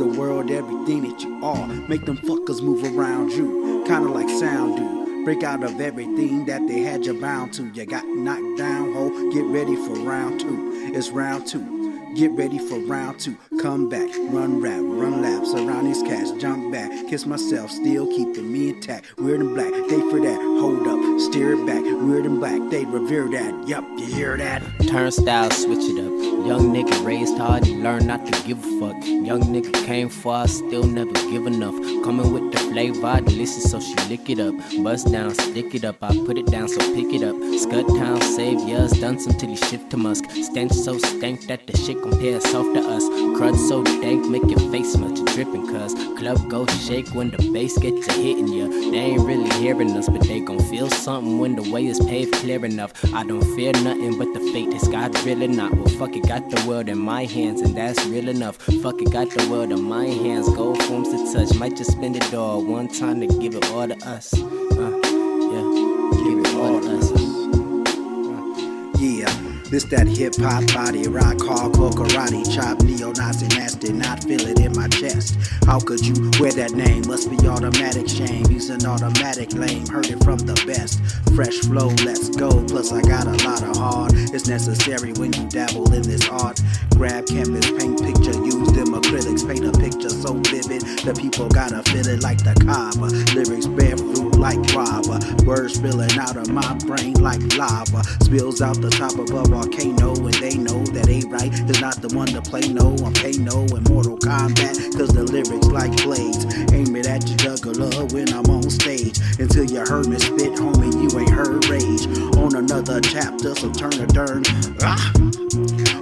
the world everything that you are. Make them fuckers move around you, kinda like sound do. Break out of everything that they had you bound to. You got knocked down, ho, get ready for round two. It's round two. Get ready for round two. Come back, run rap, run laps around these cats. Jump back, kiss myself, still keeping me intact. Weird and black, they for that. Hold up, steer it back. Weird and black, they revere that. Yup, you hear that? Turnstile, switch it up. Young nigga raised hard, he learned not to give a fuck. Young nigga came far, still never give enough. Coming with the flavor, delicious, so she lick it up. Bust down, stick it up, I put it down, so pick it up. Scud town, saviors, done some till he shift to musk. Stench so stank that the shit compare soft to us. Crud so dank, make your face smell to dripping, cuz club go shake when the bass gets to hitting ya. They ain't really hearing us, but they gon' feel something when the way is paved clear enough. I don't fear nothing but the fate, is God really not? Well, fuck it, got the world in my hands, and that's real enough. Fuck it, got the world in my hands, gold forms to touch. Might just spend it all one time to give it all to us. Yeah, give it all to us. Yeah. This that hip-hop body, rock, hardcore, karate, chop, neo-Nazi, nasty, not feel it in my chest. How could you wear that name? Must be automatic shame. He's an automatic lame, heard it from the best. Fresh flow, let's go, plus I got a lot of heart. It's necessary when you dabble in this art. Grab canvas, paint picture, use them acrylics, paint a picture so vivid, the people gotta feel it like the Kaaba. Lyrics bear fruit like guava, words spilling out of my brain like lava. Spills out the top of a volcano, and they know that A-Right is not the one to play no. I'm Kano in Mortal Kombat, cause the lyrics like blades. Aim it at your juggler when I'm on stage. Until you heard me spit, homie, you ain't heard rage. On another chapter, so turn a turn.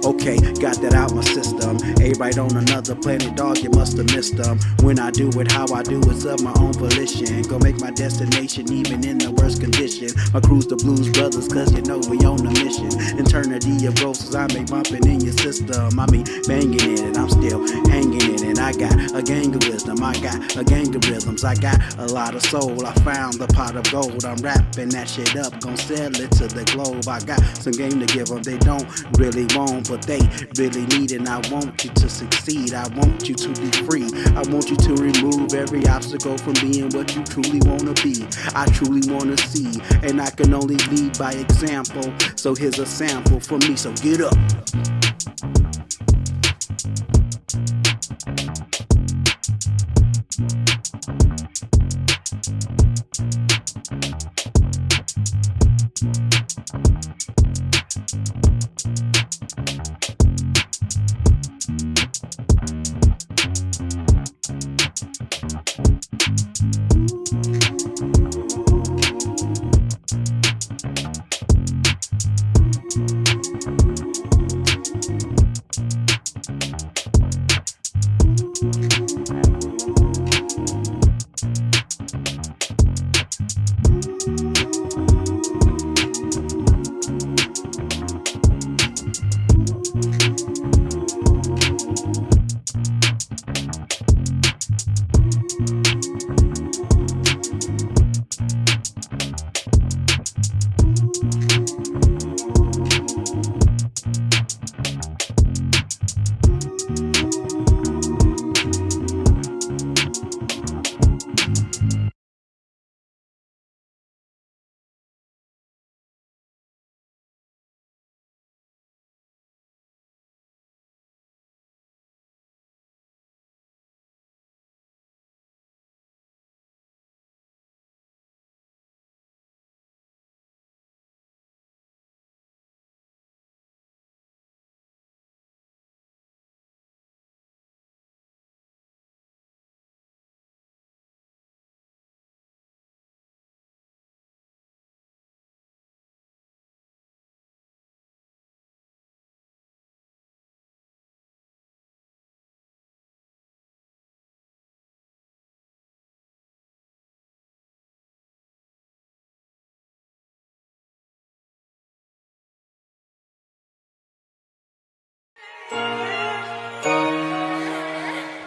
Okay, got that out my system. A-Right on another planet, dog, you must have missed them. When I do it how I do it's of my own volition. Go make my destination even in the worst condition. My crew's the Blues Brothers, cause you know we on a mission. Eternity of roses I make bumping in your system. I mean banging it and I'm still hanging it. And I got a gang of wisdom, I got a gang of rhythms, I got a lot of soul. I found the pot of gold, I'm wrapping that shit up, gon' sell it to the globe. I got some game to give them, they don't really want, but they really need it. And I want you to succeed, I want you to be free. I want you to remove every obstacle from being what you truly wanna be. I truly wanna see, and I can only lead by example. So here's a sample for me, so get up.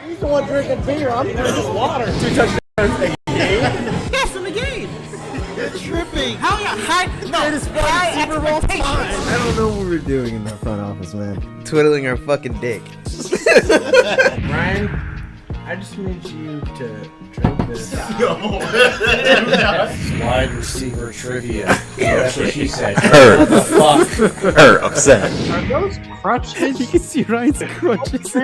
He's the one drinking beer. I'm drinking water. 2 touchdowns a game? Yes, in the game. You're tripping. How you high? No, It is high Super Bowl expectations. time. I don't know what we're doing in that front office, man. Twiddling our fucking dick. Brian, I just need you to drink this. Wide receiver trivia. That's what she said. Her. The fuck? Her upset. Are those crutches? You can see Ryan's crutches.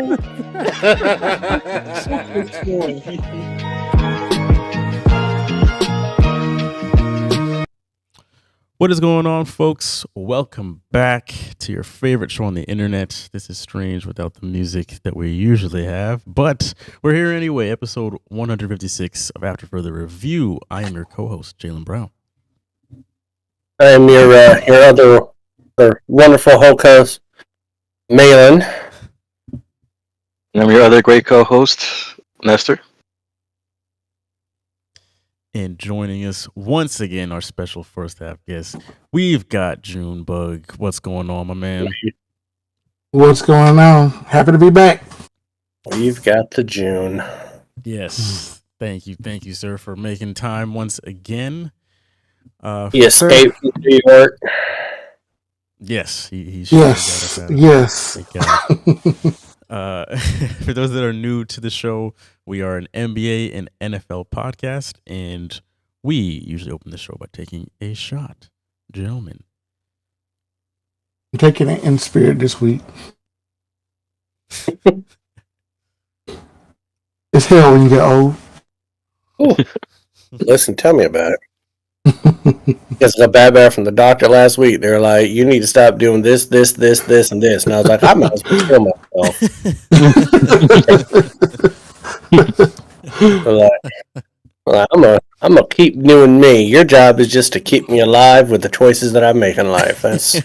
What is going on, folks? Welcome back to your favorite show on the internet. This is strange without the music that we usually have, but we're here anyway. Episode 156 of After Further Review. I am your co-host, Jalen Brown. I am your other wonderful host, Malin. And I'm your other great co-host, Nestor. And joining us once again, our special first half guest, we've got Junebug. What's going on, my man? What's going on? Happy to be back. We've got the June. Yes. Thank you, sir, for making time once again. He escaped from New York. Yes, he Yes, yes. Thank God. For those that are new to the show, we are an NBA and NFL podcast, and we usually open the show by taking a shot. Gentlemen. I'm taking it in spirit this week. It's hell when you get old. Listen, tell me about it. Because I got bad from the doctor last week. They're like, you need to stop doing this, and this. And I was like, I might as well kill myself. I'm gonna keep doing me. Your job is just to keep me alive with the choices that I make in life. That's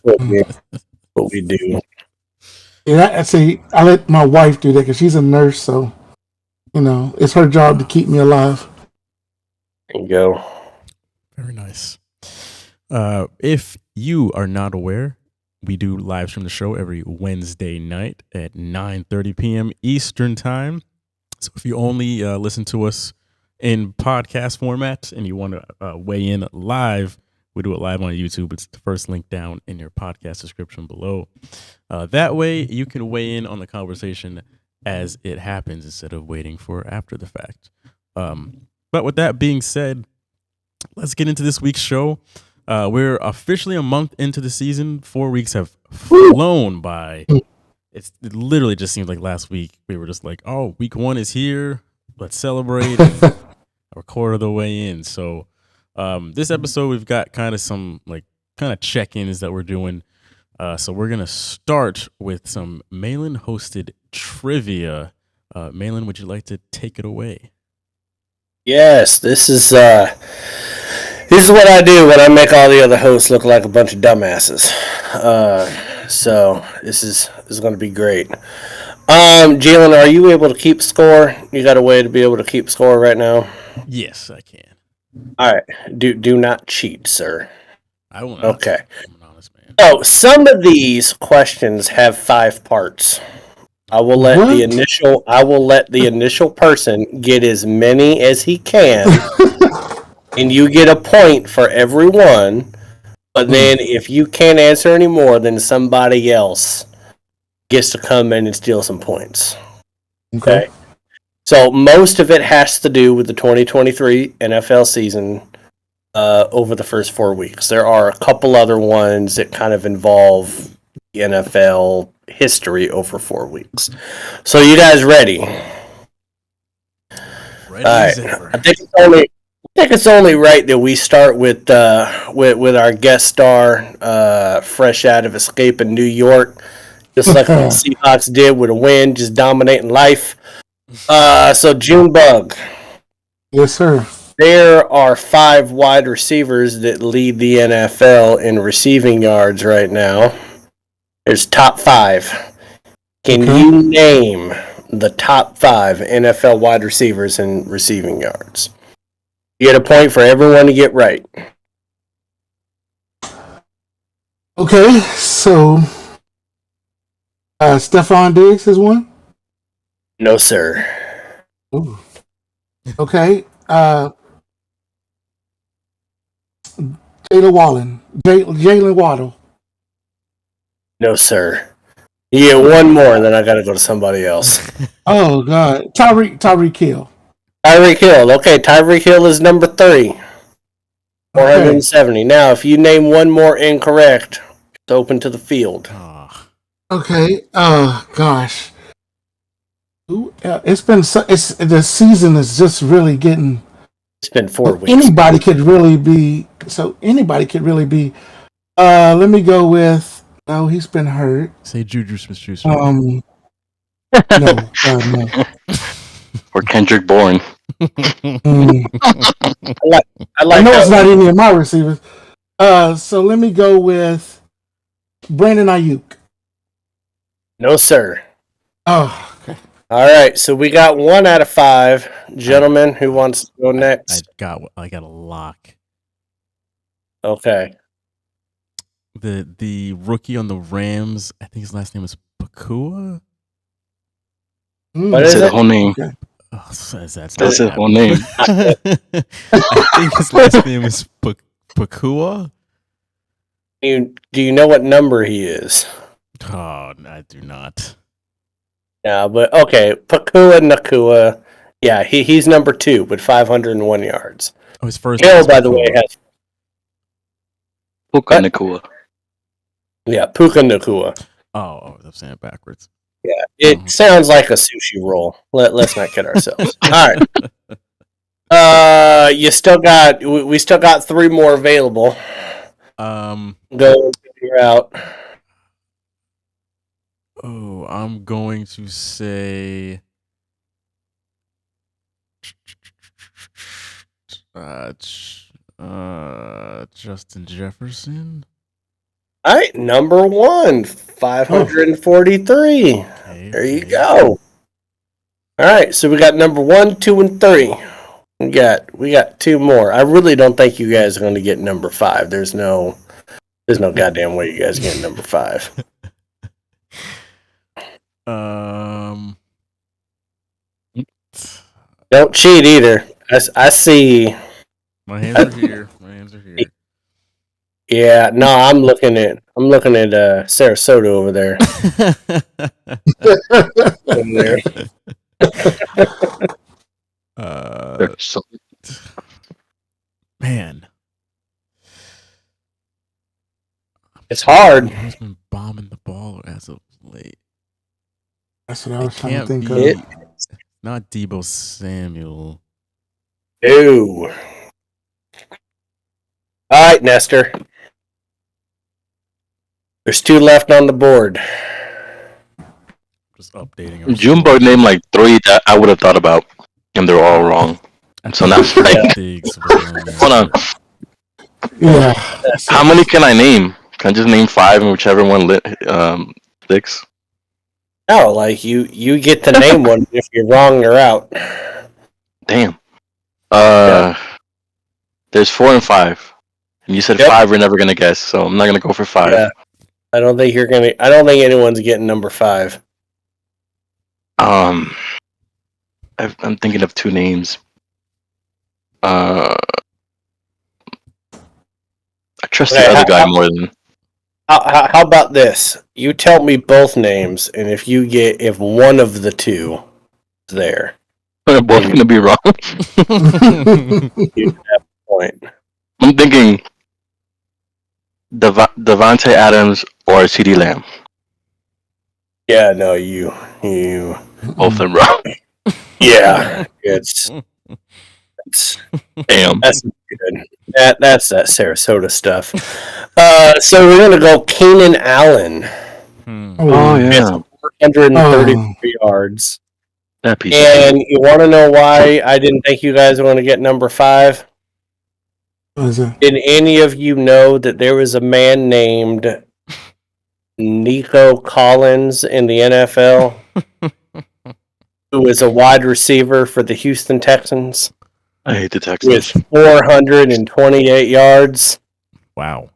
what we do. Yeah, I let my wife do that because she's a nurse, so it's her job to keep me alive. There you go. Very nice. If you are not aware, we do live stream the show every Wednesday night at 9:30 p.m. Eastern time. So if you only listen to us in podcast format and you want to weigh in live, we do it live on YouTube. It's the first link down in your podcast description below. That way you can weigh in on the conversation as it happens instead of waiting for after the fact. But with that being said, let's get into this week's show. We're officially a month into the season. 4 weeks have flown by. It literally just seems like last week we were just like, oh, week 1 is here. Let's celebrate. We're a quarter of the way in. So this episode, we've got kind of some check-ins that we're doing. So we're going to start with some Malin-hosted trivia. Malin, would you like to take it away? Yes, this is what I do when I make all the other hosts look like a bunch of dumbasses. So this is going to be great. Jalen, are you able to keep score? You got a way to be able to keep score right now? Yes, I can. All right. Do not cheat, sir. I won't. Okay. I'm an honest man. So some of these questions have 5 parts. I will let the initial person get as many as he can, and you get a point for every one. But then, if you can't answer any more, then somebody else gets to come in and steal some points. Okay. So most of it has to do with the 2023 NFL season over the first 4 weeks. There are a couple other ones that kind of involve the NFL history over 4 weeks. So you guys ready? Ready. All right. I think it's only right that we start with our guest star, fresh out of escaping New York, just like the Seahawks did with a win, just dominating life. So Junebug. Yes, sir. There are 5 wide receivers that lead the NFL in receiving yards right now. There's top 5. Can you name the top 5 NFL wide receivers in receiving yards? You get a point for everyone to get right. Okay, so Stephon Diggs is one? No, sir. Ooh. Okay. Jalen Waddle. No, sir. You get one more, and then I got to go to somebody else. Oh God, Tyreek Hill. Tyreek Hill. Okay, Tyreek Hill is number 3. 470. Now, if you name one more incorrect, it's open to the field. Okay. Oh gosh. It's been the season is just really getting. It's been 4 weeks. Anybody could really be. So anybody could really be. Let me go with. Oh, he's been hurt. Say Juju Smith-Schuster. No. Or Kendrick Bourne. Mm. I know it's not any of my receivers. So let me go with Brandon Ayuk. No, sir. Oh, okay. All right, so we got 1 out of 5. Gentlemen, who wants to go next? I got a lock. Okay. The rookie on the Rams, I think his last name was Pakua. What is Say it? the whole name. Okay. Oh, that's That's his whole name. I think his last name was Pakua. Do you know what number he is? Oh, I do not. Yeah, but okay, Pakua Nakua. Yeah, he's number 2 with 501 yards. Oh, his first Hill, name is by the Pakua. way, has Puka Nakua. Puka Nakua. Oh, I'm saying it backwards. Yeah, it sounds like a sushi roll. Let's not kid ourselves. All right. We still got 3 more available. Go figure out. Oh, I'm going to say Justin Jefferson. All right, number 1, 543. Okay, There you go. All right, so we got number 1, 2, and 3. We got 2 more. I really don't think you guys are going to get number 5. There's no goddamn way you guys get number 5. Don't cheat either. I see. My hands are here. Yeah, no, I'm looking at Sarasota over there. Man, it's hard. He's been bombing the ball as of late. That's what I was trying to Can't think be. of. Not Debo Samuel. Ew. All right, Nestor. There's 2 left on the board. Just updating. our Junebug named like 3 that I would have thought about, and they're all wrong. So now it's like, Diggs, hold on. Yeah. How many can I name? Can I just name 5 and whichever one sticks? No, like you get to name one. If you're wrong, you're out. Damn. There's 4 and 5. And you said 5 we're never gonna guess, so I'm not gonna go for 5. Yeah. I don't think anyone's getting number 5. I'm thinking of 2 names. I trust the other guy more than. How about this? You tell me both names, and if one of the 2 is there, They're both gonna be wrong. you have a point. I'm thinking Devontae Adams or CeeDee Lamb. Yeah, no, you. Both of them wrong. Yeah, it's Damn. that's good. That's that Sarasota stuff. So we're gonna go Keenan Allen. Oh yeah. 133 yards. That piece. And you want to know why I didn't think you guys were going to get number 5? What is it? Did any of you know that there was a man named Nico Collins in the NFL who is a wide receiver for the Houston Texans I hate the Texans. with 428 yards? Wow.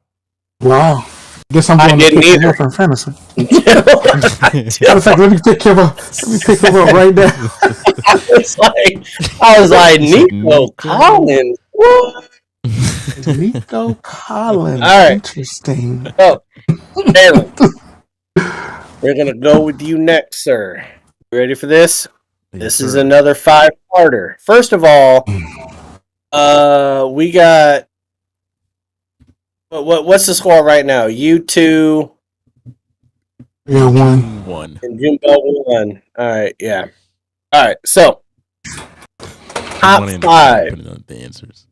Wow. Guess I'm I going to didn't pick him either. up in fantasy. Matter of fact, let me pick him up right now. I was like, Nico Collins? What? Nico Collins. All right. Interesting. Oh, Taylor. We're gonna go with you next, sir. You ready for this? Yes, This is sir. another 5-parter. First of all, we got what's the score right now? You 2 Yeah, one. One. and Jimbo 1. All right, yeah. All right, so top One in 5. putting on the answers.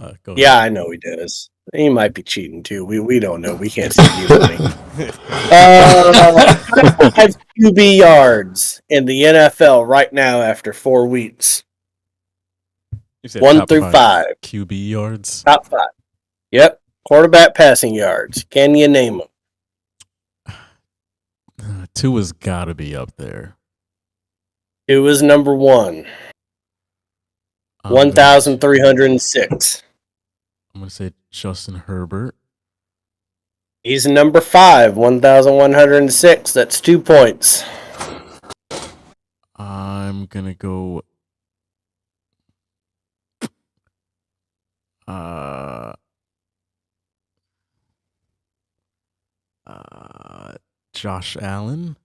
Go ahead. Yeah, I know he does. He might be cheating too. We don't know. We can't see you. 5 QB yards in the NFL right now after 4 weeks. You said 1 top through 5. QB yards. Top 5. Yep. Quarterback passing yards. Can you name them? Tua's got to be up there. Who is number 1? I'm 1,306. going to say Justin Herbert. He's number 5. 1,106. That's 2 points. I'm going to go. Josh Allen.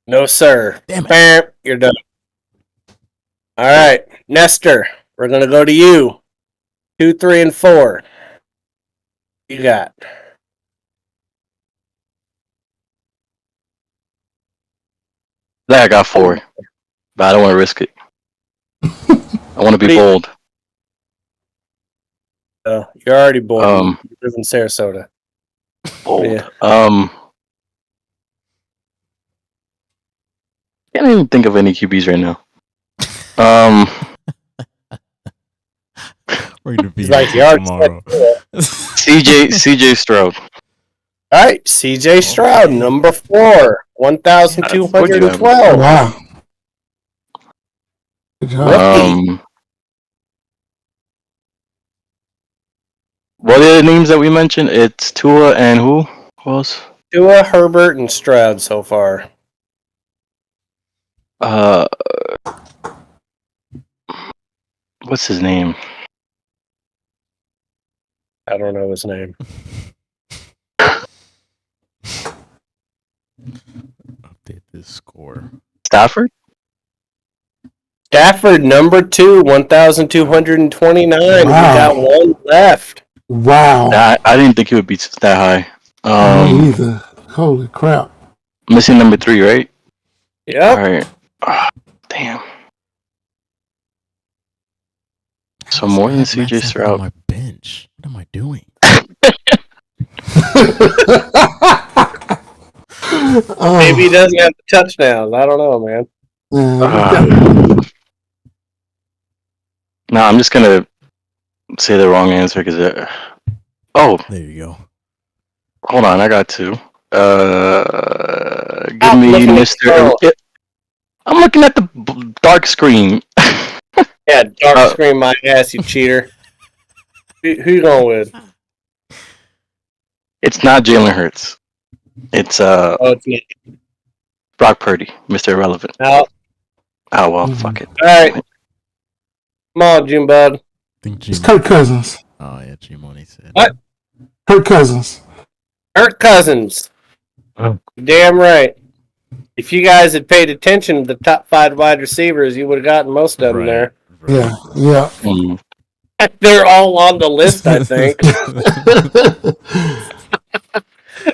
No, sir. Damn it. Bam, you're done. All right, Nestor, we're going to go to you. 2, 3, and 4. You got. I got 4, but I don't want to risk it. I want to be bold. Oh, you're already bored. Um, You live in Sarasota. Bold. Yeah. Can't even think of any QBs right now. We're going to be He's like, here yards. tomorrow. CJ Stroud. All right, CJ Stroud, number 4. 1,212. Wow. Good job. What are the names that we mentioned? It's Tua and who? Who else? Tua, Herbert, and Stroud so far. What's his name? I don't know his name. Update this score. Stafford? Stafford, number 2, 1,229. We Wow. got 1 left. Wow. I didn't think he would be that high. Me either. Holy crap. Missing number 3, right? Yep. All right. Damn. So more than CJ On Stroud. my bench. What am I doing? Oh, Maybe he doesn't have the touchdowns. I don't know, man. No, I'm just gonna say the wrong answer because oh, There you go. hold on, I got 2. Give Stop me looking at Mr. the phone. I'm looking at the dark screen. Yeah, dark screen my ass, you cheater. Who you going with? It's not Jalen Hurts. It's Oh, it's me. Brock Purdy, Mr. Irrelevant. Out. Oh well, fuck it. All right. Come on, Junebug. I think it's Jim. Kirk Cousins. Oh, yeah, G-Money said. What? Kirk Cousins. Kirk Cousins. Oh. Damn right. If you guys had paid attention to the top 5 wide receivers, you would have gotten most of them Right, there. right. Yeah, yeah. Mm. They're all on the list, I think.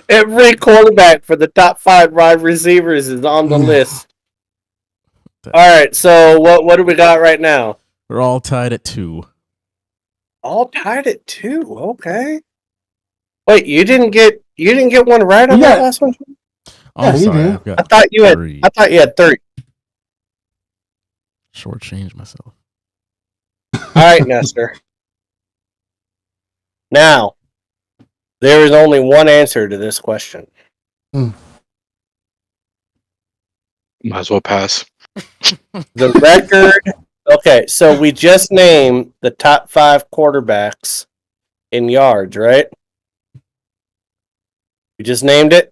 Every quarterback for the top 5 wide receivers is on the list. All right, so what do we got right now? We're all tied at 2. All tied at 2. Okay. Wait, you didn't get one right on Yeah. that last one? Oh, Yeah, you sorry. did. I've got I thought you had 3. three. Shortchanged myself. All right, Nestor. Now, there is only one answer to this question. Might as well pass. The record. Okay, so we just named the top 5 quarterbacks in yards, right? We just named it.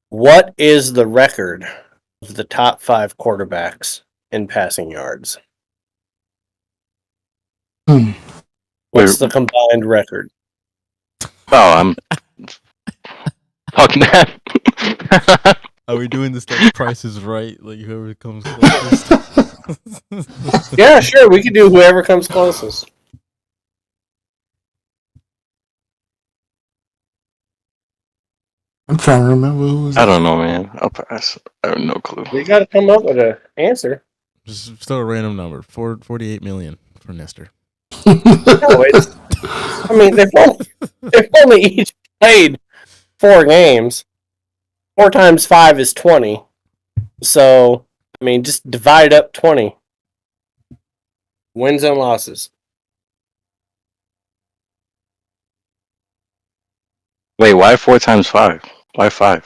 What is the record of the top 5 quarterbacks in passing yards? What's the combined record? Oh, Fuck that. Are we doing this like Price is Right? Like whoever comes closest? Yeah, sure. We can do whoever comes closest. I'm trying to remember who was. I don't know, man. I'll pass. I have no clue. You got to come up with an answer. Just throw a random number. 48 million for Nestor. No, it's. I mean, they've only each played 4 games. 4 times 5 is 20. So, I mean, just divide up 20. Wins and losses. Wait, why 4 times 5? Why 5?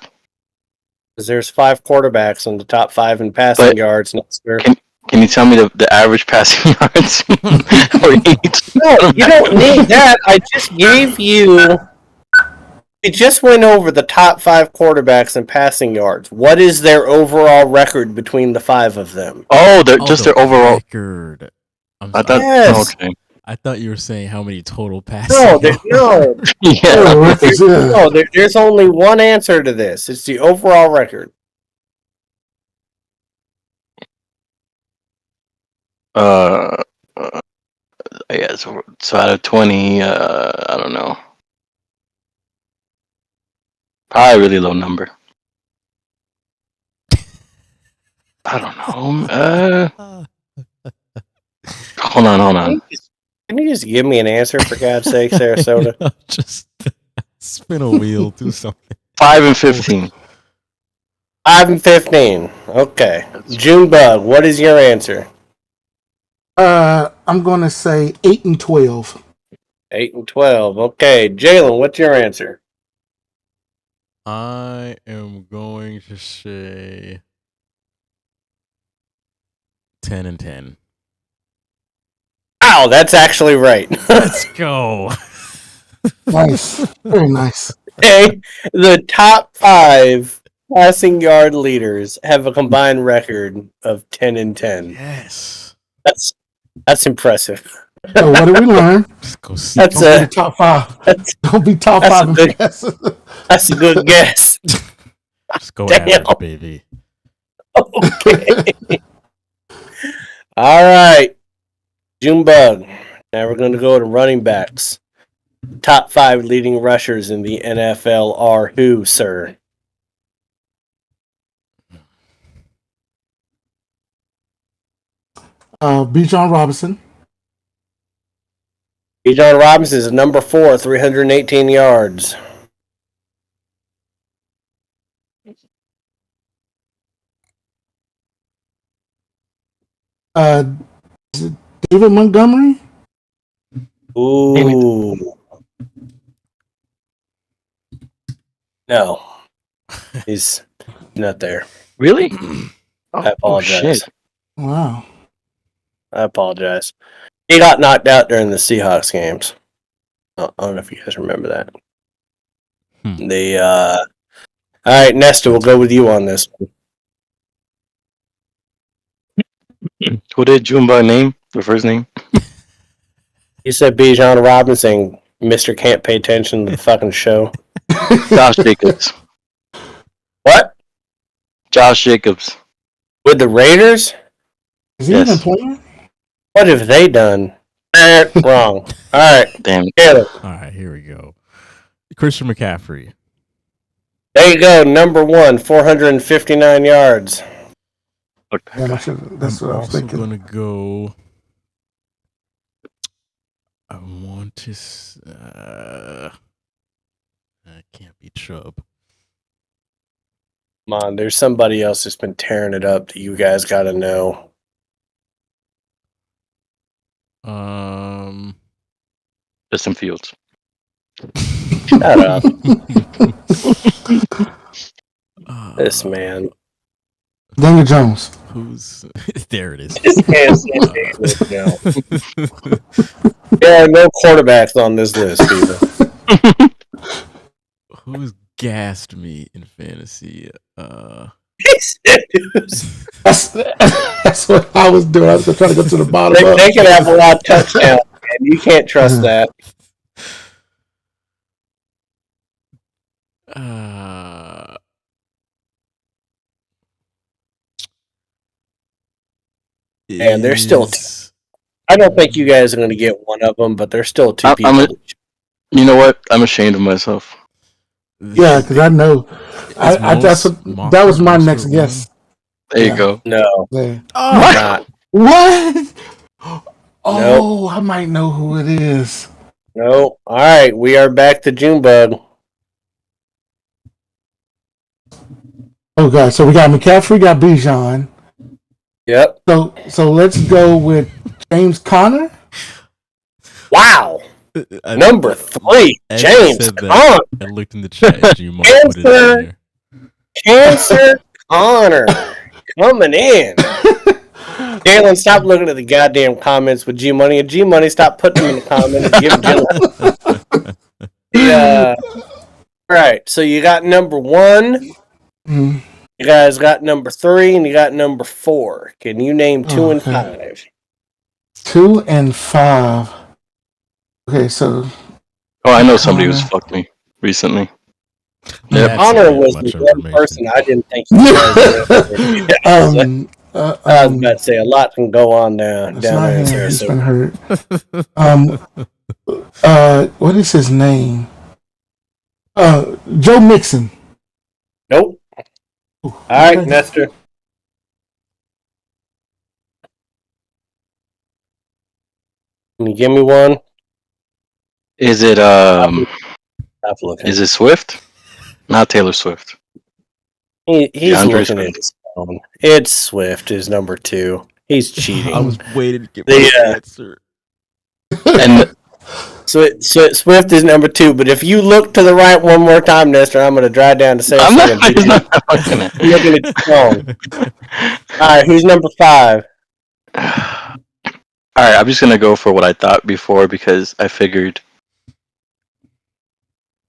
Because there's 5 quarterbacks in the top 5 in passing But yards next year. Can you tell me the average passing yards for each? No, you don't need that. I just gave you. We just went over the top 5 quarterbacks in passing yards. What is their overall record between the 5 of them? Oh, they're just their overall record. I thought. Yes. Okay. I thought you were saying how many total passes. No, Yeah. there's only one answer to this. It's the overall record. Yeah. So out of 20, I don't know. Probably a really low number. I don't know. Hold on. Can you just give me an answer, for God's sake, Sarasota? Just spin a wheel, do something. 5 and 15. 5 and 15. Okay. Junebug, what is your answer? I'm gonna say 8 and 12. 8 and 12. Okay. Jalen, what's your answer? I am going to say 10 and 10. Wow, that's actually right. Let's go. Nice, very nice. Okay. The top 5 passing yard leaders have a combined record of 10 and 10. Yes. That's impressive. So what did we learn? Just go see. That's Don't be a top 5. that's, Don't be top that's 5 a in good- passes. that's a good guess. Just go Damn. average, baby. Okay. All right. Junebug. Now we're going to go to running backs. Top 5 leading rushers in the NFL are who, sir? Bijan Robinson. Bijan Robinson is number 4, 318 yards. Is it David Montgomery? Ooh. No. He's not there. Really? I apologize. Shit. Wow. I apologize. He got knocked out during the Seahawks games. I don't know if you guys remember that. All right, Nesta, we'll go with you on this. Who did Junebug name? The first name? You said Bijan Robinson, Mr. Can't Pay Attention to the fucking show. Josh Jacobs. What? Josh Jacobs. With the Raiders? Is he Yes. even playing? What have they done? Wrong. All right, Damn. Taylor. All right, here we go. Christian McCaffrey. There you go, number 1, 459 yards. Yeah, that's what I was Also thinking. gonna go. I want to. That can't be Chubb. Come on, there's somebody else that's been tearing it up that you guys got to know. Justin Fields. Shut up. This man. Daniel Jones. Who's there? It is. Just can't stand it now. There are no quarterbacks on this list either. Who's gassed me in fantasy? That's what I was doing. I was trying to go to the bottom. They can have a lot of touchdowns, man. You can't trust that. And there's still is- I don't think you guys are going to get one of them, but there's still two I'm people. You know what? I'm ashamed of myself. Yeah, because I know. That was my next guess. There you go. No, Yeah. not. What? Oh, I might know who it is. No. All right, we are back to Junebug. Oh god, so we got McCaffrey, got Bijan. Yep. So let's go with James Conner. Wow. Number 3, As James said that, Conner. I looked in the chat. You might put it in there. Cancer Connor coming in. Jalen, stop looking at the goddamn comments with G Money. And G Money, stop putting them in the comments. Give Jalen. Yeah. All right. So you got number 1. Mm. You guys got number 3, and you got number 4. Can you name 2 and 5? 2 and 5. Okay, so. Oh, I know somebody who's fucked me recently. That's Connor not was much the one information. person I didn't think you guys would. I was about to say a lot can go on down It's not him. there. It's So been hurt. What is his name? Joe Mixon. nope. Ooh, All right, okay. Nestor. Can you give me one? Is it Stop looking. Is it Swift? Not Taylor Swift. He's DeAndre looking at Swift. his phone. It's Swift is number 2. He's cheating. I was waiting to get The, my answer. And So Swift is number 2. But if you look to the right one more time, Nestor, I'm going to drive down to I'm Sarasota. not, he's not fucking it. You're looking at your phone. All right, who's number 5? All right, I'm just gonna go for what I thought before because I figured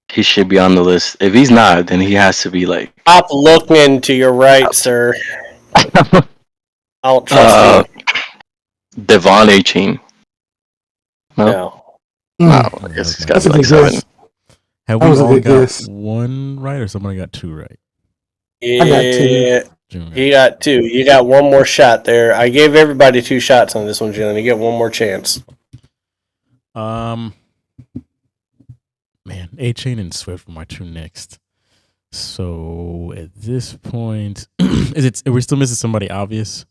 he should be on the list. If he's not, then he has to be like Stop looking to your right, sir. I don't trust Devon A. Chain. you. No, No. no, I guess he's got That's a like good 7. guess. Have That we was a all good got guess. one right, or somebody got 2 right? I got 2. June got You got 2. You got one more shot there. I gave everybody 2 shots on this one, Jalen. You get one more chance. Man, A Chain and Swift were my 2 next. So at this point, are we still missing somebody obvious?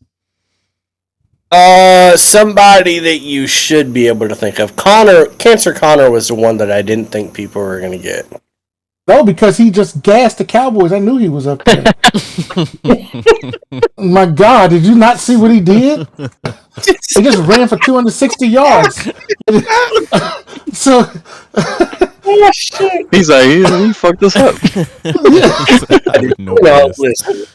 Somebody that you should be able to think of. Cancer Connor was the one that I didn't think people were going to get. No, because he just gassed the Cowboys. I knew he was up there. My God, did you not see what he did? He just ran for 260 yards. So, Oh, shit. He's like he fucked us up. I didn't know No, this. listen.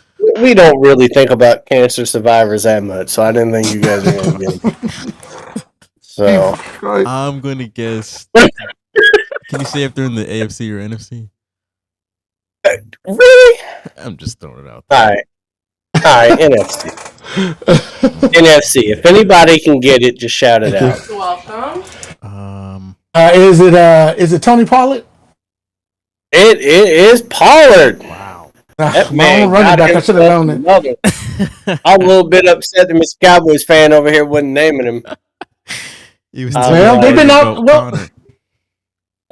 We don't really think about cancer survivors that much, so I didn't think you guys were going to get them. So, I'm gonna guess. Can you say if they're in the AFC or NFC? really? I'm just throwing it out All there. right, NFC. NFC. If anybody can get it, just shout it out. Welcome. is it Tony Pollard? It is Pollard. Wow. That My man own running got back. I should have known it. another. I'm a little bit upset that Mr. Cowboys fan over here wasn't naming him. He was Well, they've been talking out- about well- Connor.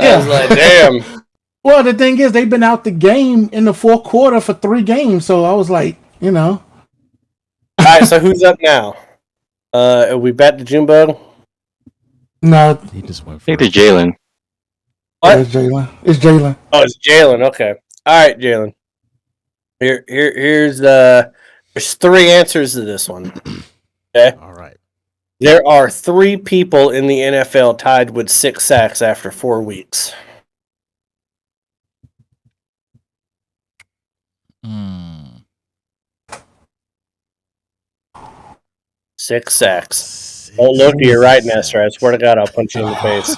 I was like, damn. Well, the thing is, they've been out the game in the fourth quarter for 3 games. So I was like, All right, so who's up now? Are we back to Junebug? no, He just went I for think it's it. Jalen. What? it's Jalen. It's Jalen. Oh, it's Jalen. Okay. All right, Jalen. Here's there's 3 answers to this one. Okay. All right. There are 3 people in the NFL tied with 6 sacks after 4 weeks. Mm. 6 sacks. Don't look to your right, Nestor. I swear to God, I'll punch you in the face.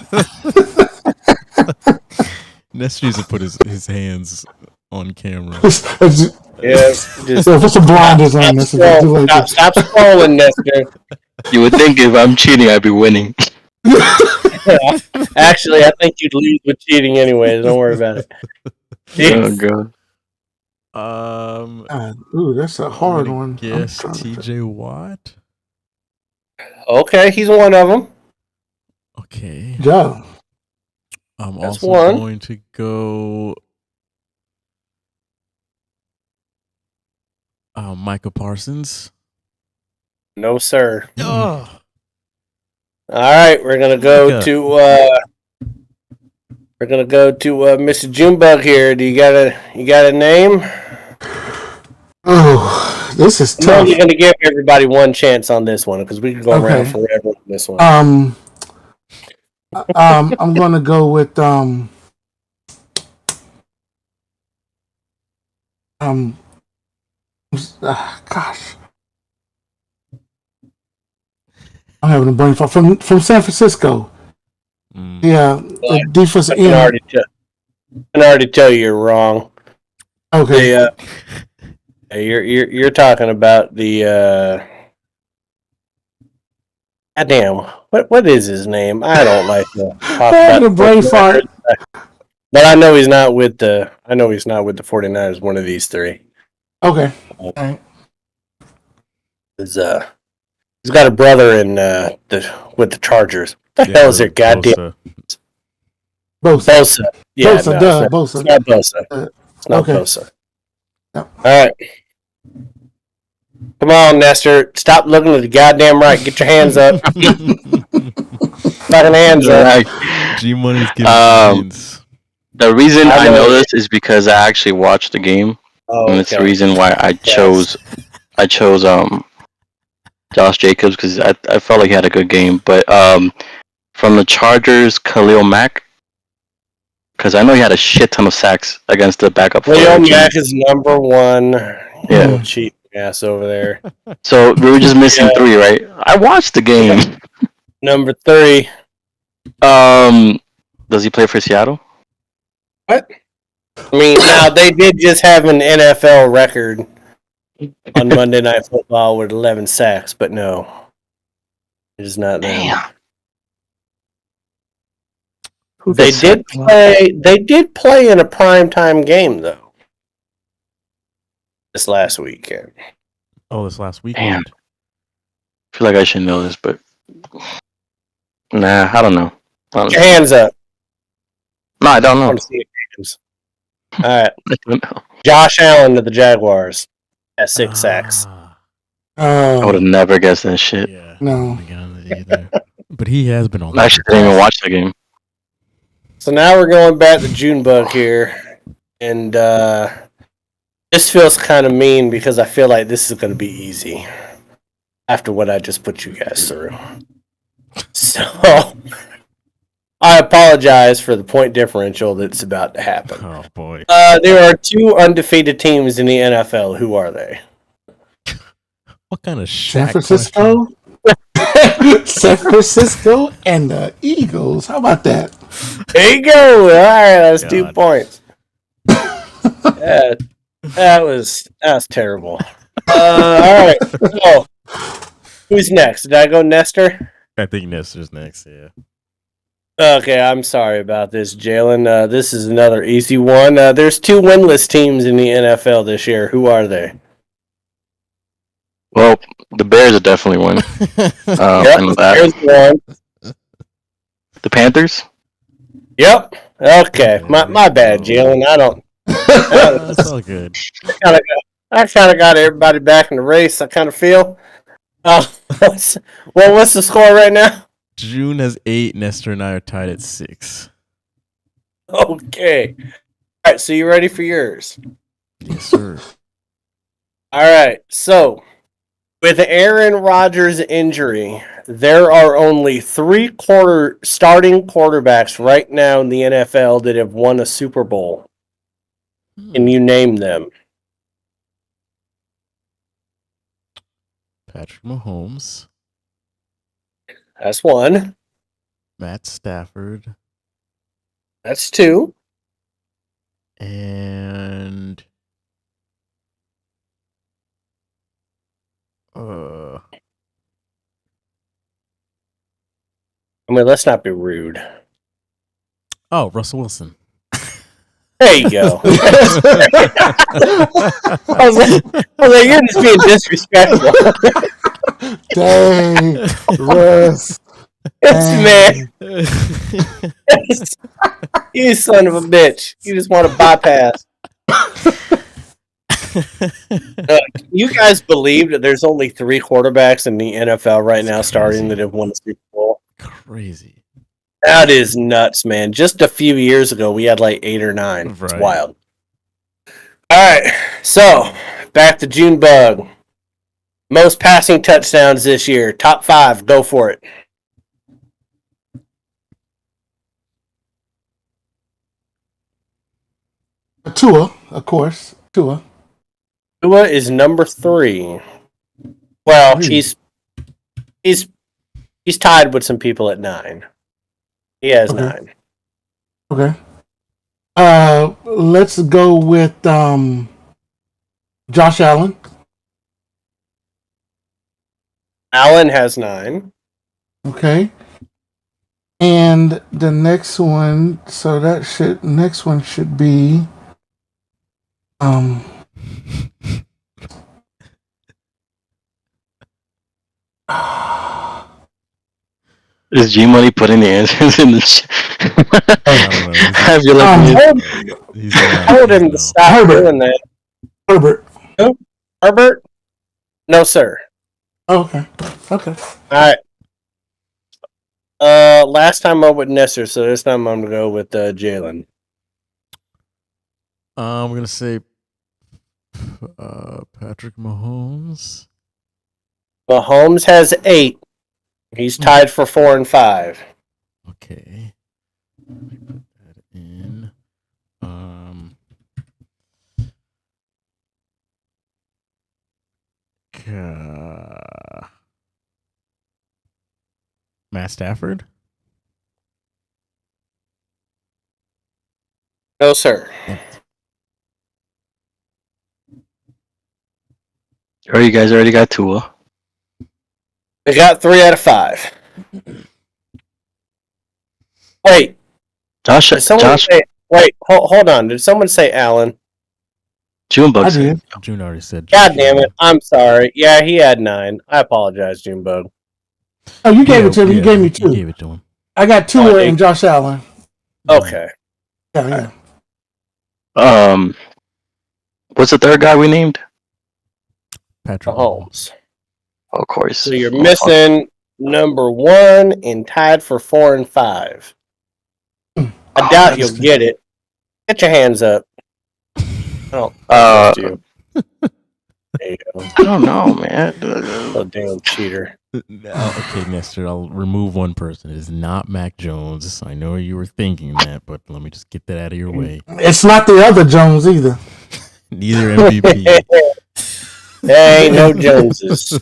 Nestor used to put his hands on camera. Yes. Just So put some blinders on this. stop scrolling, Nestor. You would think if I'm cheating, I'd be winning. Actually, I think you'd lose with cheating anyway. Don't worry about it. Oh god. Ooh, that's a hard I'm one. gonna Guess I'm trying to- TJ Watt. Okay, he's one of them. Okay. Yeah. I'm That's also one. going to go Micah Parsons. No, sir. Oh. All right, we're gonna go Micah. to Mr. Junebug here. Do you got a name? Oh, this is I'm tough. only gonna give everybody one chance on this one because we can go around Okay. forever on this one. I'm gonna go with gosh, I'm having a brain fart from San Francisco. Yeah, the defensive I can already tell you you're wrong. Okay. You're talking about the goddamn what is his name? I don't like to talk about the brain fart. But I know he's not with the 49ers, one of these three. Okay. All right. He's got a brother in with the Chargers. What the hell is their goddamn Bosa. Yeah, Bosa, Bosa. It's not Bosa. It's not okay. Bosa. No. All right. Come on, Nestor. Stop looking to the goddamn right. Get your hands up. Fucking hands up. G Money's giving hands. The reason I know this is because I actually watched the game, and it's the okay. reason why I chose Josh Jacobs, because I felt like he had a good game. But from the Chargers, Khalil Mack, because I know he had a shit ton of sacks against the backup. Khalil Mack is number one. Yeah. Little cheap ass over there. So we were just missing three, right? I watched the game. Number 3. Does he play for Seattle? What? I mean, now they did just have an NFL record on Monday Night Football with 11 sacks, but no, it is not them. Damn. They did play. They did play in a primetime game though. This last weekend. Oh, this last weekend. Damn. I feel like I should know this, but nah, I don't know. Get your hands up. No, I don't know. I want to see your hands. All right, I don't know. Josh Allen to the Jaguars at 6 sacks. I would have never guessed that shit. Yeah. No. Either. But he has been on. I actually didn't even watch the game. So now we're going back to Junebug here, and this feels kind of mean because I feel like this is going to be easy after what I just put you guys through. So I apologize for the point differential that's about to happen. Oh boy. There are 2 undefeated teams in the NFL. Who are they? What kind of San Shaq Francisco? San Francisco and the Eagles. How about that? There you go. All right, that's God. 2 points. That was terrible. All right. So, who's next? Did I go Nestor? I think Nestor's next. Yeah. Okay, I'm sorry about this, Jalen. This is another easy one. There's 2 winless teams in the NFL this year. Who are they? Well, the Bears are definitely one. I know that. There's one. The Panthers? Yep. Okay. My bad, Jalen. I don't. That's all good. I kind of got everybody back in the race. I kind of feel. What's the score right now? June has 8. Nestor and I are tied at 6. Okay. All right. So you ready for yours? Yes, sir. All right. So with Aaron Rodgers' injury, there are only 3 starting quarterbacks right now in the NFL that have won a Super Bowl. Can you name them? Patrick Mahomes, That's 1. Matt Stafford, That's 2. and I mean, let's not be rude. Russell Wilson. There you go. I was like, you're just being disrespectful. Dang, Russ. This man, you son of a bitch. You just want to bypass. You guys believe that there's only 3 quarterbacks in the NFL right now starting that have won a Super Bowl? Crazy. That is nuts, man. Just a few years ago, we had like 8 or 9. It's Right. wild. All right, so back to Junebug. Most passing touchdowns this year. Top 5. Go for it. Tua, of course. Tua. Tua is number 3. Well, he's tied with some people at 9. He has Okay. 9. Okay. Let's go with Josh Allen. Allen has 9. Okay. And the next one, next one should be Is G Money putting the answers in the chat? I feel like He's Told him to stop Herbert. doing that. Herbert. Herbert? No, sir. Okay. Okay. All right. Last time I went with Nestor, so this time I'm gonna go with Jalen. I'm gonna say Patrick Mahomes. Mahomes has 8. He's tied for 4 and 5. Okay. Let me put that in. Matt Stafford. No, sir. Or you guys already got Tua. We got 3 out of 5. Wait. Josh. Did someone say? Wait. Hold on. Did someone say Allen? Junebug I said. did. June already said. God damn it! I'm sorry. Yeah, he had 9. I apologize, Junebug. Oh, you gave it to me. You gave me You 2. gave it to him. I got Tua Oh, and Josh Allen. Okay. Yeah, yeah. What's the third guy we named? Patrick Mahomes. Oh, of course. So you're missing number 1 and tied for 4 and 5. I doubt you'll get it. Get your hands up. Oh, you. There you go. I don't know, man. Oh, damn cheater. Okay, Nestor, I'll remove one person. It is not Mac Jones. I know you were thinking that, but let me just get that out of your way. It's not the other Jones either. Neither MVP. There ain't no Joneses.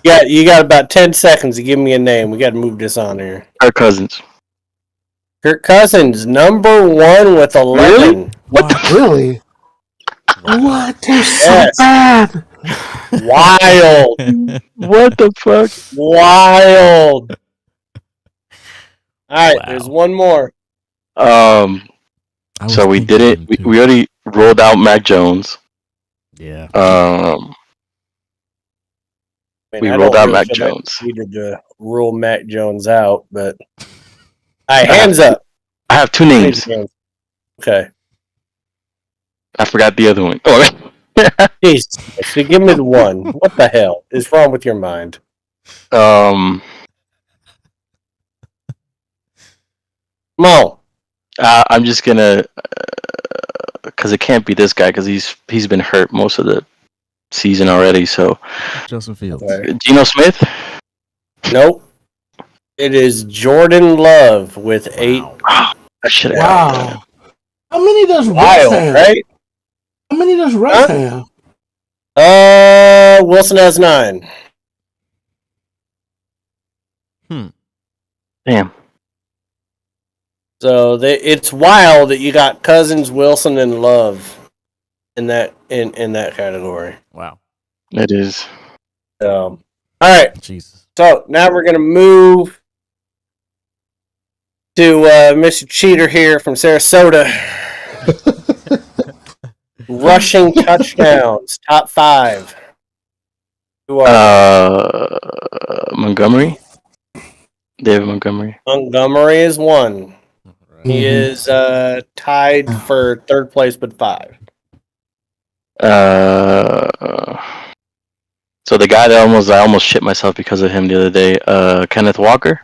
Yeah, you got about 10 seconds to give me a name. We got to move this on here. Kirk Cousins. Kirk Cousins, number 1 with 11. Really? What? They're so Yes. bad. Wild. What the fuck? Wild. All right, Wow. there's one more. I was So we thinking did him it. too. We already rolled out Mac Jones. Yeah. We I rolled don't out really Mac feel like Jones. we needed to rule Mac Jones out, but all right, hands up. I have 2 names. Okay. I forgot the other one. Oh. Jesus. So give me the one. What the hell is wrong with your mind? Um, Come on. I'm just gonna, because it can't be this guy because he's been hurt most of the season already. So Justin Fields. Okay. Geno Smith. Nope. It is Jordan Love with 8. I should have. Wow. How many does Russ Wild, have? right? How many does Russ have? Wilson has 9. Damn. So it's wild that you got Cousins, Wilson, and Love in that category. Wow. It is. All right. Jesus. So now we're gonna move to Mr. Cheater here from Sarasota. Rushing touchdowns, top 5. Who are Montgomery. David Montgomery. Montgomery is one. He Mhm. is tied for third place with 5. So the guy that I almost shit myself because of him the other day. Kenneth Walker.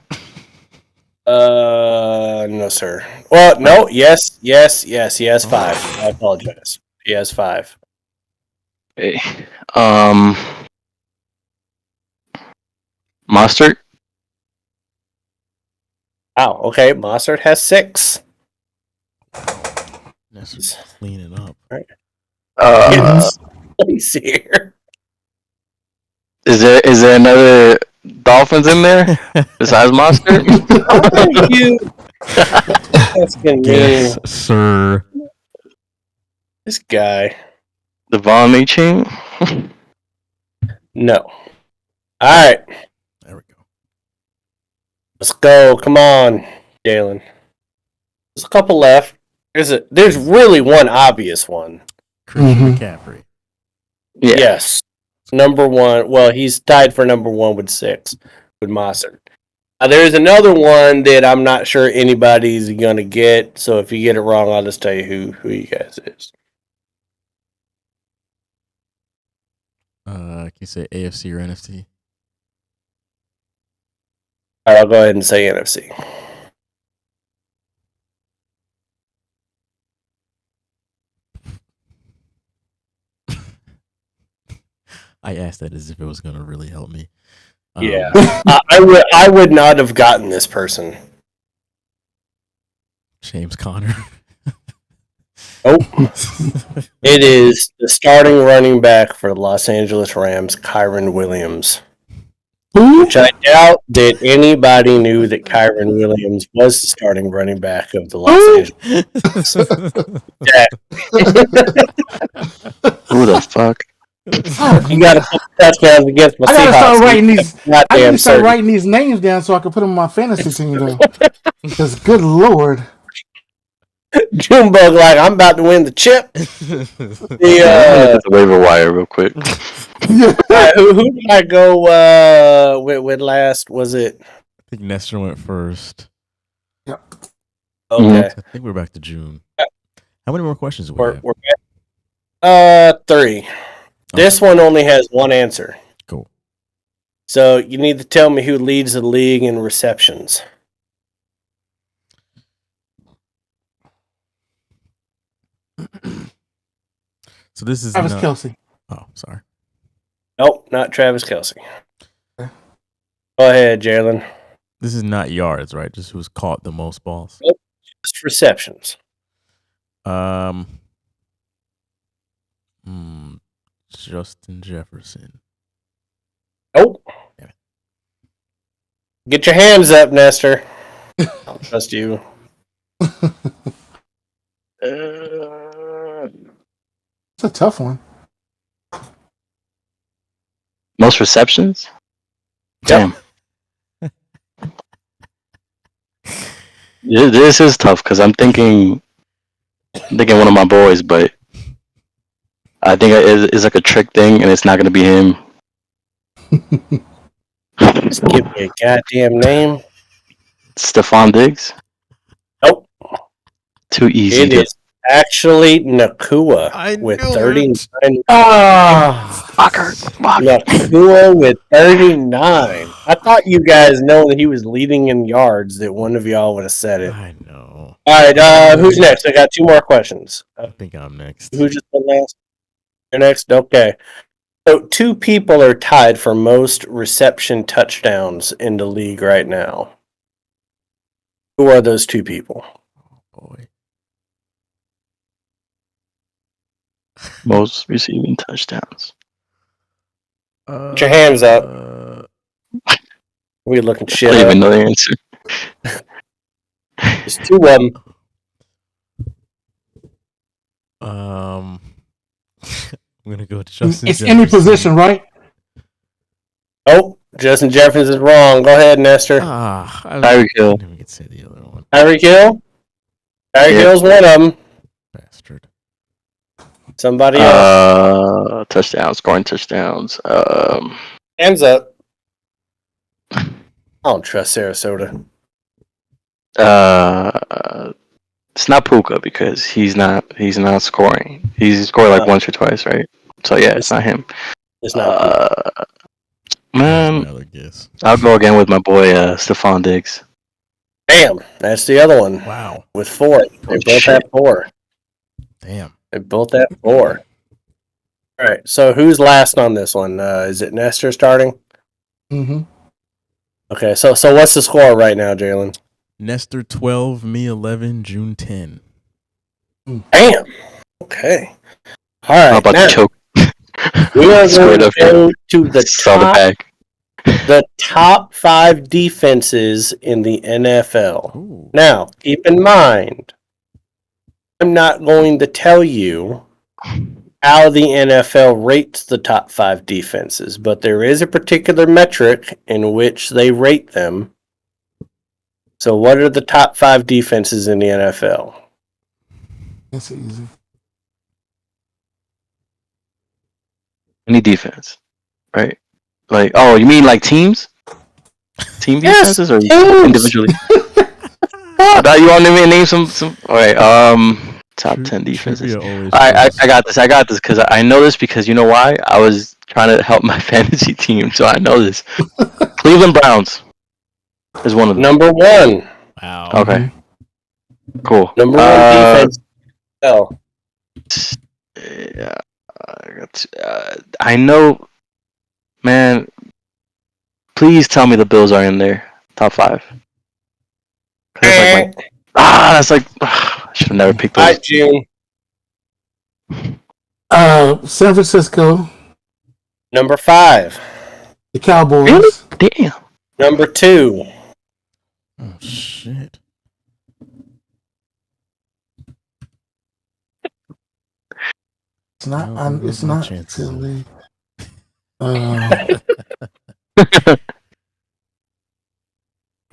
No, sir. Well, no. Yes. He has 5. I apologize. He has 5. Okay. Mostert. Wow. Okay. Mossert has 6. That's cleaning up. He's here. Is there another Dolphins in there besides Mostert? You. That's gonna Yes, sir. This guy. Devon Aching. No. All right. There we go. Let's go. Come on, Jalen. There's a couple left. There's really one obvious one. Christian McCaffrey. Yeah. Yes. Number 1. Well, he's tied for number 1 with 6 with Mossert. There's another one that I'm not sure anybody's going to get. So if you get it wrong, I'll just tell you who you guys is. Can you say AFC or NFC? All right, I'll go ahead and say NFC. I asked that as if it was going to really help me. Yeah. I would not have gotten this person. James Conner. Nope. It is the starting running back for the Los Angeles Rams, Kyron Williams. Who? Which I doubt that anybody knew that Kyron Williams was the starting running back of the Los Angeles. Who the fuck? You got to put touchdowns against my I gotta Seahawks. start writing these. I need Goddamn to start certain. writing these names down so I can put them on my fantasy team though. Because good lord, Junebug like, I'm about to win the chip. The waiver wire real quick. Who did I go with last? Was it? I think Nestor went first. Okay. I think we're back to June. How many more questions do we have? We're back. 3. This one only has one answer. Cool. So you need to tell me who leads the league in receptions. So this is Travis not... Kelce. Oh, sorry. Nope, not Travis Kelce. Go ahead, Jalen. This is not yards, right? Just who's caught the most balls. Just receptions. Justin Jefferson. Nope. Damn it. Get your hands up, Nestor. I don't trust you. It's a tough one. Most receptions? Yep. Damn. This is tough because I'm thinking one of my boys, but I think it's like a trick thing, and it's not going to be him. Just give me a goddamn name. Stephon Diggs? Nope. Too easy. It is actually Nakua I with knew 39. Fucker. Nakua with 39. I thought you guys know that he was leading in yards, that one of y'all would have said it. I know. All right, who's next? I got 2 more questions. I think I'm next. Who just went last? You're next? Okay. So 2 people are tied for most reception touchdowns in the league right now. Who are those 2 people? Boy. Most receiving touchdowns. Put your hands up. We looking I shit don't even up. know the answer. There's 2 of them. I'm gonna go to Justin. It's Jefferson. any position, right? Oh, Justin Jefferson is wrong. Go ahead, Nestor. Tyreek Hill. I didn't even get to say the other one. Tyreek Hill? Tyreek Hill's one of them. Bastard. Somebody else. Touchdowns, scoring touchdowns. Hands up. I don't trust Sarasota. It's not Puka because he's not scoring. He's scored like once or twice, right? So yeah, it's not him. It's not. Man, Another guess. I'll go again with my boy Stephon Diggs. Damn, that's the other one. Wow. With 4. They both have 4. Damn. They both have 4. All right, so who's last on this one? Is it Nestor starting? Mm-hmm. Okay, so what's the score right now, Jalen? Nestor 12, me 11, June 10. Damn. Okay. All right. How about now, the choke? we are going to go to the Saw the top, bag. the top 5 defenses in the NFL. Ooh. Now, keep in mind, I'm not going to tell you how the NFL rates the top 5 defenses, but there is a particular metric in which they rate them. So, what are the top 5 defenses in the NFL? That's easy. Any defense, right? Like, oh, you mean like teams? Team Yes, defenses or teams. individually? I thought you wanted me to name some. All right, top 10 defenses. All right, I got this. Because I know this because you know why? I was trying to help my fantasy team, so I know this. Cleveland Browns is one of them. Number 1. Wow. Okay. Cool. Number 1 defense. Oh. Yeah. I know, man. Please tell me the Bills are in there, top 5. That's like I should have never picked those. All right, June. San Francisco, Number 5. the Cowboys. Really? Damn. Number 2. Oh, shit. It's not. No, It's no not chances. Philly. Why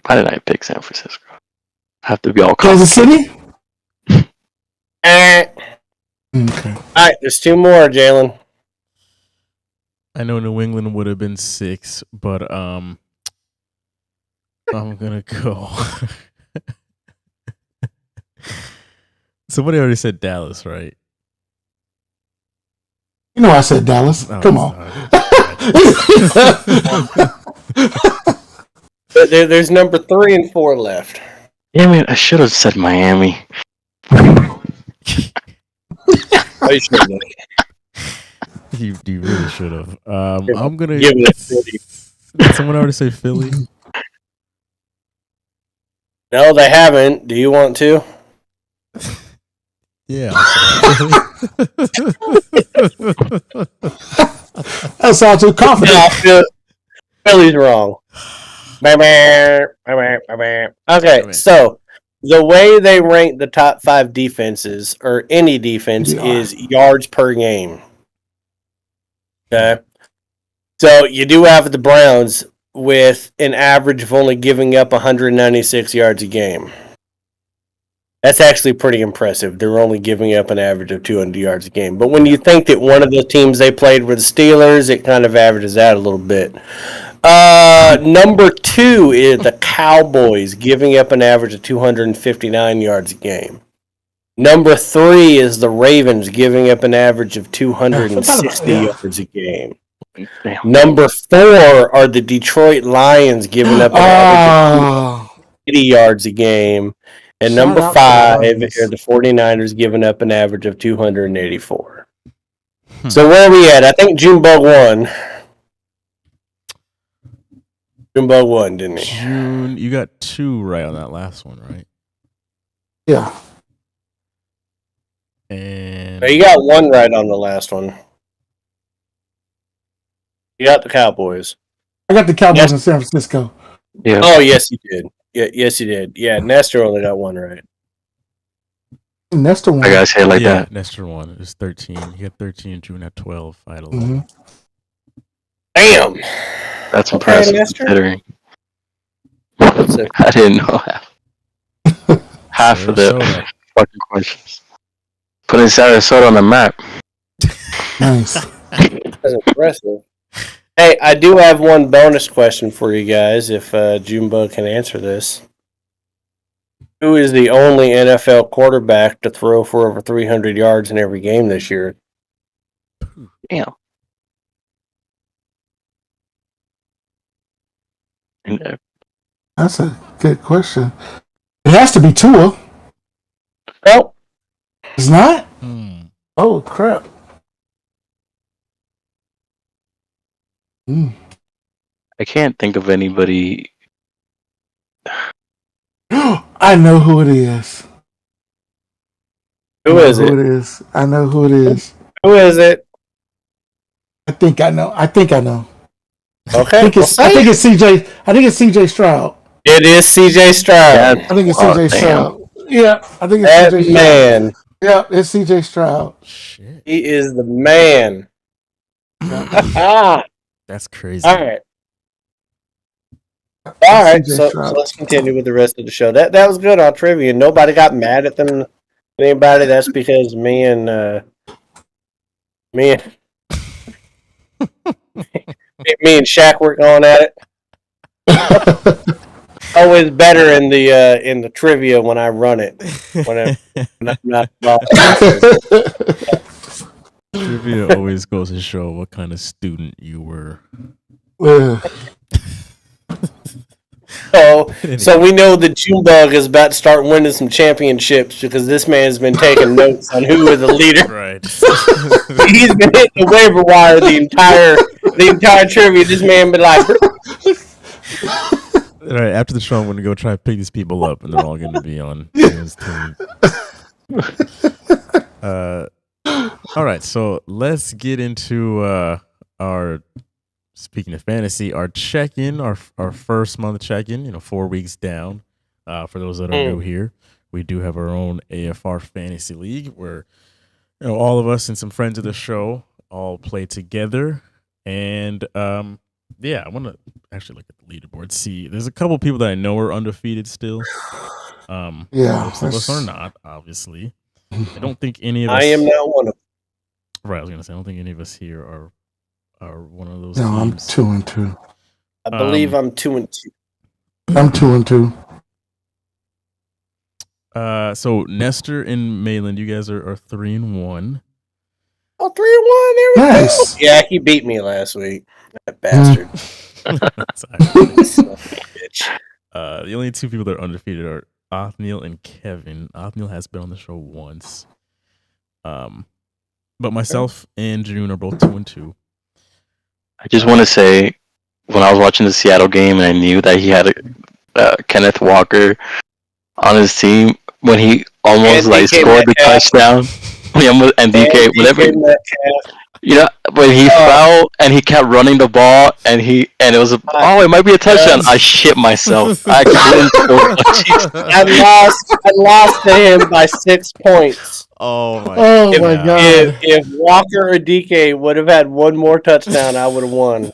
did I pick San Francisco? I have to be all Kansas City. Okay. Okay. All right, there's 2 more, Jalen. I know New England would have been 6, but I'm gonna go. Somebody already said Dallas, right? You know I said Dallas. Oh, Come on. There's number 3 and 4 left. Damn it! I should have said Miami. You really should have. I'm gonna. Give it a Philly. Did someone already say Philly? No, they haven't. Do you want to? Yeah. That sounds too confident. No, Philly's wrong. Okay, so the way they rank the top 5 defenses, or any defense, is yards per game. Okay. So you do have the Browns with an average of only giving up 196 yards a game. That's actually pretty impressive. They're only giving up an average of 200 yards a game. But when you think that one of the teams they played were the Steelers, it kind of averages out a little bit. Number 2 is the Cowboys, giving up an average of 259 yards a game. Number 3 is the Ravens, giving up an average of 260 yards a game. Damn. Number 4 are the Detroit Lions, giving up an average of 80 yards a game. And Shout number out 5 to the Lions. are the 49ers, giving up an average of 284. So where are we at? I think Junebug won. Junebug won, didn't he? June, you got 2 right on that last one, right? Yeah. And No, you got 1 right on the last one. You got the Cowboys. I got the Cowboys Yes. in San Francisco. Yeah. Oh, yes, you did. Yeah, yes, you did. Yeah, Nestor only got 1 right. Nestor won. I gotta say it like yeah, that. Nestor won. It's 13. He had 13. June had 12. I had 11. Mhm. Damn. That's Okay, impressive Nestor. considering. That's it. I didn't know half of the Sarasota. fucking questions. Putting Sarasota on the map. Nice. That's impressive. Hey, I do have one bonus question for you guys. If Junebug can answer this, who is the only NFL quarterback to throw for over 300 yards in every game this year? Damn. And, That's a good question. It has to be Tua. Well, It's not? Hmm. Oh, crap. I can't think of anybody. I know who it is. who is it? Who it is. I know who it is. Who is it? I think I know. Okay, I think it's CJ. I think it's CJ Stroud. it is CJ Stroud. I think it's Oh, CJ damn. Stroud. Yeah, I think it's That CJ Stroud. man, Yeah, it's CJ Stroud. Shit. he is the man. All That's crazy. right. All It's right, CJ so Stroud. let's continue with the rest of the show. That was good on trivia. Nobody got mad at them. Anybody? That's because me and me and Shaq were going at it. Always better in the trivia when I run it. When I'm not Trivia always goes to show what kind of student you were. So we know that Junebug is about to start winning some championships because this man's been taking notes on who is the leader. Right. He's been hitting the waiver wire the entire trivia. This man been like, Right. After the show, I'm going to go try to pick these people up, and they're all going to be on his team. All right. So let's get into our. Speaking of fantasy, our check-in, our first month check-in, 4 weeks down. For those that are new here, we do have our own AFR Fantasy League where all of us and some friends of the show all play together. And I want to actually look at the leaderboard. See, there's a couple people that I know are undefeated still. Most of us are not, obviously. I don't think any of us. I am not one of them. Right, I was gonna say I don't think any of us here are one of those. No, I'm teams. 2-2. I believe I'm 2-2. I'm 2-2. So Nestor and Malin, you guys are 3-1. Oh, 3-1. There we Nice. go. Yeah, he beat me last week. That bastard. That's actually- Son of a bitch. The only two people that are undefeated are Othniel and Kevin. Othniel has been on the show once. But myself and June are both 2-2. I just want to say, when I was watching the Seattle game and I knew that he had Kenneth Walker on his team, when he almost And DK scored the Metcalf. touchdown, and DK, whatever, Metcalf. when he fell and he kept running the ball and it was it might be a touchdown. I shit myself. I couldn't score. I lost to him by 6 points. Oh my! Oh my god. If Walker or DK would have had one more touchdown, I would have won.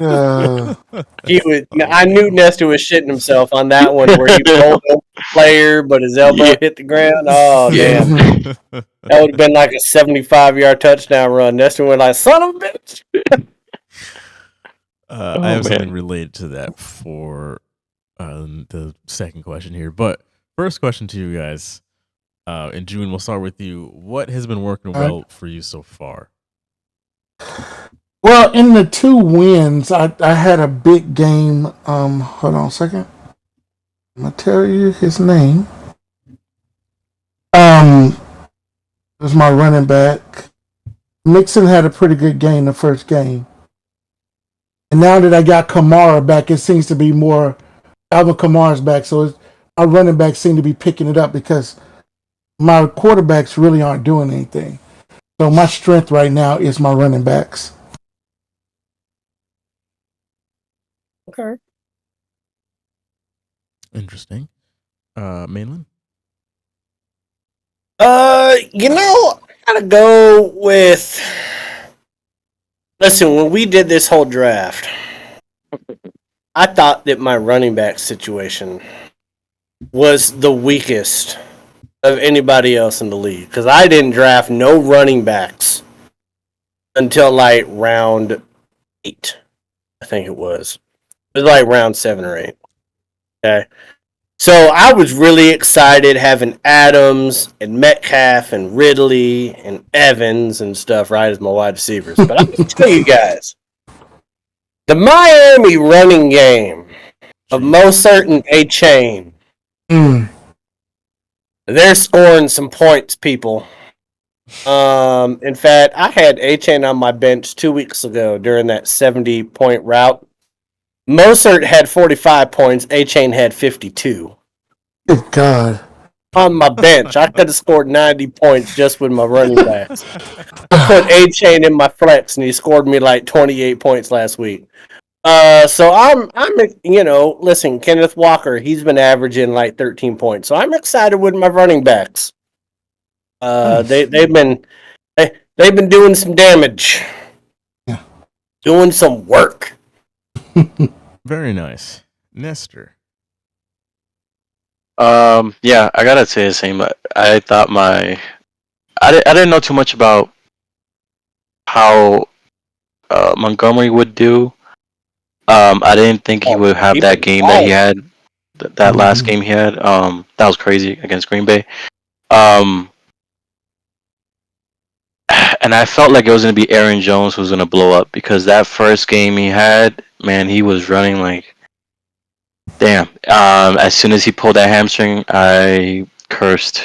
He would. I knew Nestor was shitting himself on that one where he rolled over the player, but his elbow hit the ground. Oh man, that would have been like a 75-yard touchdown run. Nestor went like, "Son of a bitch." I have something related to that for the second question here, but first question to you guys. And June, we'll start with you. What has been working well for you so far? Well, in the 2 wins, I had a big game. Hold on a second. I'm gonna tell you his name. It was my running back. Mixon had a pretty good game the first game. And now that I got Kamara back, it seems to be more Alvin Kamara's back. So our running backs seem to be picking it up because my quarterbacks really aren't doing anything. So my strength right now is my running backs. Okay. Interesting. Mainland? I gotta go with. Listen, when we did this whole draft, I thought that my running back situation was the weakest of anybody else in the league because I didn't draft no running backs until like round 8. I think it was. It was like round 7 or 8. Okay. So I was really excited having Adams and Metcalf and Ridley and Evans and stuff, right, as my wide receivers. But I'm going to tell you guys, the Miami running game of most certain A-Chain, they're scoring some points, people. In fact, I had A-Chain on my bench 2 weeks ago during that 70-point route. Mozart had 45 points. A-Chain had 52. Good God. On my bench, I could have scored 90 points just with my running backs. I put A-Chain in my flex, and he scored me like 28 points last week. So I'm listen, Kenneth Walker, he's been averaging like 13 points. So I'm excited with my running backs. They've been doing some damage, doing some work. Very nice, Nestor. Yeah, I gotta say the same. I thought I didn't know too much about how Montgomery would do. I didn't think he would have that game that he had, that last game he had. That was crazy against Green Bay. And I felt like it was gonna be Aaron Jones who was gonna blow up, because that first game he had, man, he was running like, damn. As soon as he pulled that hamstring, I cursed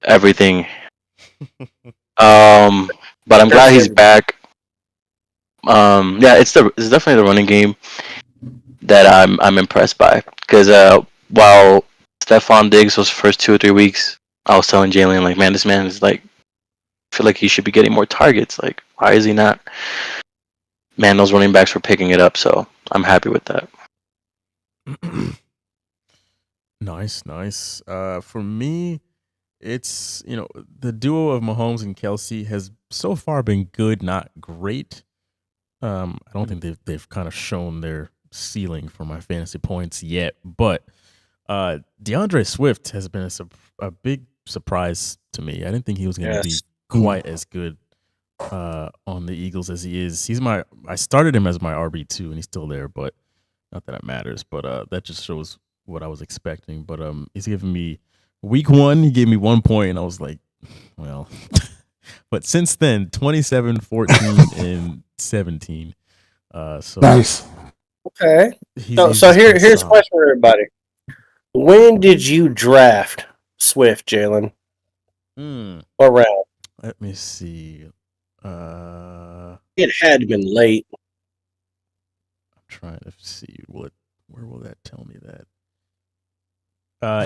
everything. But I'm glad he's back. Yeah, it's definitely the running game that I'm impressed by, because while Stephon Diggs was first 2 or 3 weeks, I was telling Jalen, like, man, this man is like, I feel like he should be getting more targets. Like, why is he not? Man, those running backs were picking it up, so I'm happy with that. Nice. For me, it's, the duo of Mahomes and Kelsey has so far been good, not great. I don't think they've kind of shown their ceiling for my fantasy points yet, but DeAndre Swift has been a big surprise to me. I didn't think he was going to be quite as good on the Eagles as he is. I started him as my RB2, and he's still there, but not that it matters. But that just shows what I was expecting. But he's giving me week 1, he gave me 1 point, and I was like, well. But since then, 27, 14, and 17. So nice. Okay. So here's a question for everybody. When did you draft Swift, Jalen? What round? Let me see. It had been late. I'm trying to see where will that tell me that?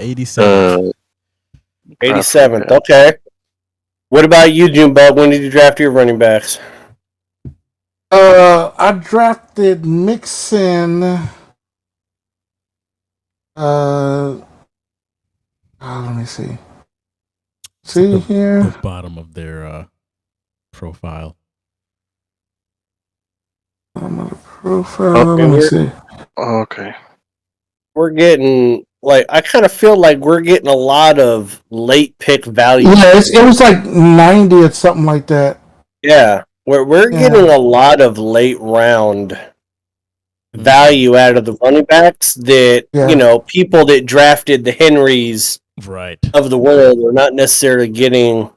87. 87th. Okay. What about you, Junebug? When did you draft your running backs? I drafted Mixon. Let me see. See here. The bottom of their profile. Let me see. Okay. We're getting, like, I kind of feel like we're getting a lot of late pick value. Yeah, it was like 90 or something like that. Yeah, we're getting a lot of late round value out of the running backs that, people that drafted the Henrys of the world are not necessarily getting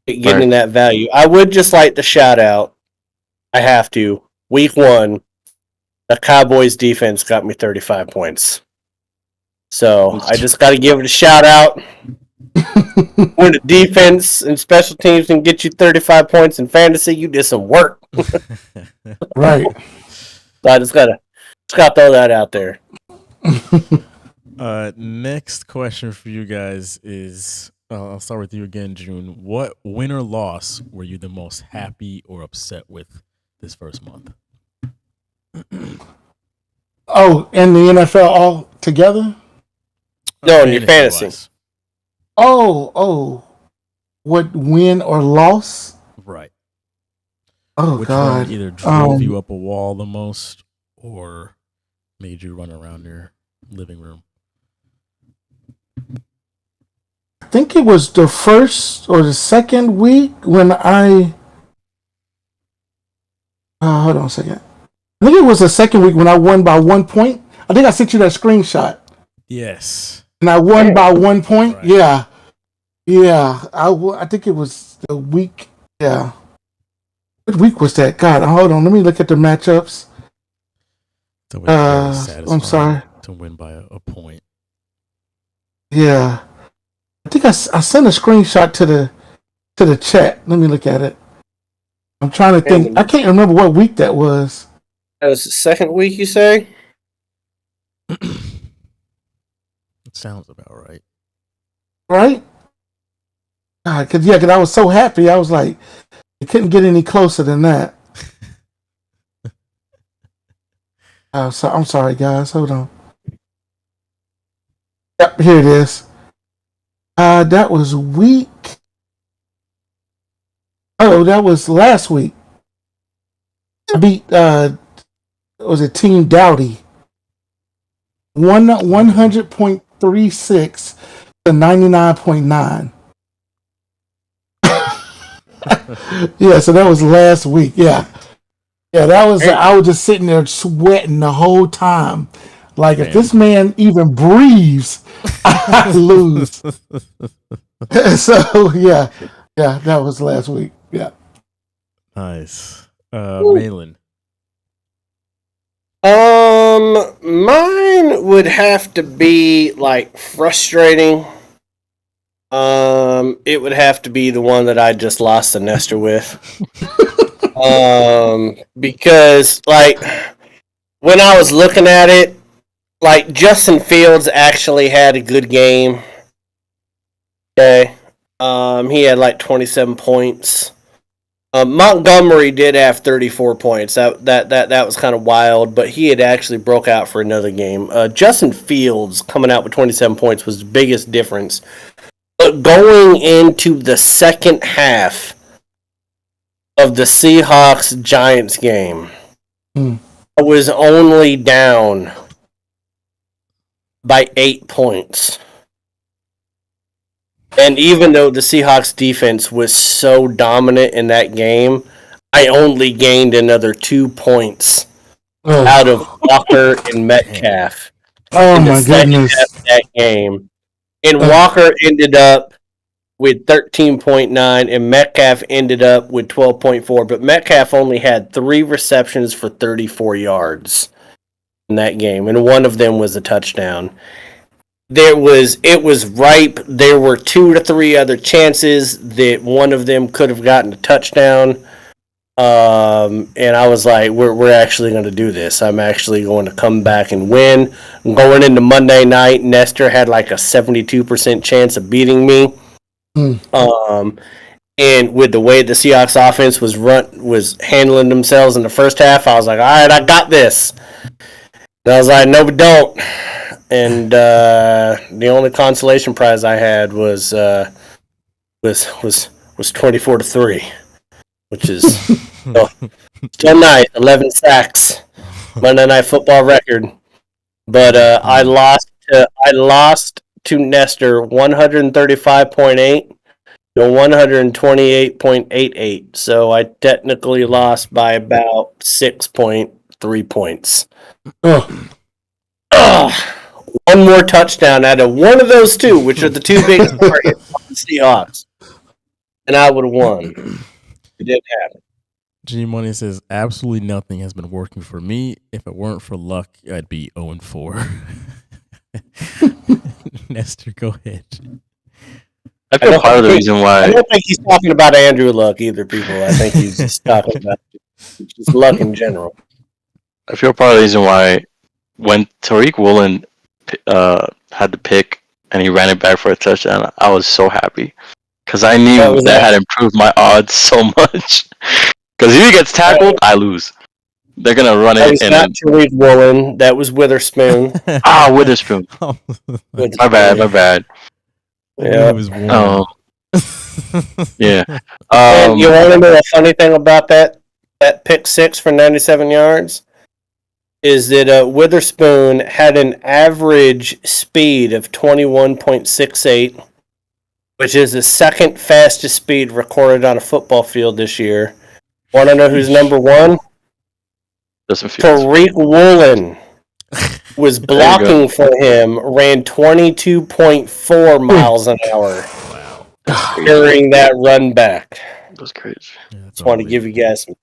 that value. I would just like to shout out, I have to, week 1, the Cowboys defense got me 35 points. So I just got to give it a shout out. When the defense and special teams can get you 35 points in fantasy, you did some work. Right. So I just got to throw that out there. Next question for you guys is, I'll start with you again, June. What win or loss were you the most happy or upset with this first month? Oh, in the NFL all together? No, in your fantasy. Oh. What win or loss? Right. Oh, Which God. one either drove you up a wall the most or made you run around your living room? I think it was the first or the second week when I Hold on a second. I think it was the second week when I won by 1 point. I think I sent you that screenshot. Yes. And I won by 1 point. Right. Yeah. Yeah. I think it was the week. Yeah. What week was that? God, hold on. Let me look at the matchups. I'm sorry. To win by a point. Yeah. I think I sent a screenshot to the chat. Let me look at it. I'm trying to think. I can't remember what week that was. That was the second week, you say? It sounds about right. Right? Because I was so happy. I was like, it couldn't get any closer than that. So I'm sorry, guys. Hold on. Yep, here it is. That was week. Oh, that was last week. I beat was it Team Dowdy? 100.36 to 99.9. Yeah, so that was last week. Yeah, that was. I was just sitting there sweating the whole time. Like, if this man even breathes, I lose. So yeah, that was last week. Yeah. Nice. Malin. Mine would have to be like frustrating. It would have to be the one that I just lost to Nestor with. Because like when I was looking at it, like Justin Fields actually had a good game. Okay. He had like 27 points. Montgomery did have 34 points. That was kind of wild, but he had actually broke out for another game. Justin Fields coming out with 27 points was the biggest difference. But going into the second half of the Seahawks-Giants game, I was only down by 8 points. And even though the Seahawks defense was so dominant in that game, I only gained another 2 points out of Walker and Metcalf. Oh in the my second goodness! half of that game, and Walker ended up with 13.9, and Metcalf ended up with 12.4. But Metcalf only had 3 receptions for 34 yards in that game, and one of them was a touchdown. It was ripe. There were 2 to 3 other chances that one of them could have gotten a touchdown. And I was like, we're actually going to do this. I'm actually going to come back and win. Going into Monday night, Nestor had like a 72% chance of beating me. And with the way the Seahawks offense was handling themselves in the first half, I was like, all right, I got this. And I was like, no, we don't. And the only consolation prize I had was 24-3, which is still nice. 11 sacks, Monday Night Football record. But I lost to Nestor 135.8 to 128.88. So I technically lost by about 6.3 points. One more touchdown out of one of those 2, which are the 2 biggest targets on the Seahawks, and I would have won. It didn't happen. G Money says, absolutely nothing has been working for me. If it weren't for luck, I'd be 0-4. Nestor, go ahead. I feel part of the reason why. I don't think he's talking about Andrew Luck either, people. I think he's just talking about just luck in general. I feel part of the reason why when Tariq Woolen had the pick and he ran it back for a touchdown, I was so happy because I knew that had improved my odds so much. Because if he gets tackled, I lose. They're gonna run it. That was not Tariq Woolen. That was Witherspoon. Witherspoon. My bad. Yeah. Yeah. And you want to know a funny thing about that pick 6 for 97 yards? Is that Witherspoon had an average speed of 21.68, which is the second fastest speed recorded on a football field this year. Want to know who's number 1? Justin Fields. Tariq Woolen was blocking for him, ran 22.4 miles an hour during that run back. That's crazy. Yeah, Just want to give you guys some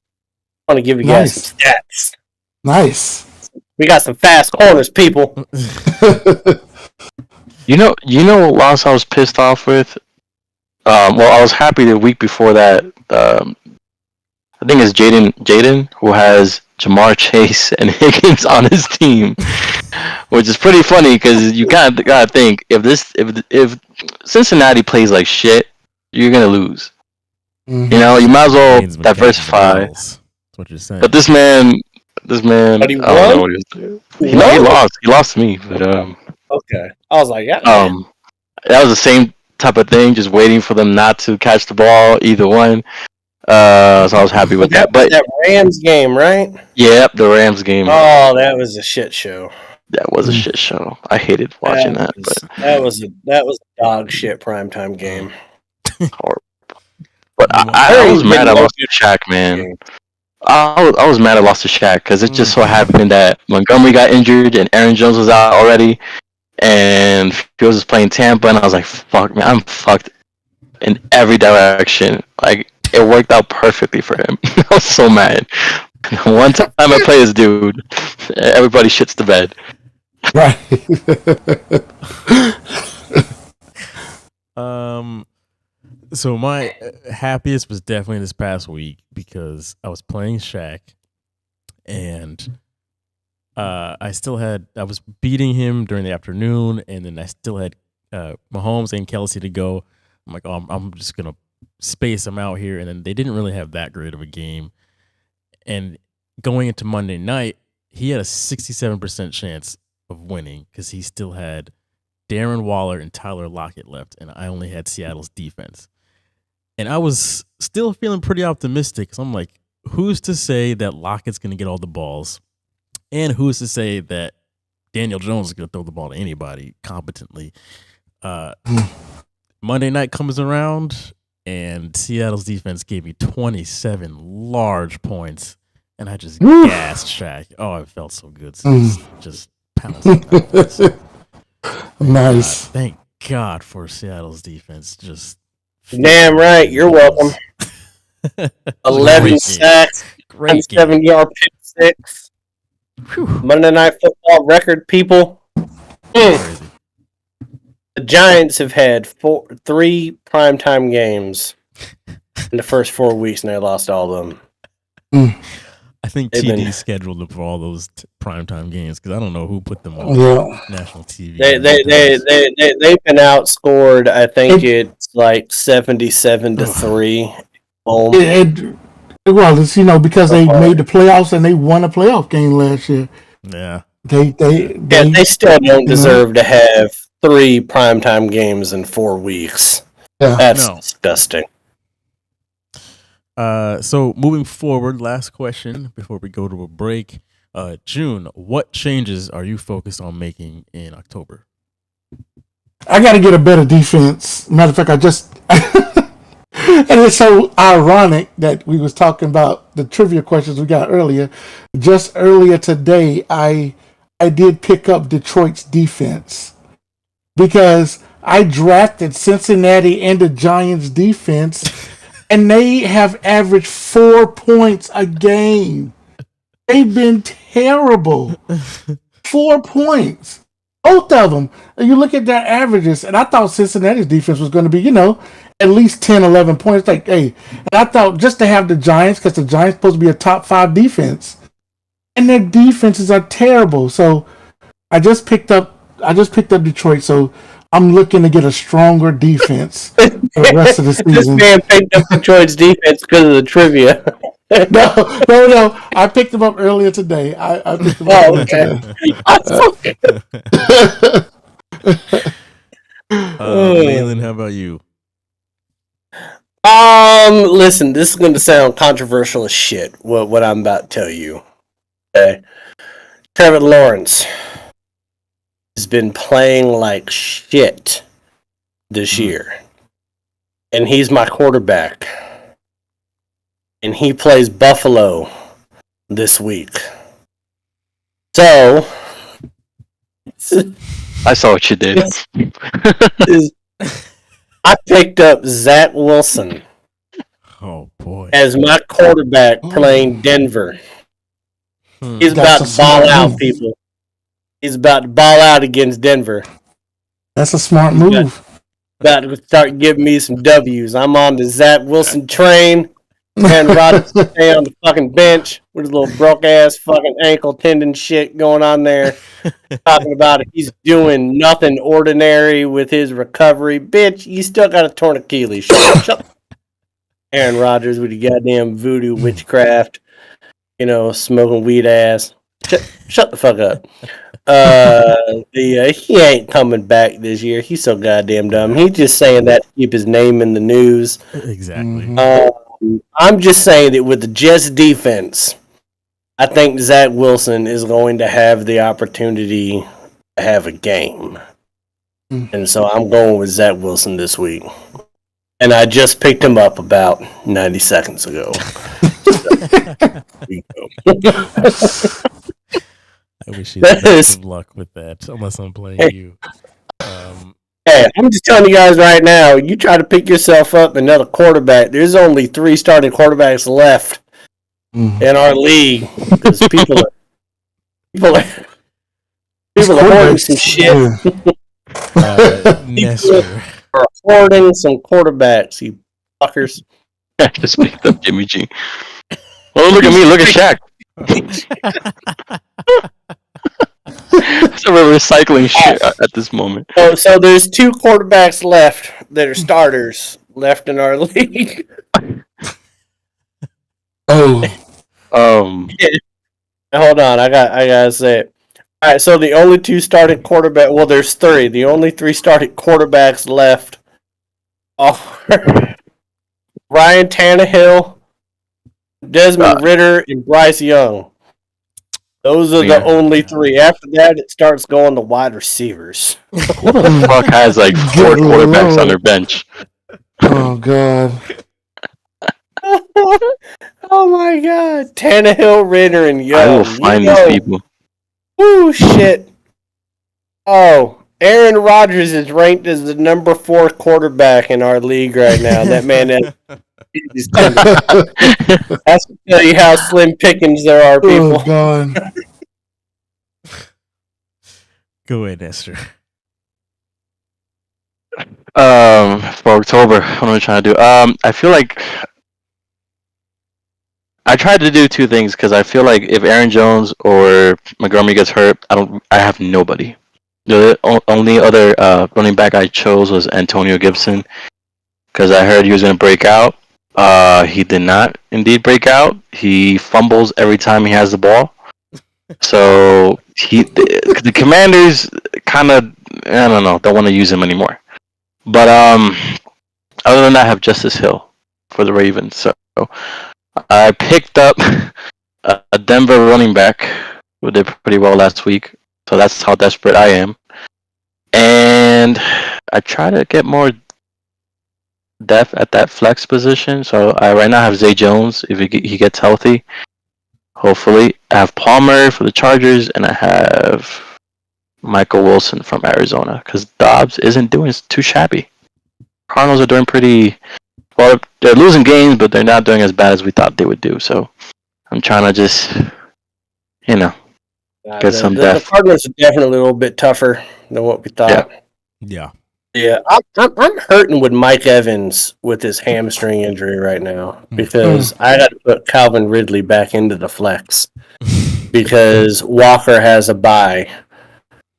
stats. Nice. We got some fast corners, people. You know what loss I was pissed off with? Well, I was happy the week before that. I think it's Jaden who has Jamar Chase and Higgins on his team, which is pretty funny because you gotta think if Cincinnati plays like shit, you're gonna lose. Mhm. You know, you might as well Haynes been catching diversify. the balls. That's what you're saying. But this man, But he I don't know won? what he was doing. No, he lost. He lost to me, but Okay. I was like, yeah. that was the same type of thing, just waiting for them not to catch the ball, either one. So I was happy with that. But that Rams game, right? yeah, the Rams game, Oh, that was a shit show. that was a shit show. I hated watching that, but That was a dog shit primetime game. horrible. But I was mad I lost to Shaq, man. I was mad I lost to Shaq because it just so happened that Montgomery got injured and Aaron Jones was out already, and Fields was playing Tampa, and I was like, "Fuck, man, I'm fucked in every direction." Like it worked out perfectly for him. I was so mad. One time I play this dude, everybody shits the bed. Right. So my happiest was definitely this past week because I was playing Shaq, and I was beating him during the afternoon, and then I still had Mahomes and Kelsey to go. I'm like, oh, I'm just gonna space them out here, and then they didn't really have that great of a game. And going into Monday night, he had a 67% chance of winning because he still had Darren Waller and Tyler Lockett left, and I only had Seattle's defense. And I was still feeling pretty optimistic because I'm like, who's to say that Lockett's going to get all the balls? And who's to say that Daniel Jones is going to throw the ball to anybody competently? Monday night comes around, and Seattle's defense gave me 27 large points, and I just gassed Shaq. Oh, it felt so good. So just pouncing. Nice. Thank God for Seattle's defense. Just Damn right. You're welcome. 11 sacks, great 7-yard pick six. Monday Night Football record, people. Crazy. The Giants have had 3 primetime games in the first 4 weeks, and they lost all of them. I think They've TD been- scheduled them for all those primetime games because I don't know who put them on national TV. They've been outscored. I think it's like 77-3. Well, it's because they made the playoffs and they won a playoff game last year. Yeah. They still don't deserve to have 3 primetime games in 4 weeks. Yeah. That's disgusting. So moving forward, last question before we go to a break. June, what changes are you focused on making in October? I got to get a better defense. Matter of fact, I just and it's so ironic that we was talking about the trivia questions we got earlier. Just earlier today, I did pick up Detroit's defense because I drafted Cincinnati and the Giants defense, and they have averaged 4 points a game. They've been terrible. 4 points. Both of them. You look at their averages, and I thought Cincinnati's defense was going to be, at least 10, 11 points. Like, hey, and I thought just to have the Giants, because the Giants supposed to be a top 5 defense, and their defenses are terrible. So I just picked up Detroit. So I'm looking to get a stronger defense for the rest of the season. This man picked up Detroit's defense because of the trivia. No. I picked them up earlier today. I picked them up today. Leland, how about you? Listen, this is going to sound controversial as shit, what I'm about to tell you. Okay. Trevor Lawrence has been playing like shit this year. And he's my quarterback. And he plays Buffalo this week. So I saw what you did. I picked up Zach Wilson Oh boy. as my quarterback playing Denver. He's about to ball out, people. He's about to ball out against Denver. That's a smart move. About to start giving me some W's. I'm on the Zach Wilson train. Aaron Rodgers stay on the fucking bench with his little broke ass fucking ankle tendon shit going on there. Talking about it. He's doing nothing ordinary with his recovery. Bitch, you still got a torn Achilles. Shut Aaron Rodgers with your goddamn voodoo witchcraft, smoking weed ass. Shut the fuck up. He ain't coming back this year. He's so goddamn dumb. He's just saying that to keep his name in the news. Exactly. I'm just saying that with the Jets defense, I think Zach Wilson is going to have the opportunity to have a game. And so I'm going with Zach Wilson this week. And I just picked him up about 90 seconds ago. I wish you the best of luck with that, unless I'm playing you. Hey, I'm just telling you guys right now, you try to pick yourself up another quarterback, there's only 3 starting quarterbacks left in our league. Because people are hoarding some shit. Nestor. Are hoarding some quarterbacks, you fuckers. I just picked up Jimmy G. Oh, look at me. Look at Shaq. So we're recycling shit at this moment. So there's 2 quarterbacks left that are starters left in our league. Oh. Hold on, I gotta say it. All right, so the only 2 starting quarterback. Well, there's 3. The only 3 starting quarterbacks left are Ryan Tannehill, Desmond Ritter, and Bryce Young. Those are the only 3. After that, it starts going to wide receivers. Who the fuck has like 4 quarterbacks on their bench? Oh god. Oh my god. Tannehill, Ritter, and Young. I will find these people. Oh shit. Oh, Aaron Rodgers is ranked as the number 4 quarterback in our league right now. That man has That's to tell you how slim pickings there are, people. Oh god. Go ahead, Esther. For October, what am I trying to do? I feel like I tried to do 2 things because I feel like if Aaron Jones or Montgomery gets hurt, I have nobody. The only other running back I chose was Antonio Gibson because I heard he was going to break out. He did not indeed break out. He fumbles every time he has the ball. So the Commanders kind of, I don't know, don't want to use him anymore. But other than that, I have Justice Hill for the Ravens. So I picked up a Denver running back who did pretty well last week. So that's how desperate I am. And I try to get more depth at that flex position. So I right now have Zay Jones if he gets healthy. Hopefully. I have Palmer for the Chargers, and I have Michael Wilson from Arizona because Dobbs isn't doing too shabby. Cardinals are doing pretty well. They're losing games, but they're not doing as bad as we thought they would do. So I'm trying to just, get some depth. The Cardinals are definitely a little bit tougher than what we thought. Yeah. Yeah, I'm hurting with Mike Evans with his hamstring injury right now because I got to put Calvin Ridley back into the flex because Walker has a bye.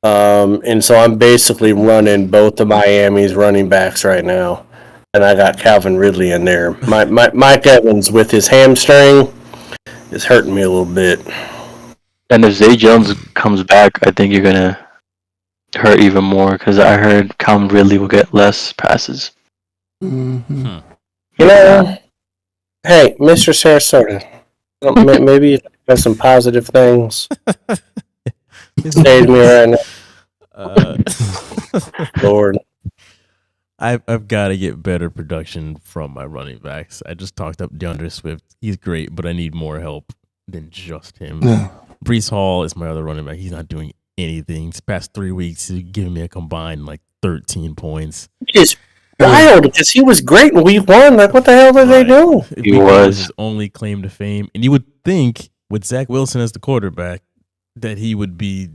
And so I'm basically running both of Miami's running backs right now. And I got Calvin Ridley in there. Mike Evans with his hamstring is hurting me a little bit. And if Zay Jones comes back, I think you're going to hurt even more because I heard Calvin Ridley will get less passes. Mm-hmm. Hey, Mr. Sarasota, maybe you have some positive things. Save me right now. Lord. I've got to get better production from my running backs. I just talked up DeAndre Swift. He's great, but I need more help than just him. Yeah. Breece Hall is my other running back. He's not doing anything. These past 3 weeks, he's giving me a combined like 13 points. It's wild because he was great in week 1. Like, what the hell did they do? He was his only claim to fame. And you would think with Zach Wilson as the quarterback that he would be,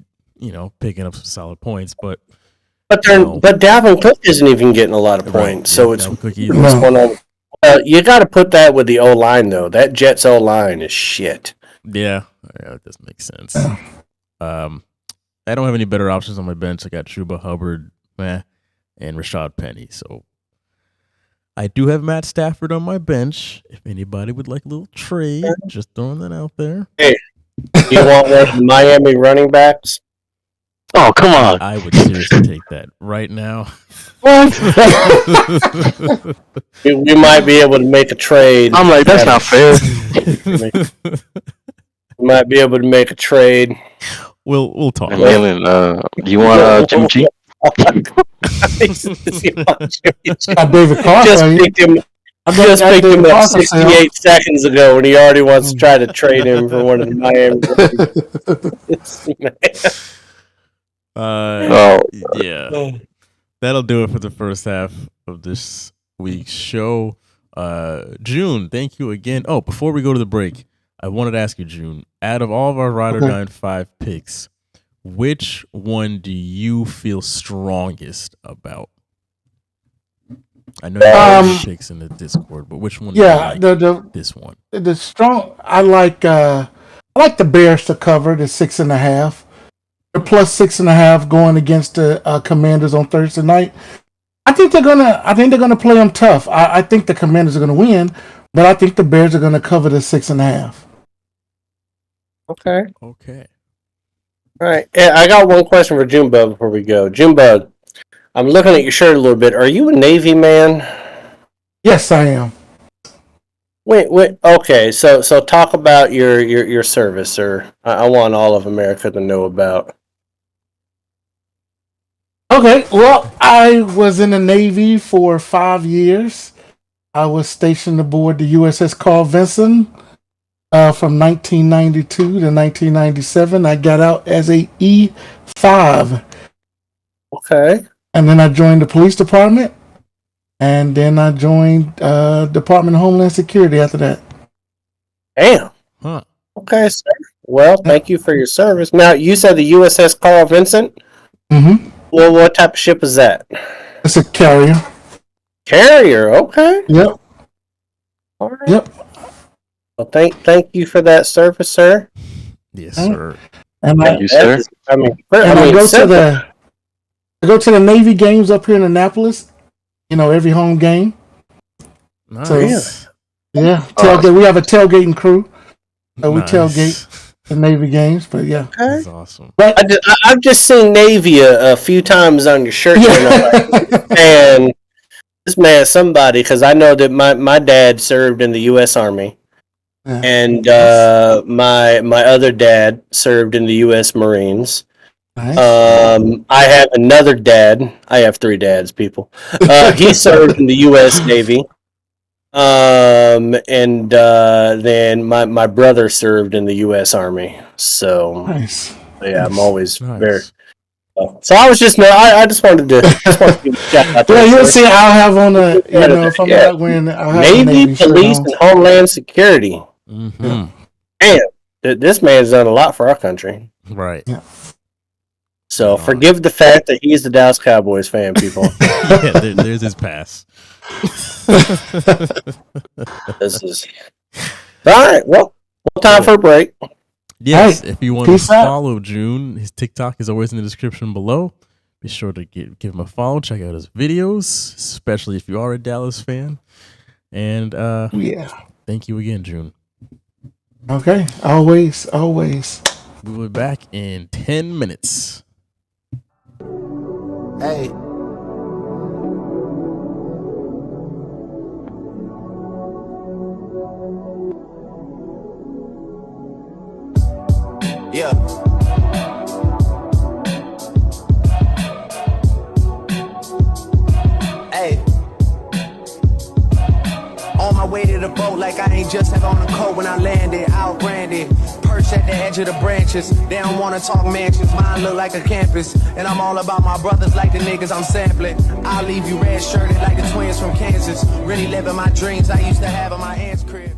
picking up some solid points. But Dalvin Cook isn't even getting a lot of points. So it's what's going on. You got to put that with the O-line, though. That Jets O-line is shit. Yeah, that does make sense. I don't have any better options on my bench. I got Chuba Hubbard, and Rashad Penny. So I do have Matt Stafford on my bench. If anybody would like a little trade, just throwing that out there. Hey, you want one of the Miami running backs? Oh, come on. I would seriously take that right now. What? we might be able to make a trade. I'm like, that's not fair. We might be able to make a trade. We'll talk. Malin, do you want Jimmy G? David Carr. Just picked him up 68 seconds ago, and he already wants to try to trade him for one of the Miami. Yeah. That'll do it for the first half of this week's show. June, thank you again. Oh, before we go to the break, I wanted to ask you, June, out of all of our Ride or Die 5 picks, which one do you feel strongest about? I know you shakes in the Discord, but which one? Yeah, do you like this one. I like the Bears to cover the 6.5. The plus 6.5 going against the Commanders on Thursday night. I think they're gonna play them tough. I think the Commanders are gonna win, but I think the Bears are gonna cover the 6.5. Okay. All right. I got one question for Junebug before we go. Junebug, I'm looking at your shirt a little bit. Are you a Navy man? Yes, I am. Wait. Okay, so talk about your service, sir. I want all of America to know about. Okay, well, I was in the Navy for 5 years. I was stationed aboard the USS Carl Vinson from 1992 to 1997. I got out as a E5. Okay. And then I joined the police department. And then I joined Department of Homeland Security after that. Damn. Huh. Okay, sir. Well, thank you for your service. Now, you said the USS Carl Vincent? Mm-hmm. Well, what type of ship is that? It's a carrier. Carrier, okay. Yep. All right. Yep. Well, thank you for that service, sir. Yes, sir. And Thank you, sir. I go to the Navy games up here in Annapolis. Every home game. Nice. So, yeah, tailgate. We have a tailgating crew. So we tailgate the Navy games, but yeah. That's awesome. But I've just seen Navy a few times on your shirt. And this man's somebody, because I know that my dad served in the U.S. Army. Yeah. And my other dad served in the U.S. Marines. Nice. I have another dad. I have 3 dads, people. He served in the U.S. Navy. And then my brother served in the U.S. Army. So Nice. yeah, I'm always Nice. very. So I was just I just wanted to. Yeah, you'll see. I'll have on the if I'm not winning, I'll have the Navy, shirt police, on. and Homeland Security. Mm-hmm. Damn, this man's done a lot for our country. Right. Yeah. So forgive the fact that he's the Dallas Cowboys fan, people. Yeah, there's his pass. This is all right. Well, time for a break. Yes, Hey, if you want to peace out. follow June, his TikTok is always in the description below. Be sure to give him a follow. Check out his videos, especially if you are a Dallas fan. And Yeah. thank you again, June. Okay. Always. We'll be back in 10 minutes. Hey. Yeah. Hey. On my way to the boat. like I ain't just have on a coat when I landed. Outbranded, perched at the edge of the branches. They don't wanna talk mansions, mine look like a campus. And I'm all about my brothers like the niggas I'm sampling. I'll leave you red shirted like the twins from Kansas. Really living my dreams I used to have in my aunt's crib.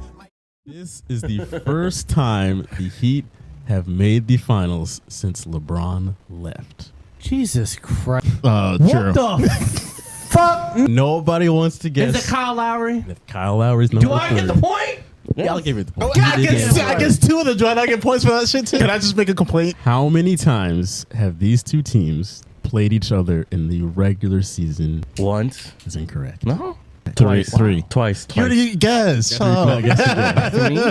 This is the first time the Heat have made the finals since LeBron left. Jesus Christ. True. What the fuck? Nobody wants to guess. Is it Kyle Lowry? If Kyle Lowry's number Do I get the point? Yeah, I'll give it the point. I guess two of them. Do I not get points for that shit too? Can I just make a complaint? How many times have these two teams played each other in the regular season? Once. Is incorrect. No. Three. Twice. You already guessed. Shut up.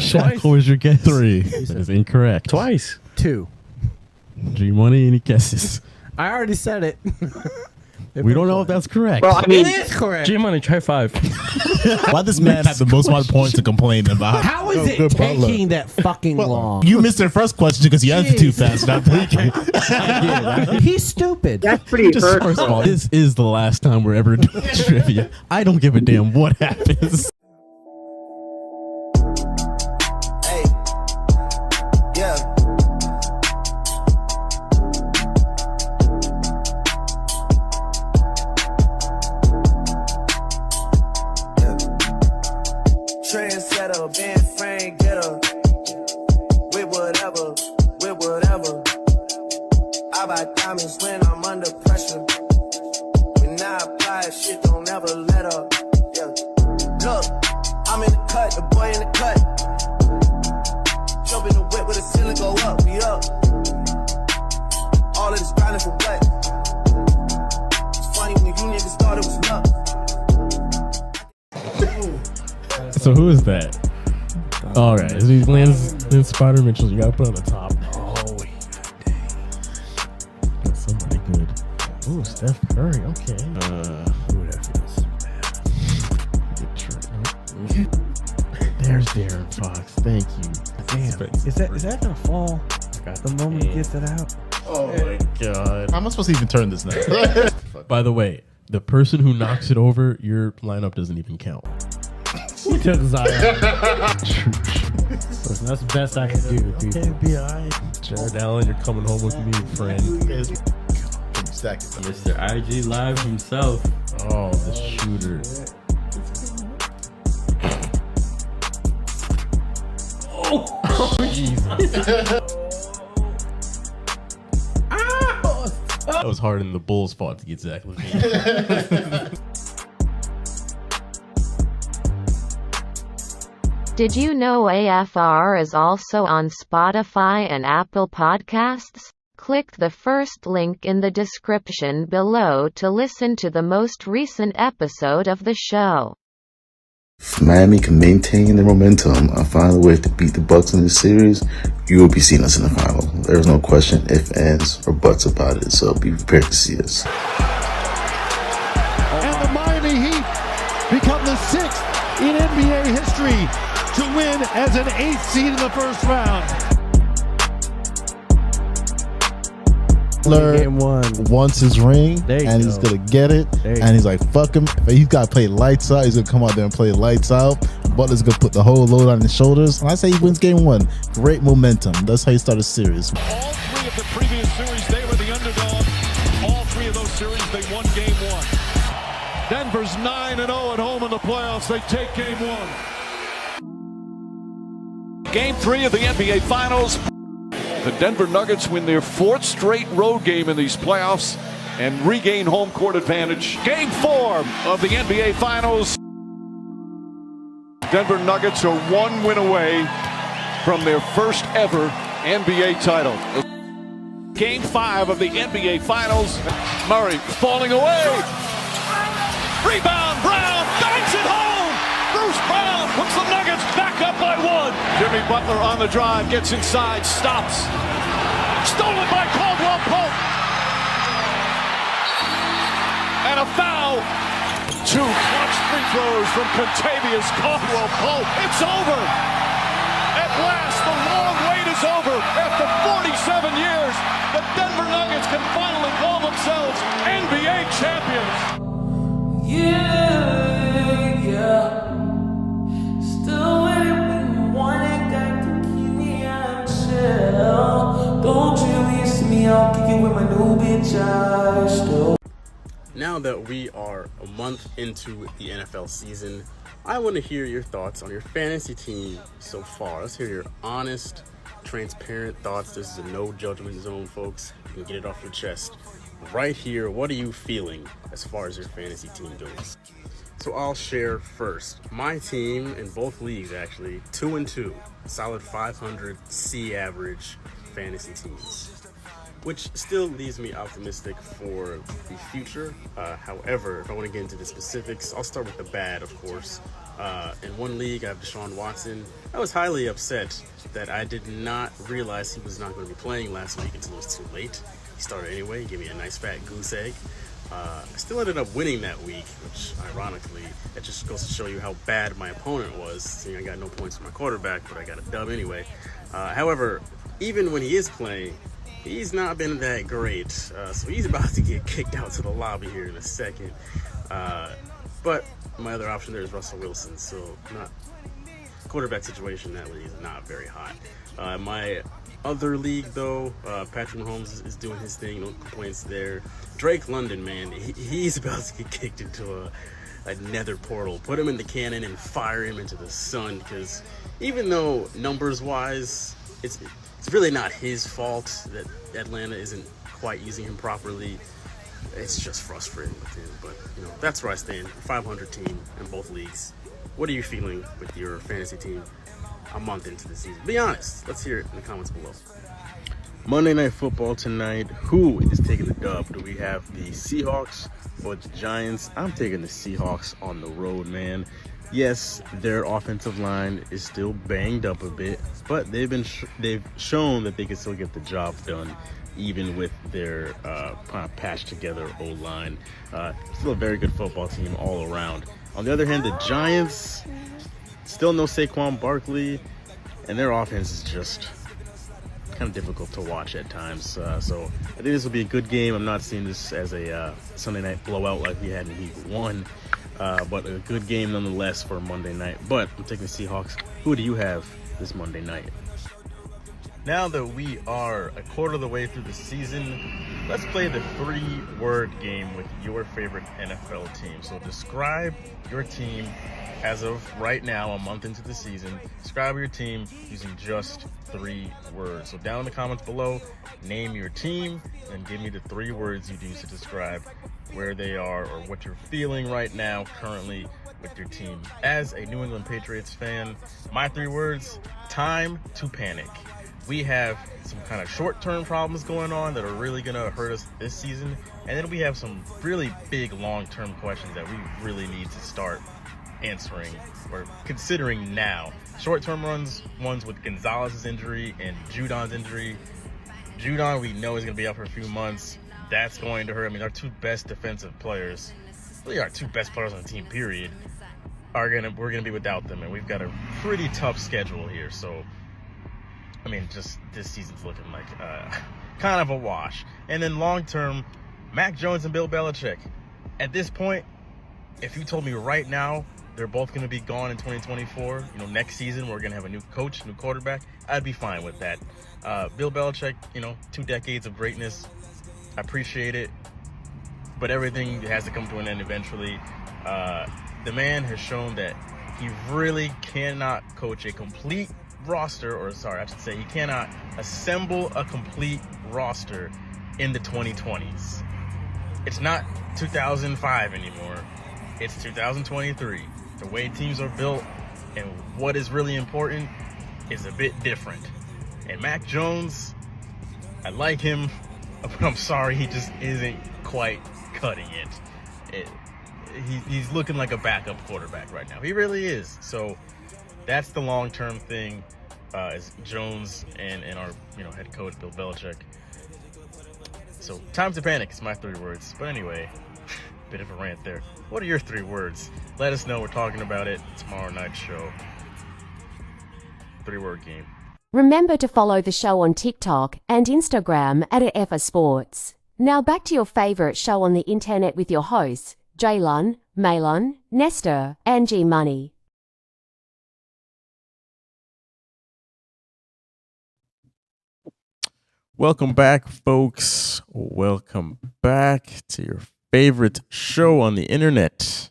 Shaq, what was your guess? 3. That is incorrect. Twice. 2. G Money, any guesses? I already said it. We don't know if that's correct. Well, I mean, it is correct. G Money, try 5. Why this man have the most amount of points to complain about? How is it taking that fucking long? You missed the first question because you answered too fast. Not thinking. He's stupid. That's pretty hurtful. First of all, this is the last time we're ever doing trivia. I don't give a damn what happens. Hey, yeah. Trendsetter, band frame getter, with whatever. I buy diamonds when I'm under pressure. When I apply, shit don't ever let up. Yeah. Look, I'm in the cut, the boy in the cut. Jump in the whip with a ceiling go up, we up. All of this grinding for what? It's funny when you niggas thought it was luck. So who is that? All right, is these Lance Spider Mitchell? You gotta put on the top. Oh, that's somebody good. Ooh, Steph Curry. Okay. There's Darren Fox. Thank you. Damn. Is that gonna fall the moment he gets it out? Oh my god. How am I supposed to even turn this now? By the way, the person who knocks it over, your lineup doesn't even count. We took Zion. Listen, that's the best I can do, people. NBA. Jared Allen, you're coming home with me, friend. Mr. IG Live himself. Oh, the shooter. Oh, Jesus. That was hard in the Bulls' fault to get Zach LaVine. Did you know AFR is also on Spotify and Apple Podcasts? Click the first link in the description below to listen to the most recent episode of the show. If Miami can maintain their momentum and find a way to beat the Bucks in this series, you will be seeing us in the final. There's no question, ifs, ands, or buts about it, so be prepared to see us. And the Miami Heat become the 6th in NBA history to win as an 8th seed in the first round. Game wants his ring, and he's gonna get it. And he's like, "Fuck him." He's got to play lights out. He's gonna come out there and play lights out. Butler's gonna put the whole load on his shoulders. And I say he wins game 1. Great momentum. That's how you start a series. All 3 of the previous series, they were the underdog. All 3 of those series, they won game 1. Denver's 9-0 at home in the playoffs. They take game 1. Game 3 of the NBA Finals. The Denver Nuggets win their 4th straight road game in these playoffs and regain home court advantage. Game 4 of the NBA Finals. Denver Nuggets are 1 win away from their first ever NBA title. Game 5 of the NBA Finals. Murray falling away. Rebound, Brown banks it home. Bruce Brown puts the Nuggets back up by 1. Jimmy Butler on the drive, gets inside, stops. Stolen by Caldwell Pope. And a foul. 2 clutch free throws from Contavious Caldwell Pope. It's over. At last, the long wait is over. After 47 years, the Denver Nuggets can finally call themselves NBA champions. Yeah, still with my new bitch, I still. Now that we are a month into the NFL season, I want to hear your thoughts on your fantasy team so far. Let's hear your honest, transparent thoughts. This is a no judgment zone, folks. You can get it off your chest right here. What are you feeling as far as your fantasy team goes? So I'll share first. My team in both leagues, actually, 2-2, solid 500 C average fantasy teams, which still leaves me optimistic for the future. However, if I want to get into the specifics, I'll start with the bad, of course. In one league, I have Deshaun Watson. I was highly upset that I did not realize he was not going to be playing last week until it was too late. He started anyway, he gave me a nice fat goose egg. I still ended up winning that week, which ironically, it just goes to show you how bad my opponent was. See, I got no points for my quarterback, but I got a dub anyway. However, even when he is playing, he's not been that great. So he's about to get kicked out to the lobby here in a second. But my other option there is Russell Wilson, so not quarterback situation that league is not very hot. My other league, though, Patrick Mahomes is doing his thing, no complaints there. Drake London, man, he's about to get kicked into a nether portal. Put him in the cannon and fire him into the sun, because even though numbers-wise, it's really not his fault that Atlanta isn't quite using him properly. It's just frustrating with him, but that's where I stand. 500 team in both leagues. What are you feeling with your fantasy team a month into the season? Be honest. Let's hear it in the comments below. Monday Night Football tonight. Who is taking the dub? Do we have the Seahawks or the Giants? I'm taking the Seahawks on the road, man. Yes, their offensive line is still banged up a bit, but they've shown that they can still get the job done, even with their kind of patched together O-line. Still a very good football team all around. On the other hand, the Giants, still no Saquon Barkley, and their offense is just kind of difficult to watch at times. So I think this will be a good game. I'm not seeing this as a Sunday night blowout like we had in Week 1, but a good game nonetheless for Monday night. But I'm taking the Seahawks. Who do you have this Monday night? Now that we are a quarter of the way through the season, let's play the 3-word game with your favorite NFL team. So describe your team as of right now, a month into the season. Describe your team using just 3 words. So down in the comments below, name your team and give me the 3 words you'd use to describe where they are or what you're feeling right now currently with your team. As a New England Patriots fan, my 3 words: time to panic. We have some kind of short-term problems going on that are really going to hurt us this season. And then we have some really big long-term questions that we really need to start answering or considering now. Short-term ones with Gonzalez's injury and Judon's injury. Judon, we know, is going to be out for a few months. That's going to hurt. I mean, our 2 best defensive players, really our 2 best players on the team, period, we're going to be without them. And we've got a pretty tough schedule here. So, I mean, just this season's looking like kind of a wash. And then long-term, Mac Jones and Bill Belichick. At this point, if you told me right now they're both going to be gone in 2024, next season we're going to have a new coach, new quarterback, I'd be fine with that. Bill Belichick, 2 decades of greatness. I appreciate it, but everything has to come to an end eventually. The man has shown that he really cannot coach a complete roster, he cannot assemble a complete roster in the 2020s. It's not 2005 anymore. It's 2023. The way teams are built and what is really important is a bit different. And Mac Jones, I like him, but I'm sorry, he just isn't quite cutting it. He's looking like a backup quarterback right now. He really is. So that's the long-term thing, is Jones and our head coach Bill Belichick. So time to panic is my 3 words. But anyway, bit of a rant there. What are your 3 words? Let us know. We're talking about it tomorrow night's show. 3-word game. Remember to follow the show on TikTok and Instagram at @FA Sports. Now back to your favorite show on the internet with your hosts, Jaylon, Malon, Nestor, and G Money. Welcome back, folks. Welcome back to your favorite show on the internet.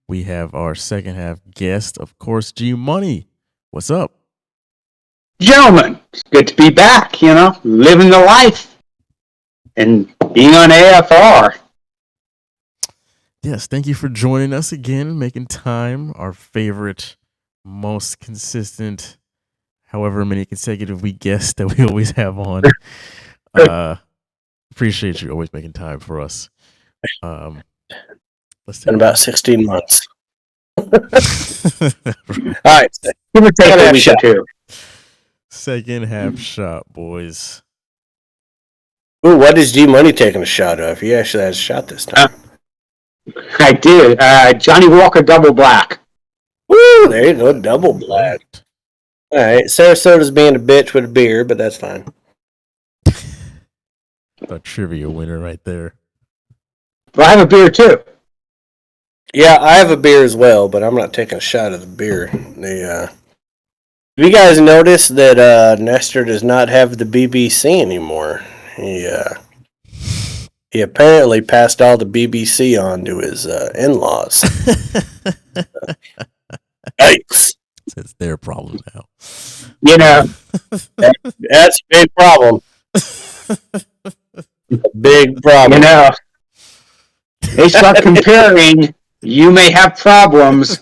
We have our second half guest, of course, G Money. What's up? Gentlemen, it's good to be back, living the life and being on AFR. Yes, thank you for joining us again, making time, our favorite, most consistent, however many consecutive week guests that we always have on. Appreciate you always making time for us. It's been about 16 months. All right, give or take a week or two. Second half shot, boys. Ooh, what is G Money taking a shot of? He actually has a shot this time. I did. Johnny Walker Double Black. Woo! There you go, Double Black. All right, Sarasota's being a bitch with a beer, but that's fine. A trivia winner right there. Well, I have a beer too. Yeah, I have a beer as well, but I'm not taking a shot of the beer. Have you guys noticed that Nestor does not have the BBC anymore? He apparently passed all the BBC on to his in-laws. Yikes. It's their problem now. That's a big problem. Big problem. They start comparing. You may have problems.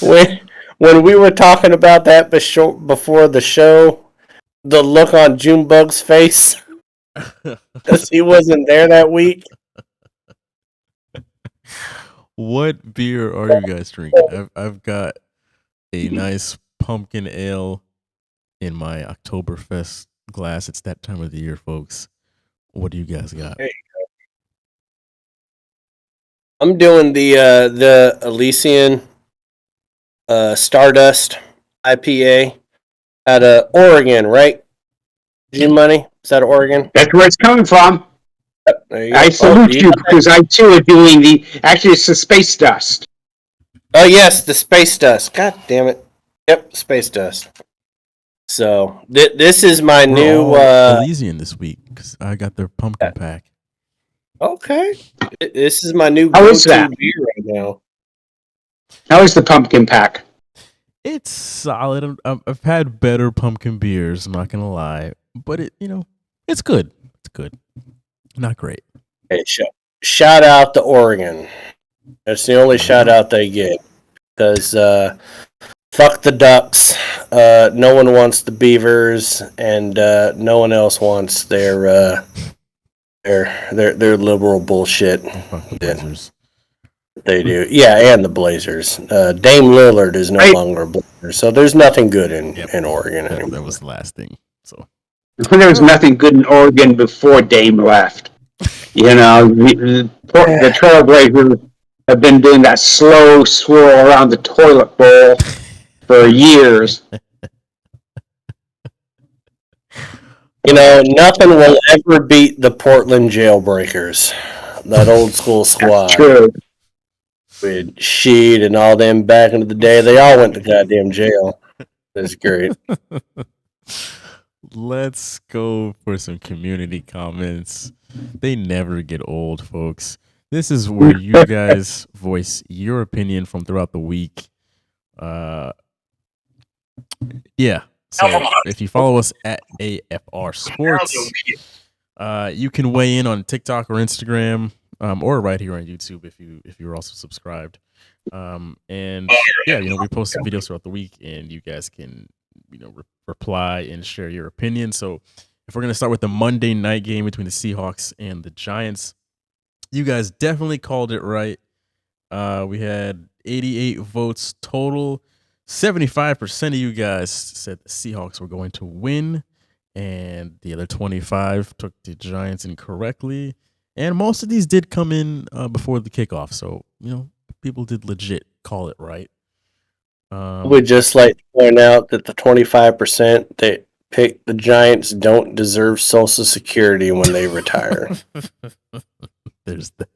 When we were talking about that before the show, the look on Junebug's face, because he wasn't there that week. What beer are you guys drinking? I've got a nice pumpkin ale in my Oktoberfest glass. It's that time of the year, folks. What do you guys got? There you go. I'm doing the Elysian Stardust IPA out of Oregon, right? G Money? Is that Oregon? That's where it's coming from. I salute you because I too are doing actually it's the Space Dust. Oh yes, the Space Dust. God damn it. Yep, Space Dust. So this is my new Elysian this week because I got their pumpkin pack. Okay, this is my new How is go-to that? beer right now. How is the pumpkin pack? It's solid. I've had better pumpkin beers. I'm not gonna lie, but it's good. It's good. Not great. Hey, shout out to Oregon. That's the only shout out they get because fuck the Ducks. No one wants the Beavers, and no one else wants their liberal bullshit. Fuck the Blazers. They do, yeah, and the Blazers. Dame Lillard is no longer a Blazer, so there's nothing good in Oregon anymore. That was the last thing. So There was nothing good in Oregon before Dame left. The Trailblazers have been doing that slow swirl around the toilet bowl for years. Nothing will ever beat the Portland Jailbreakers. That old school squad. That's true. With Sheed and all them back into the day. They all went to goddamn jail. That's great. Let's go for some community comments. They never get old, folks. This is where you guys voice your opinion from throughout the week. Yeah. So if you follow us at AFR Sports, you can weigh in on TikTok or Instagram, or right here on YouTube if you're also subscribed. And yeah, we post some videos throughout the week, and you guys can reply and share your opinion. So if we're gonna start with the Monday night game between the Seahawks and the Giants, you guys definitely called it right. We had 88 votes total. 75% of you guys said the Seahawks were going to win, and the other 25 took the Giants incorrectly. And most of these did come in before the kickoff, so people did legit call it right. I would just like to point out that the 25% that picked the Giants don't deserve Social Security when they retire. There's that.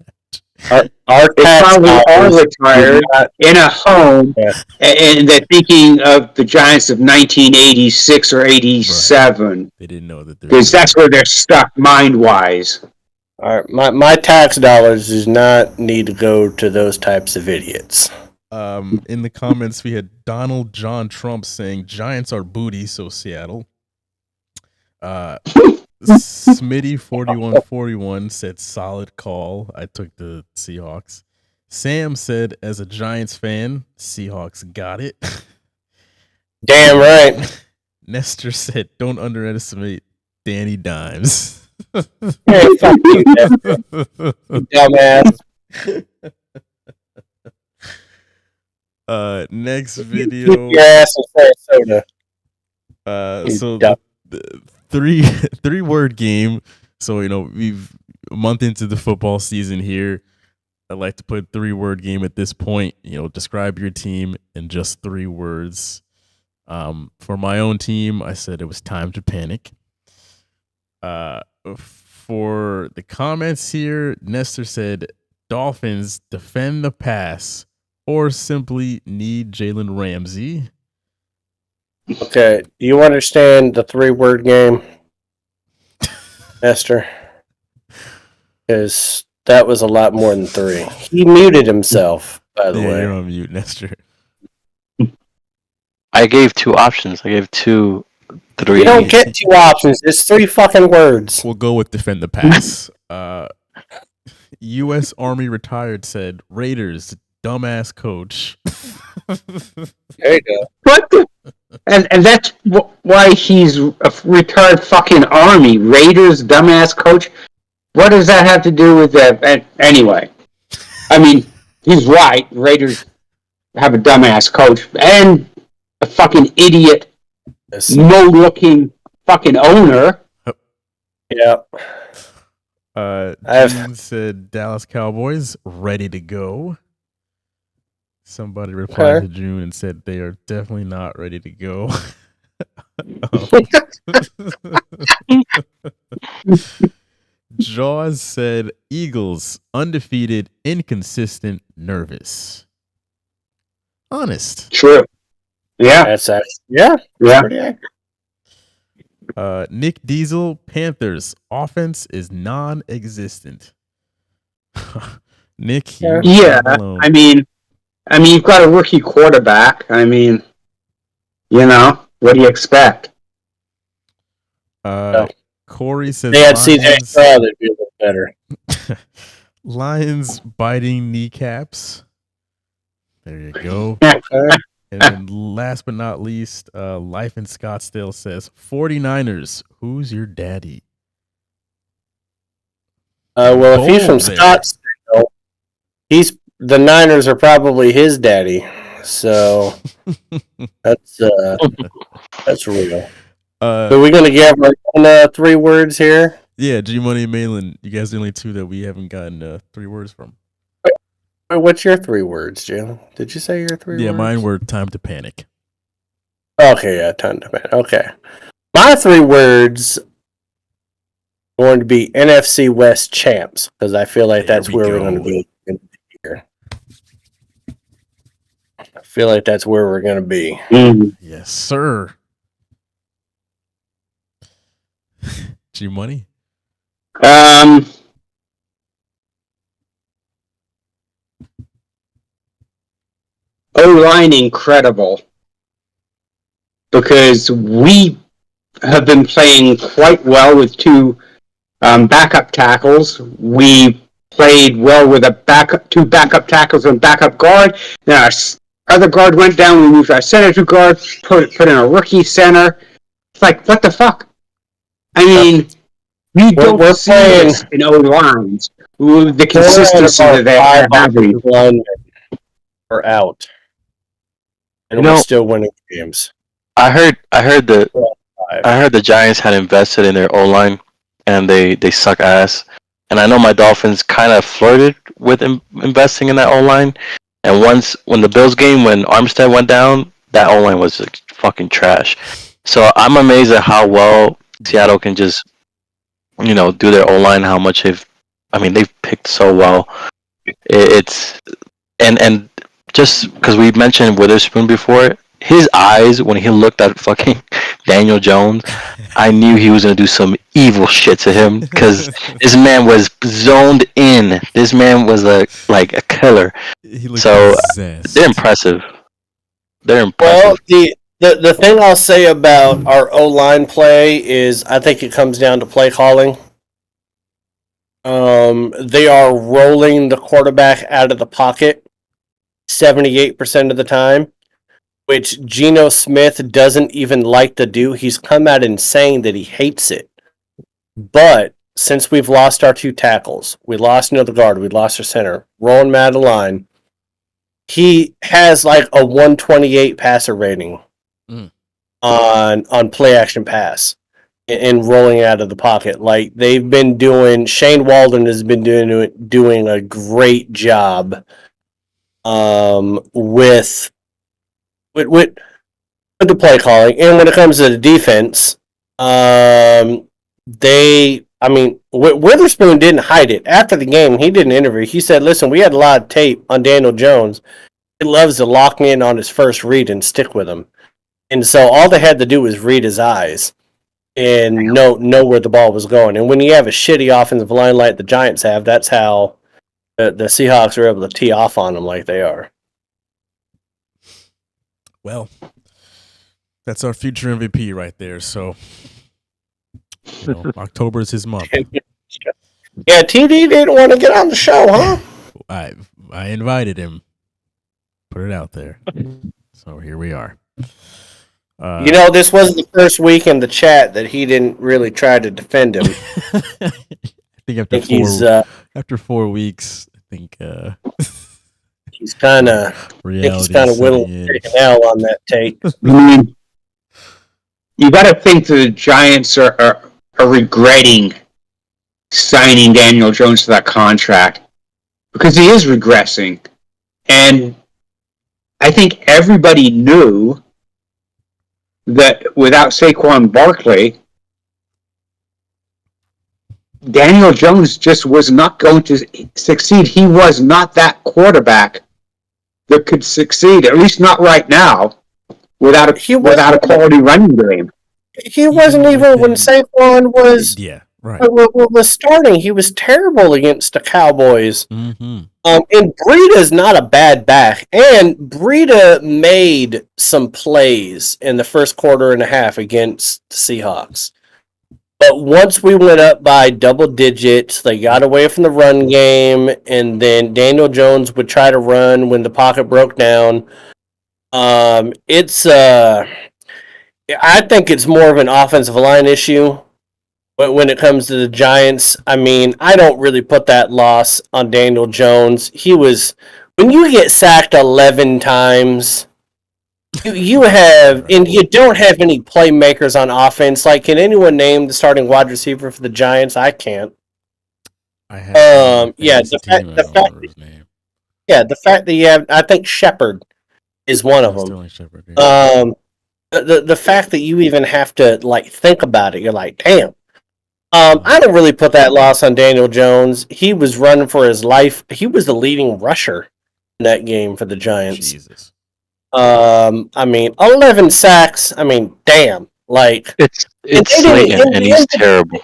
Our They tax probably are dollars retired do not- in a home, Yeah. and they're thinking of the Giants of 1986 or 87, They didn't know that because that's where they're stuck mind-wise. All right, my tax dollars does not need to go to those types of idiots. In the comments, we had Donald John Trump saying Giants are booty, so Seattle. Smitty4141 said solid call. I took the Seahawks. Sam said, as a Giants fan, Seahawks got it. Damn right. Nestor said, don't underestimate Danny Dimes. Hey, fuck you, Nestor. You dumbass. Next video. Keep your ass in Sarasota. So the three word game. So we've a month into the football season here. I like to put 3-word game at this point. Describe your team in just 3 words. For my own team, I said it was time to panic. For the comments here, Nestor said Dolphins defend the pass or simply need Jalen Ramsey. Okay, do you understand the 3-word game, Nestor? Because that was a lot more than 3. He muted himself, by the way. You're on mute, Nestor. I gave 2 options. I gave 2, 3. You don't get 2 options. It's 3 fucking words. We'll go with defend the pass. U.S. Army retired said Raiders dumbass coach. There you go. What the? And that's why he's a retired fucking Army. Raiders dumbass coach. What does that have to do with that? Anyway, I mean, he's right. Raiders have a dumbass coach and a fucking idiot, no-looking fucking owner. Yep. June said Dallas Cowboys ready to go. Somebody replied to June and said they are definitely not ready to go. Jaws said Eagles undefeated, inconsistent, nervous. Honest. True. Yeah. That's actually, yeah. Pretty accurate. Nick Diesel, Panthers offense is non-existent. Nick, Yeah. I mean, you've got a rookie quarterback. I mean, what do you expect? Corey says they had CJ Stroud, they'd be a little better. Lions biting kneecaps. There you go. And then last but not least, Life in Scottsdale says 49ers, who's your daddy? Well, if he's from Scottsdale, the Niners are probably his daddy. So that's real. So we're gonna give our own 3 words here. Yeah, G Money and Malin, you guys are the only 2 that we haven't gotten 3 words from. Wait, what's your 3 words, Jalen? Did you say your 3 words? Yeah, mine were time to panic. Okay, yeah, time to panic. Okay. My 3 words going to be NFC West champs, because I feel like that's where we're going to be in the year. I feel like that's where we're going to be. Yes, sir. G Money? O-line incredible, because we have been playing quite well with 2 backup tackles. We played well with 2 backup tackles and backup guard. Then our other guard went down. We moved our center to guard, put in a rookie center. It's like, what the fuck? I mean, we don't see this in O-lines. The consistency that they're having. Are out. And we're still winning games. I heard the Giants had invested in their O-line, and they suck ass. And I know my Dolphins kind of flirted with investing in that O-line. And when the Bills game, when Armstead went down, that O-line was fucking trash. So I'm amazed at how well Seattle can just, do their O-line. How much they've picked so well. It's and just because we mentioned Witherspoon before, his eyes when he looked at fucking Daniel Jones, I knew he was gonna do some evil shit to him because this man was zoned in. This man was like a killer. So they're impressive. They're impressive. Well, the thing I'll say about our O-line play is I think it comes down to play calling. They are rolling the quarterback out of the pocket 78% of the time, which Geno Smith doesn't even like to do. He's come out and saying that he hates it. But since we've lost our 2 tackles, we lost another guard, we lost our center, rolling him out of the line, he has like a 128 passer rating on play action pass and rolling out of the pocket. Like they've been doing, Shane Walden has been doing a great job with the play calling. And when it comes to the defense, Witherspoon didn't hide it. After the game, he did an interview. He said, listen, we had a lot of tape on Daniel Jones. He loves to lock in on his first read and stick with him. And so all they had to do was read his eyes and know where the ball was going. And when you have a shitty offensive line like the Giants have, that's how the Seahawks are able to tee off on them like they are. Well, that's our future MVP right there. So, October is his month. Yeah, TD didn't want to get on the show, huh? I invited him. Put it out there. So here we are. This wasn't the first week in the chat that he didn't really try to defend him. I think after 4 weeks, I think he's kind of willing to take an L on that take. You got to think the Giants are regretting signing Daniel Jones to that contract because he is regressing, and I think everybody knew that without Saquon Barkley, Daniel Jones just was not going to succeed. He was not that quarterback that could succeed, at least not right now, without a quality running game. He wasn't even when Saquon was was starting. He was terrible against the Cowboys. Mm-hmm. And Breida's not a bad back, and Breida made some plays in the first quarter and a half against the Seahawks. But once we went up by double digits, they got away from the run game, and then Daniel Jones would try to run when the pocket broke down. I think it's more of an offensive line issue when it comes to the Giants. I mean, I don't really put that loss on Daniel Jones. When you get sacked 11 times, you don't have any playmakers on offense. Like, can anyone name the starting wide receiver for the Giants? I can't. The fact that you have, I think Shepard is one of them. The fact that you even have to think about it, you're like, damn. I don't really put that loss on Daniel Jones. He was running for his life. He was the leading rusher in that game for the Giants. Jesus. 11 sacks. I mean, damn. It's Slayton, and he's terrible.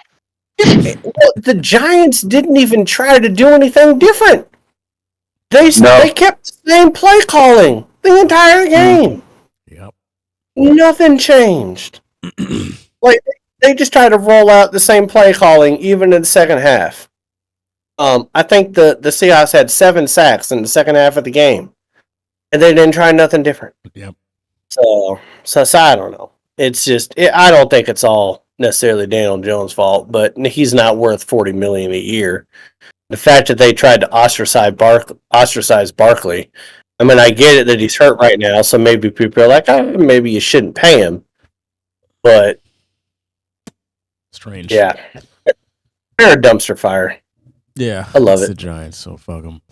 The Giants didn't even try to do anything different. They kept the same play calling the entire game. Yep. Nothing changed. They just tried to roll out the same play calling even in the second half. I think the Seahawks had 7 sacks in the second half of the game, and they didn't try nothing different. Yep. So I don't know. It's just I don't think it's all necessarily Daniel Jones' fault, but he's not worth $40 million a year. The fact that they tried to ostracize Barkley. I mean, I get it that he's hurt right now, so maybe people are like, maybe you shouldn't pay him. But strange. Yeah. They're a dumpster fire. Yeah. I love it's it. The Giants, so fuck them.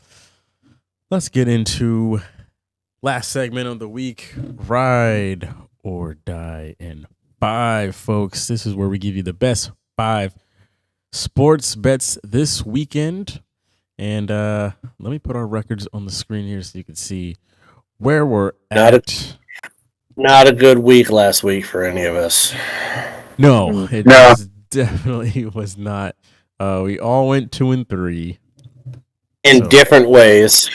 Let's get into last segment of the week. Ride or die in 5, folks. This is where we give you the best 5 sports bets this weekend. And let me put our records on the screen here so you can see where we're at. Not a good week last week for any of us. No, it definitely was not. We all went 2-3 in different ways.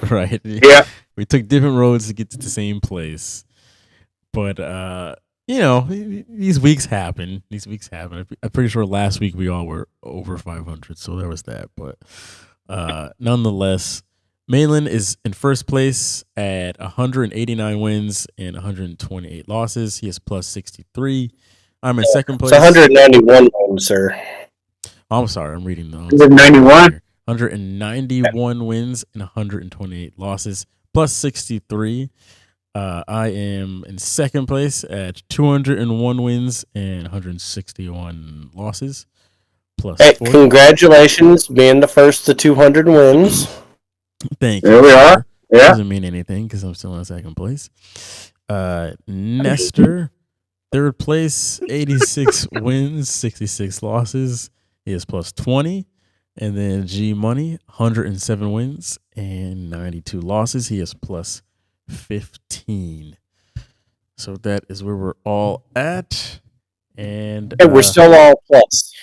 Right. Yeah. We took different roads to get to the same place. But these weeks happen. I'm pretty sure last week we all were over 500, so there was that. But nonetheless, Malin is in first place at 189 wins and 128 losses. He has plus 63. I'm in second place. It's 191 wins, sir. Oh, I'm sorry, I'm reading those. 191? 191 wins and 128 losses, plus 63. I am in second place at 201 wins and 161 losses, plus 40. Congratulations, being the first to 200 wins. Thank you. There we are. Yeah. Doesn't mean anything because I'm still in second place. Nestor, third place, 86 wins, 66 losses. He is plus 20. And then G Money, 107 wins and 92 losses. He is plus 15. So that is where we're all at. And we're still all plus.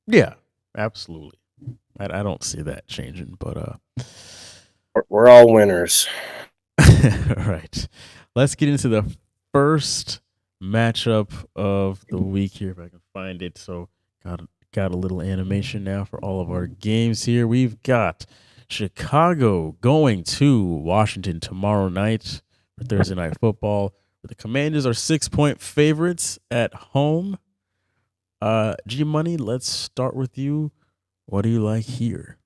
Yeah, absolutely. I don't see that changing, but we're all winners. All right. Let's get into the first matchup of the week here, if I can find it. So got a little animation now for all of our games here. We've got Chicago going to Washington tomorrow night for Thursday Night Football. The Commanders are 6-point favorites at home. G Money, let's start with you. What do you like here?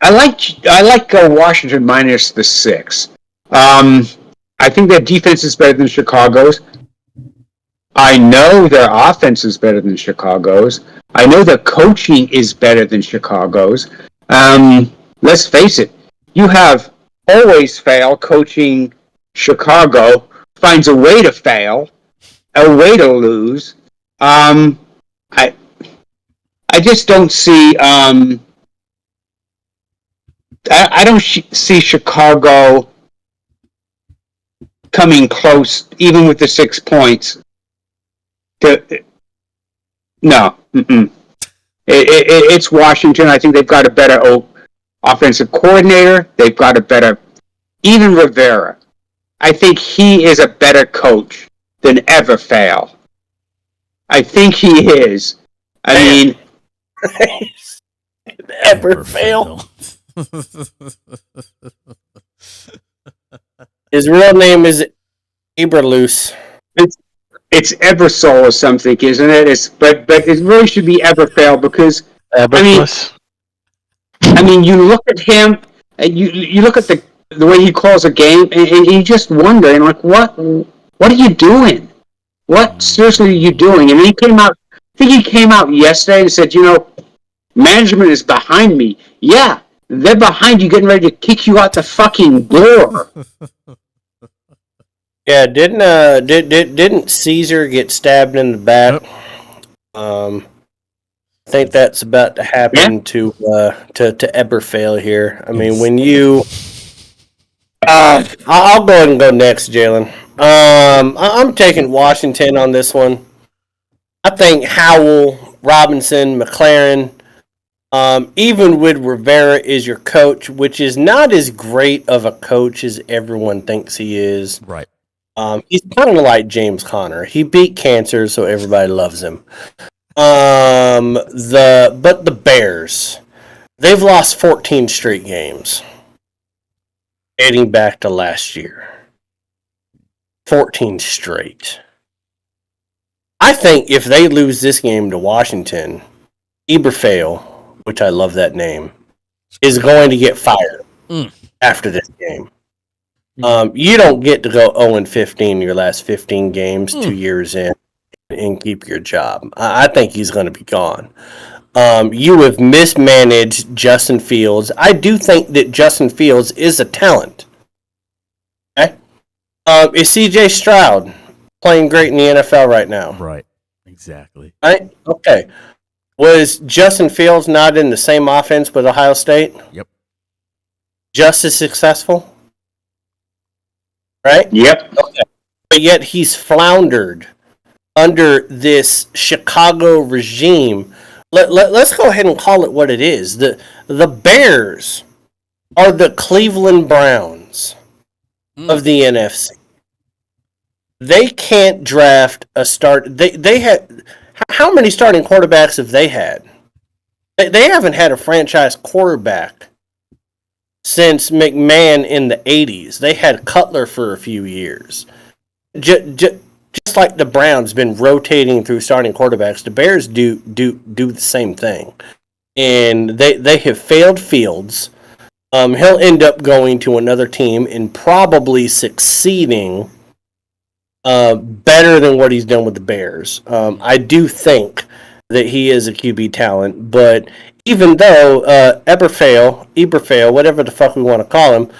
I like Washington minus the 6. I think their defense is better than Chicago's. I know their offense is better than Chicago's. I know their coaching is better than Chicago's. Let's face it, you have always fail coaching Chicago, finds a way to fail, a way to lose. I just don't see I don't see Chicago coming close, even with the 6 points. No. It's Washington. I think they've got a better offensive coordinator. They've got a better... Even Rivera. I think he is a better coach than ever fail. I think he is. I mean... ever fail. His real name is Eberlus. It's Ebersol or something, isn't it? But it really should be Everfail because I mean, you look at him and you look at the way he calls a game, and you just wonder, and like, what are you doing? What seriously are you doing? And he came out. I think he came out yesterday and said, management is behind me. Yeah, they're behind you, getting ready to kick you out the fucking door. Yeah, didn't Caesar get stabbed in the back? I think that's about to happen to Eberfail here. I mean, when you, I'll go ahead and go next, Jalen. I'm taking Washington on this one. I think Howell, Robinson, McLaren, even with Rivera is your coach, which is not as great of a coach as everyone thinks he is. Right. He's kind of like James Conner. He beat cancer, so everybody loves him. But the Bears, they've lost 14 straight games, dating back to last year. 14 straight. I think if they lose this game to Washington, Eberfail, which I love that name, is going to get fired after this game. You don't get to go 0-15 your last 15 games 2 years in and keep your job. I think he's going to be gone. You have mismanaged Justin Fields. I do think that Justin Fields is a talent. Okay? Is CJ Stroud playing great in the NFL right now? Right. Exactly. Right? Okay. Was Justin Fields not in the same offense with Ohio State? Yep. Just as successful? Right? Yep. Okay. But yet he's floundered under this Chicago regime. Let's go ahead and call it what it is. The Bears are the Cleveland Browns of the NFC. They can't draft a start. They had how many starting quarterbacks have they had? They haven't had a franchise quarterback since McMahon in the 80s. They had Cutler for a few years. Just like the Browns been rotating through starting quarterbacks, the Bears do the same thing. And they have failed Fields. He'll end up going to another team and probably succeeding better than what he's done with the Bears. I do think that he is a QB talent, but even though Eberfale, whatever the fuck we want to call him,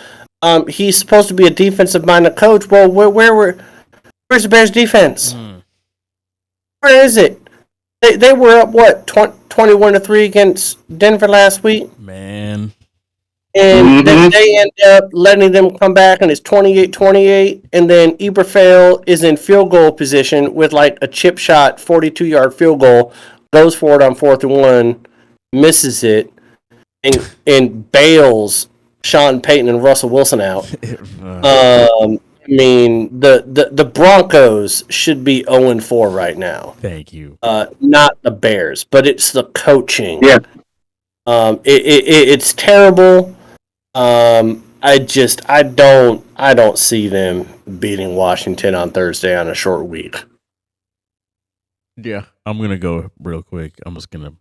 he's supposed to be a defensive-minded coach. Well, where's the Bears' defense? Where is it? They were up, 21-3 against Denver last week? Man. And they end up letting them come back, and it's 28-28. And then Eberfale is in field goal position with like a chip shot, 42-yard field goal, goes for it on 4th and 1, misses it, and bails Sean Payton and Russell Wilson out. I mean, the Broncos should be 0-4 right now. Thank you. Not the Bears, but it's the coaching. Yeah. It's terrible. I don't see them beating Washington on Thursday on a short week. Yeah, I'm gonna go real quick. I'm just gonna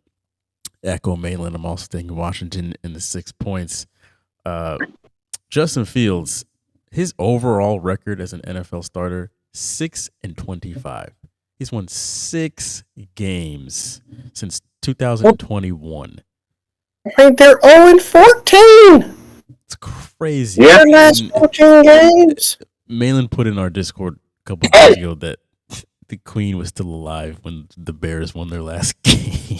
echo Malin. I'm also taking Washington in the 6 points. Justin Fields, his overall record as an NFL starter, 6-25. He's won 6 games since 2021. Hey, they're 0-14. It's crazy. Their last 14 games. Malin put in our Discord a couple days ago that the Queen was still alive when the Bears won their last game.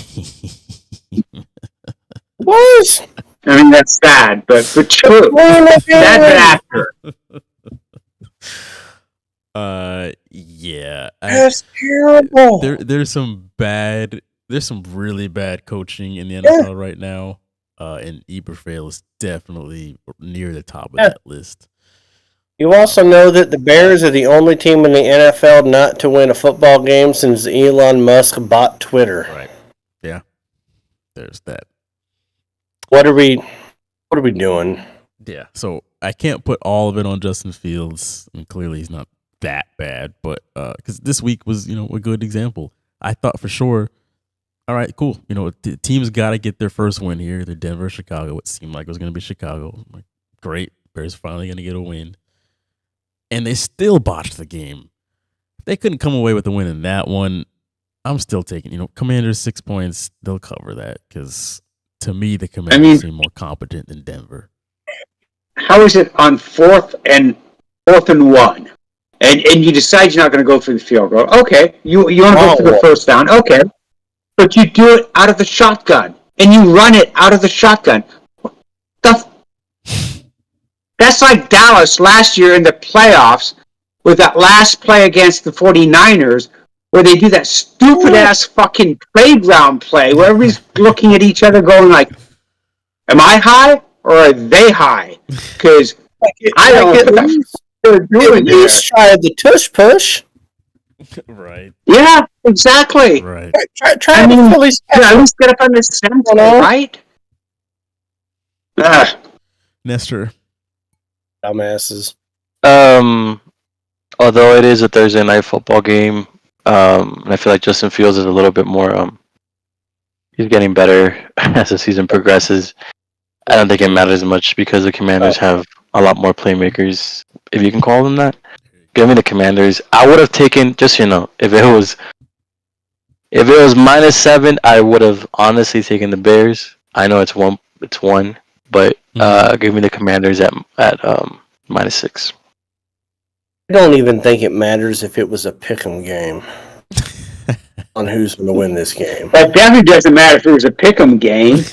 Was? I mean, that's sad, but true. That's after. Yeah. That's terrible. There's some really bad coaching in the NFL right now. And Eberfale is definitely near the top of that list. You also know that the Bears are the only team in the NFL not to win a football game since Elon Musk bought Twitter. Right. Yeah. There's that. What are we doing? Yeah. So I can't put all of it on Justin Fields. I mean, clearly he's not that bad, but because this week was, a good example. I thought for sure, all right, cool. The team's got to get their first win here. They're Denver, Chicago. It seemed like it was going to be Chicago. I'm like, great. Bears finally going to get a win. And they still botched the game. If they couldn't come away with a win in that one, I'm still taking, Commanders 6 points. They'll cover that because to me, the Commanders seem more competent than Denver. How is it on 4th and 1? And you decide you're not going to go for the field goal. Okay. You want to go for the first down. Okay. But you do it out of the shotgun, and you run it out of the shotgun. That's like Dallas last year in the playoffs with that last play against the 49ers where they do that stupid-ass fucking playground play where everybody's looking at each other going like, am I high or are they high? Because I don't know what they're doing there. At least try the tush push. Right. Yeah, exactly. Right. Try at least get up on the center, right? Nestor. Dumbasses. Although it is a Thursday night football game, and I feel like Justin Fields is a little bit more, he's getting better as the season progresses. I don't think it matters much because the Commanders have a lot more playmakers, if you can call them that. Give me the Commanders. I would have taken, just if it was -7, I would have honestly taken the Bears. I know it's one, but give me the Commanders at -6. I don't even think it matters if it was a pick'em game. on who's going to win this game. That definitely doesn't matter if it was a pick'em game.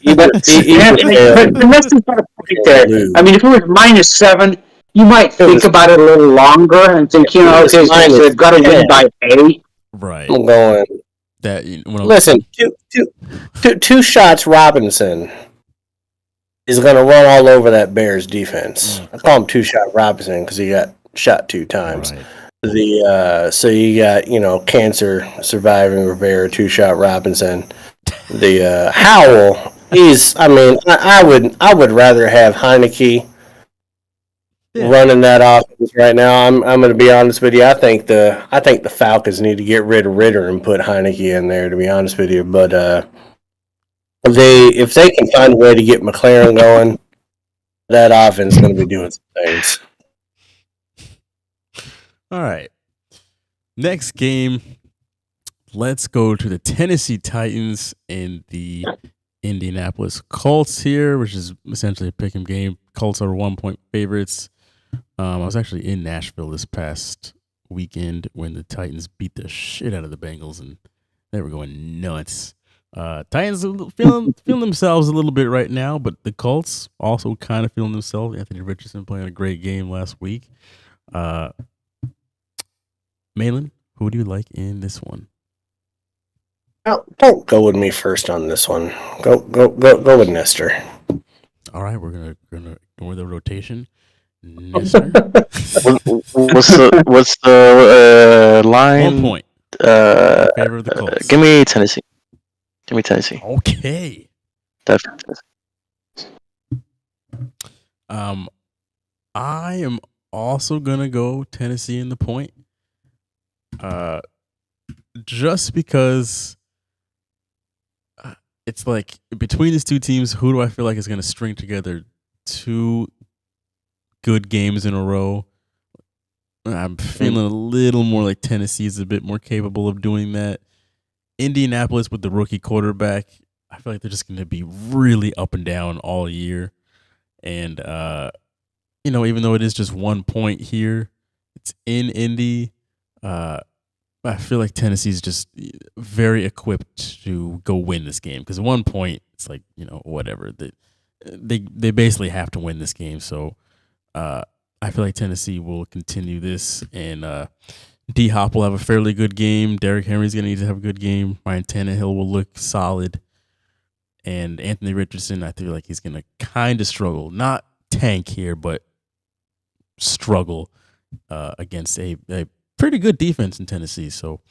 But unless there's not a point there. I mean, if it was -7, you might think about it a little longer and think, okay, so they've got to win by 8. Right. I'm going. Listen, two shots Robinson is going to run all over that Bears defense. I call him 2-shot Robinson because he got shot 2 times. Right. So you got cancer surviving Rivera, 2-shot Robinson. The Howell, I would rather have Heineke running that offense right now. I'm going to be honest with you. I think the Falcons need to get rid of Ritter and put Heineke in there, to be honest with you. But if they can find a way to get McLaren going, that offense is going to be doing some things. All right. Next game, let's go to the Tennessee Titans and the Indianapolis Colts here, which is essentially a pick'em game. Colts are 1-point favorites. I was actually in Nashville this past weekend when the Titans beat the shit out of the Bengals, and they were going nuts. Titans are feeling themselves a little bit right now, but the Colts also kind of feeling themselves. Anthony Richardson playing a great game last week. Malin, who do you like in this one? Don't go with me first on this one. Go with Nestor. All right, we're gonna go with the rotation. Nestor. What's the line? 1 point. Favor of the Colts. Give me Tennessee. Okay. Definitely. I am also gonna go Tennessee in the point. Just because it's like between these two teams, who do I feel like is going to string together 2 good games in a row? I'm feeling a little more like Tennessee is a bit more capable of doing that. Indianapolis with the rookie quarterback, I feel like they're just going to be really up and down all year. And, even though it is just 1 point here, it's in Indy. I feel like Tennessee's just very equipped to go win this game because at 1 point it's like whatever they basically have to win this game. So I feel like Tennessee will continue this, and D Hop will have a fairly good game. Derrick Henry's gonna need to have a good game. Ryan Tannehill will look solid, and Anthony Richardson, I feel like he's gonna kind of struggle, not tank here, but struggle against a pretty good defense in Tennessee. So,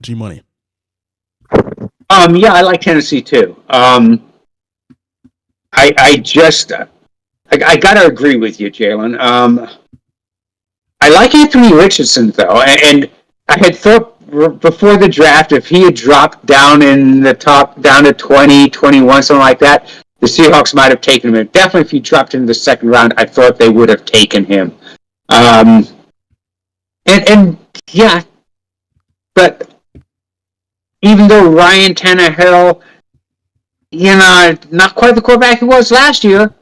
G Money. Yeah, I like Tennessee too. I gotta agree with you, Jalen. I like Anthony Richardson though, and I had thought before the draft if he had dropped down in the top, down to 20, 21, something like that, the Seahawks might have taken him. And definitely, if he dropped in the second round, I thought they would have taken him. And yeah, but even though Ryan Tannehill, not quite the quarterback he was last year,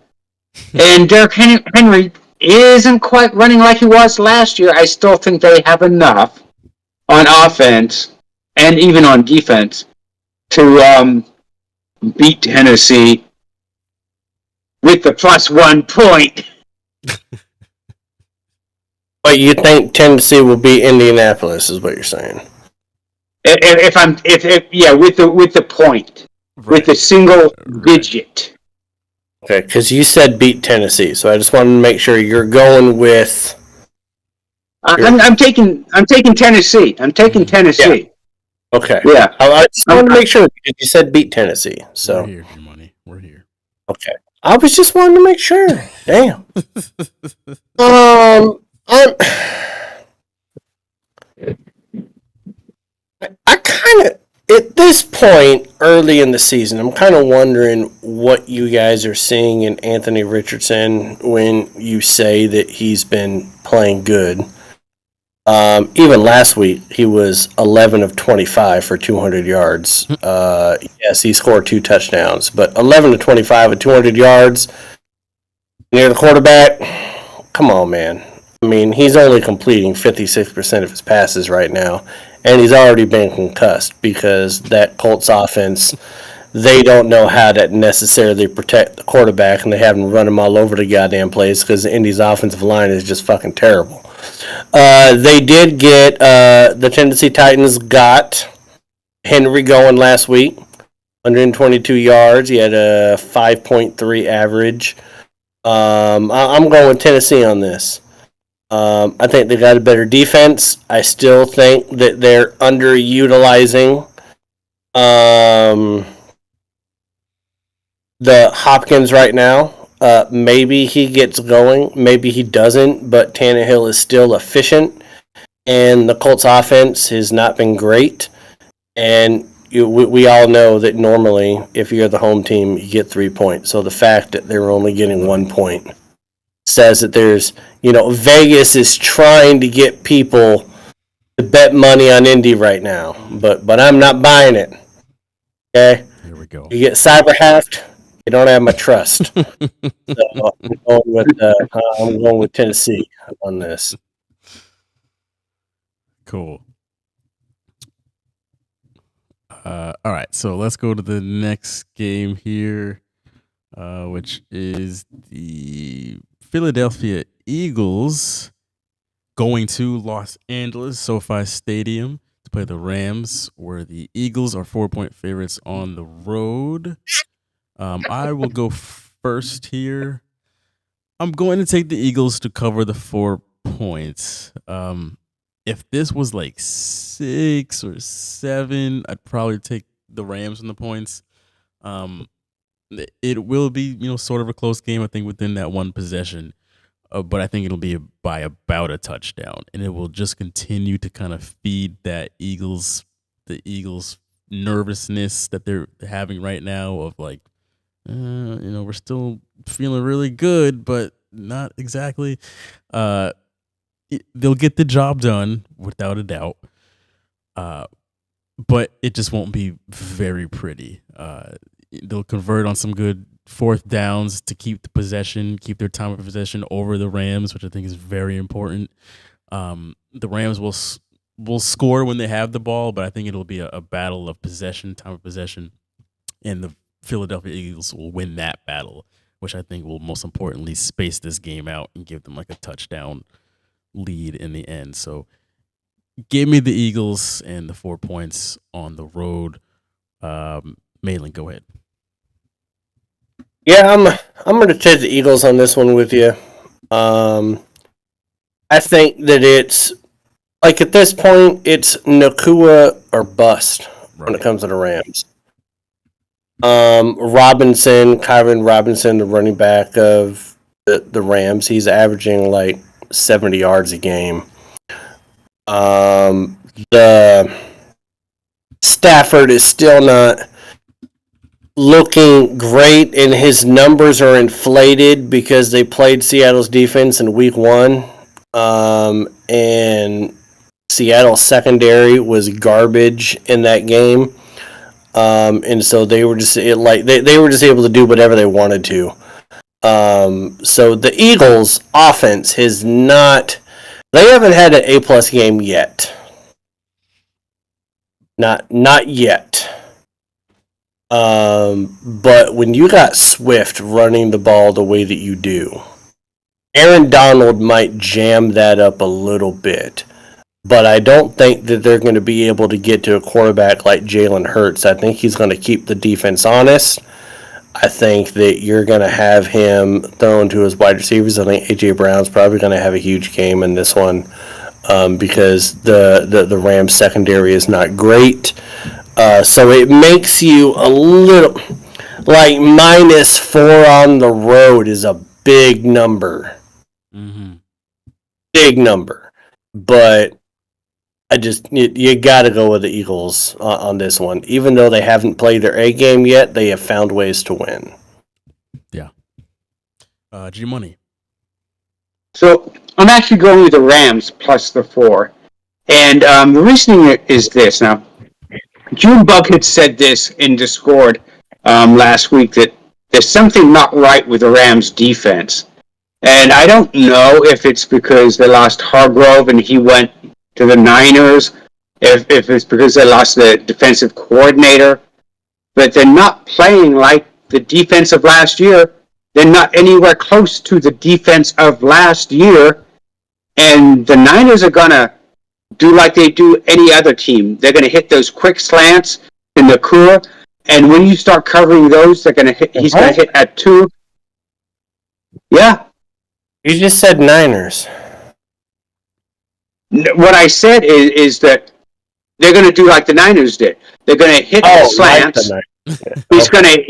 and Derrick Henry isn't quite running like he was last year, I still think they have enough on offense and even on defense to beat Tennessee with the +1 point. But you think Tennessee will beat Indianapolis, is what you're saying? With the point, right. With the single digit. Okay, because you said beat Tennessee, so I just wanted to make sure you're going with. I'm taking Tennessee. I'm taking Tennessee. Yeah. Okay. Yeah. I just wanted to make sure because you said beat Tennessee. So we're here, money. We're here. Okay. I was just wanting to make sure. Damn. I kind of, at this point early in the season, I'm kind of wondering what you guys are seeing in Anthony Richardson when you say that he's been playing good. Even last week, he was 11 of 25 for 200 yards. Yes, he scored 2 touchdowns, but 11 of 25 with 200 yards near the quarterback. Come on, man. I mean, he's only completing 56% of his passes right now, and he's already been concussed because that Colts offense, they don't know how to necessarily protect the quarterback, and they have him run him all over the goddamn place because Indy's offensive line is just fucking terrible. They did get the Tennessee Titans got Henry going last week, 122 yards. He had a 5.3 average. I'm going with Tennessee on this. I think they got a better defense. I still think that they're underutilizing the Hopkins right now. Maybe he gets going, maybe he doesn't, but Tannehill is still efficient, and the Colts offense has not been great. And we all know that normally, if you're the home team, you get 3 points. So the fact that they're only getting 1 point says that there's, Vegas is trying to get people to bet money on Indy right now, but I'm not buying it. Okay, here we go. You get cyber hacked, you don't have my trust. So I'm going with Tennessee on this. Cool. All right, so let's go to the next game here, which is the Philadelphia Eagles going to Los Angeles SoFi Stadium to play the Rams, where the Eagles are 4-point favorites on the road. I will go first here. I'm going to take the Eagles to cover the 4 points. If this was like 6 or 7, I'd probably take the Rams on the points. It will be, sort of a close game, I think, within that one possession. But I think it'll be by about a touchdown, and it will just continue to kind of feed the Eagles nervousness that they're having right now of like, we're still feeling really good, but not exactly. They'll get the job done without a doubt, but it just won't be very pretty. They'll convert on some good fourth downs to keep the possession, keep their time of possession over the Rams, which I think is very important. The Rams will score when they have the ball, but I think it'll be a battle of possession, time of possession, and the Philadelphia Eagles will win that battle, which I think will most importantly space this game out and give them like a touchdown lead in the end. So give me the Eagles and the 4 points on the road. Malin, go ahead. Yeah, I'm going to take the Eagles on this one with you. I think that it's like at this point it's Nacua or bust when it comes to the Rams. Kyron Robinson, the running back of the Rams, he's averaging like 70 yards a game. The Stafford is still not looking great, and his numbers are inflated because they played Seattle's defense in week 1. And Seattle's secondary was garbage in that game. And so they were just they were just able to do whatever they wanted to. So the Eagles offense they haven't had an A+ game yet. Not yet. But when you got Swift running the ball the way that you do, Aaron Donald might jam that up a little bit. But I don't think that they're going to be able to get to a quarterback like Jalen Hurts. I think he's going to keep the defense honest. I think that you're going to have him thrown to his wide receivers. I think A.J. Brown's probably going to have a huge game in this one because the Rams secondary is not great. So it makes you a little like -4 on the road is a big number. Mm-hmm. Big number. But you got to go with the Eagles on this one. Even though they haven't played their A game yet, they have found ways to win. Yeah. G-Money. So I'm actually going with the Rams plus the 4. And the reasoning is this. Now, June Bucket said this in Discord last week that there's something not right with the Rams defense. And I don't know if it's because they lost Hargrove and he went to the Niners, if it's because they lost the defensive coordinator, but they're not playing like the defense of last year. They're not anywhere close to the defense of last year, and the Niners are going to do like they do any other team. They're going to hit those quick slants to Nakua, and when you start covering those, they're going to hit. He's going to hit at 2. Yeah. You just said Niners. What I said is that they're going to do like the Niners did. They're going to hit the slants. He's going to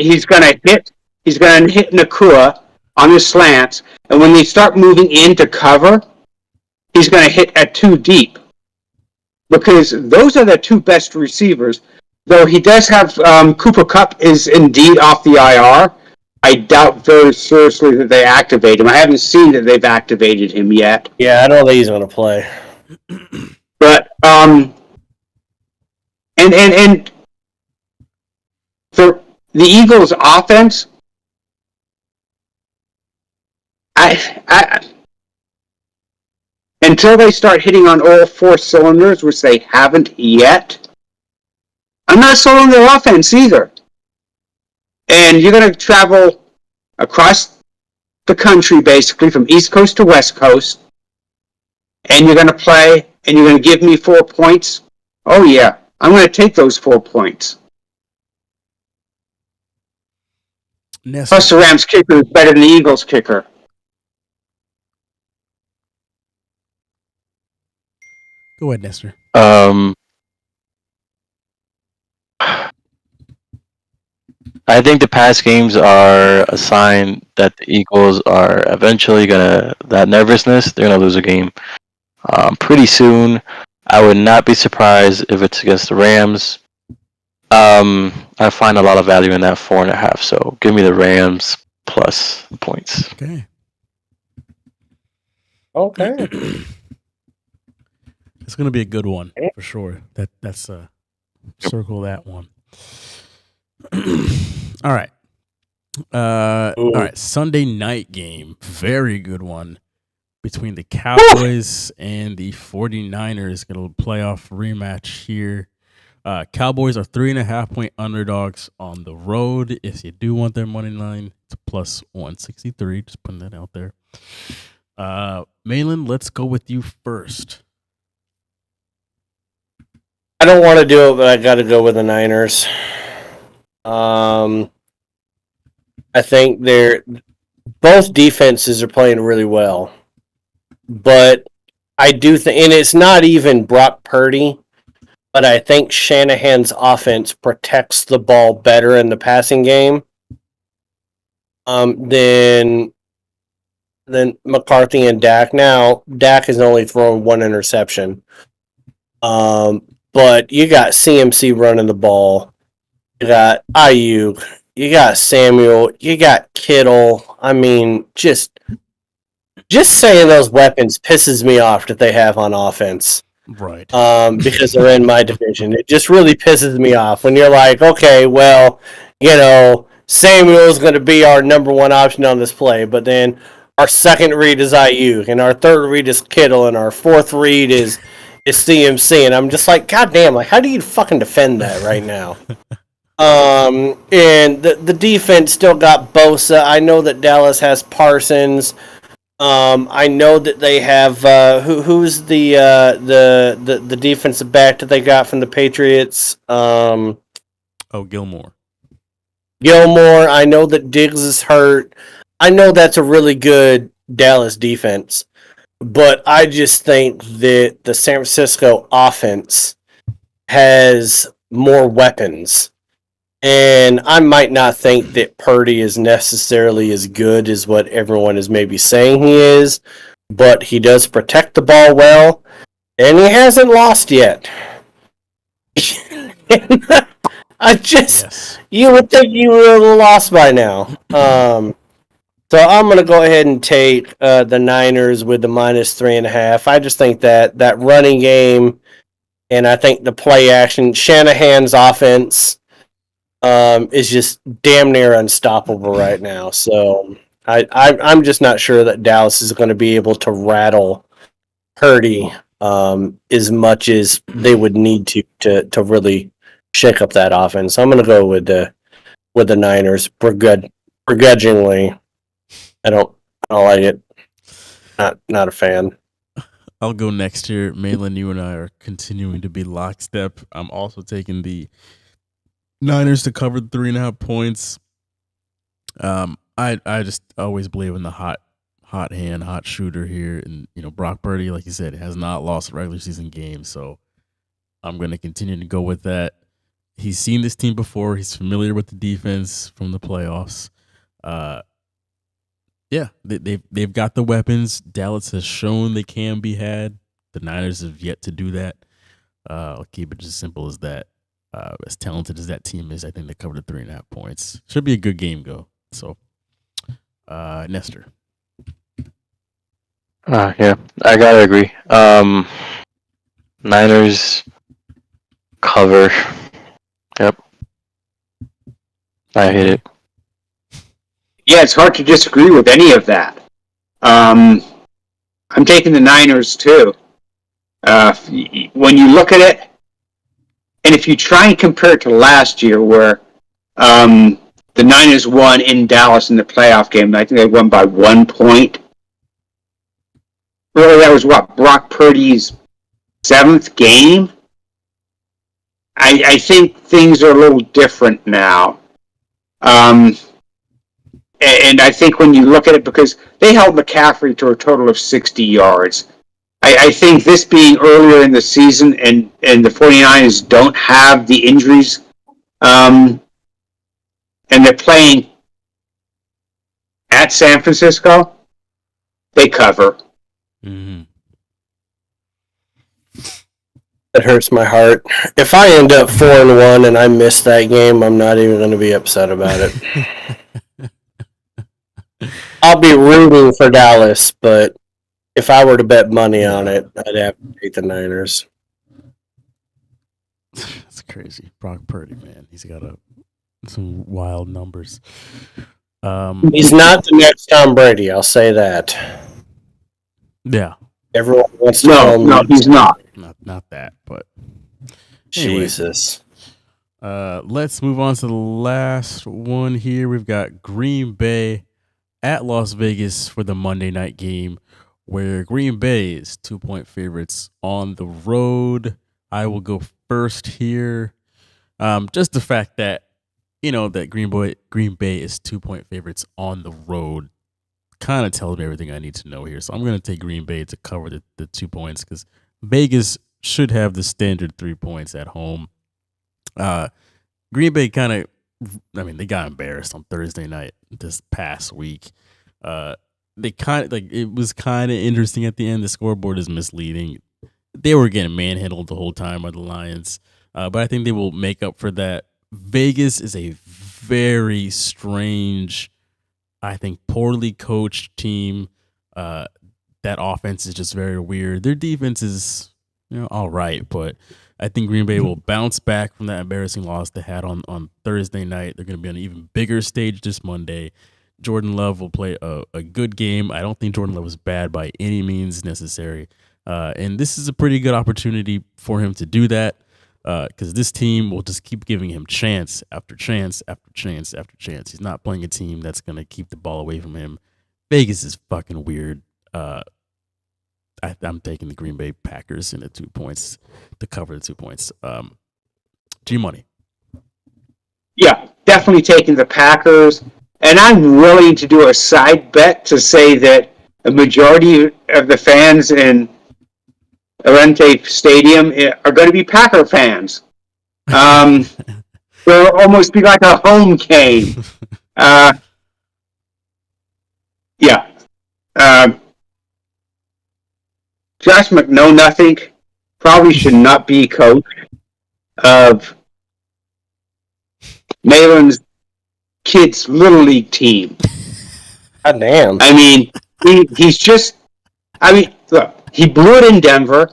hit Nakua on the slants, and when they start moving into cover, he's going to hit at 2 deep. Because those are the 2 best receivers. Though he does have Cooper Kupp is indeed off the IR. I doubt very seriously that they activate him. I haven't seen that they've activated him yet. Yeah, I don't think he's going to play. But and for the Eagles' offense, I until they start hitting on all 4 cylinders, which they haven't yet, I'm not sold on their offense either. And you're going to travel across the country, basically, from East Coast to West Coast, and you're going to play, and you're going to give me 4 points? Oh, yeah. I'm going to take those 4 points. Plus, the Rams kicker is better than the Eagles kicker. Go ahead, Nestor. I think the past games are a sign that the Eagles are eventually that nervousness, they're gonna lose a game pretty soon. I would not be surprised if it's against the Rams. I find a lot of value in that 4.5, so give me the Rams plus the points. Okay. It's gonna be a good one for sure. That's circle that one. All right. All right. Sunday night game. Very good one between the Cowboys and the 49ers. Got a playoff rematch here. Cowboys are 3.5-point underdogs on the road. If you do want their money line, it's plus 163. Just putting that out there. Malin, let's go with you first. I don't want to do it, but I got to go with the Niners. I think both defenses are playing really well, but I do think, and it's not even Brock Purdy, but I think Shanahan's offense protects the ball better in the passing game than McCarthy and Dak. Now, Dak has only thrown 1 interception, but you got CMC running the ball. You got Ayuk, you got Samuel, you got Kittle. I mean, just saying those weapons pisses me off that they have on offense. Right. Because they're in my division. It just really pisses me off when you're like, okay, well, Samuel's going to be our number 1 option on this play, but then our second read is Ayuk, and our third read is Kittle, and our fourth read is CMC, and I'm just like, God damn, like, how do you fucking defend that right now? And the defense still got Bosa. I know that Dallas has Parsons. I know that they have who's the defensive back that they got from the Patriots? Gilmore. I know that Diggs is hurt. I know that's a really good Dallas defense, but I just think that the San Francisco offense has more weapons. And I might not think that Purdy is necessarily as good as what everyone is maybe saying he is, but he does protect the ball well, and he hasn't lost yet. You would think he would have lost by now. So I'm going to go ahead and take the Niners with the minus 3.5. I just think that running game, and I think the play action, Shanahan's offense, is just damn near unstoppable right now. So I'm just not sure that Dallas is going to be able to rattle Purdy as much as they would need to really shake up that offense. So I'm going to go with the Niners begrudgingly. I don't like it. Not a fan. I'll go next here. Malin, you and I are continuing to be lockstep. I'm also taking the Niners to cover the 3.5 points. I just always believe in the hot hand, hot shooter here. And, Brock Purdy, like you said, has not lost a regular season game. So I'm going to continue to go with that. He's seen this team before. He's familiar with the defense from the playoffs. Yeah, they've got the weapons. Dallas has shown they can be had. The Niners have yet to do that. I'll keep it as simple as that. As talented as that team is, I think they covered the 3.5 points. Should be a good game, go. So, Nestor. Yeah, I gotta agree. Niners cover. Yep. I hate it. Yeah, it's hard to disagree with any of that. I'm taking the Niners too. When you look at it, and if you try and compare it to last year, where the Niners won in Dallas in the playoff game, I think they won by 1 point. Really, that was Brock Purdy's 7th game. I think things are a little different now. And I think when you look at it, because they held McCaffrey to a total of 60 yards, I think this being earlier in the season and the 49ers don't have the injuries, and they're playing at San Francisco, they cover. Mm-hmm. It hurts my heart. If I end up 4-1 and I miss that game, I'm not even going to be upset about it. I'll be rooting for Dallas, but if I were to bet money on it, I'd have to take the Niners. That's crazy. Brock Purdy, man. He's got some wild numbers. He's not the next Tom Brady, I'll say that. Yeah. Everyone wants to call him. No, he's not. Not that, but Jesus. Let's move on to the last one here. We've got Green Bay at Las Vegas for the Monday night game, where Green Bay is 2-point favorites on the road. I will go first here. Just the fact that, that Green Bay is 2-point favorites on the road kind of tells me everything I need to know here. So I'm going to take Green Bay to cover the 2 points because Vegas should have the standard 3 points at home. Green Bay they got embarrassed on Thursday night this past week. It was kind of interesting at the end. The scoreboard is misleading. They were getting manhandled the whole time by the Lions. But I think they will make up for that. Vegas is a very strange, I think, poorly coached team. That offense is just very weird. Their defense is, all right, but I think Green Bay will bounce back from that embarrassing loss they had on Thursday night. They're going to be on an even bigger stage this Monday. Jordan Love will play a good game. I don't think Jordan Love was bad by any means necessary. And this is a pretty good opportunity for him to do that because this team will just keep giving him chance after chance after chance after chance. He's not playing a team that's going to keep the ball away from him. Vegas is fucking weird. I'm taking the Green Bay Packers in the 2 points to cover the 2 points. G-Money. Yeah, definitely taking the Packers. And I'm willing to do a side bet to say that a majority of the fans in Arente Stadium are going to be Packer fans. They'll almost be like a home game. Yeah. Josh McKnow probably should not be coach of Malin's kids' little league team. God damn. I mean, he's just. I mean, look, he blew it in Denver.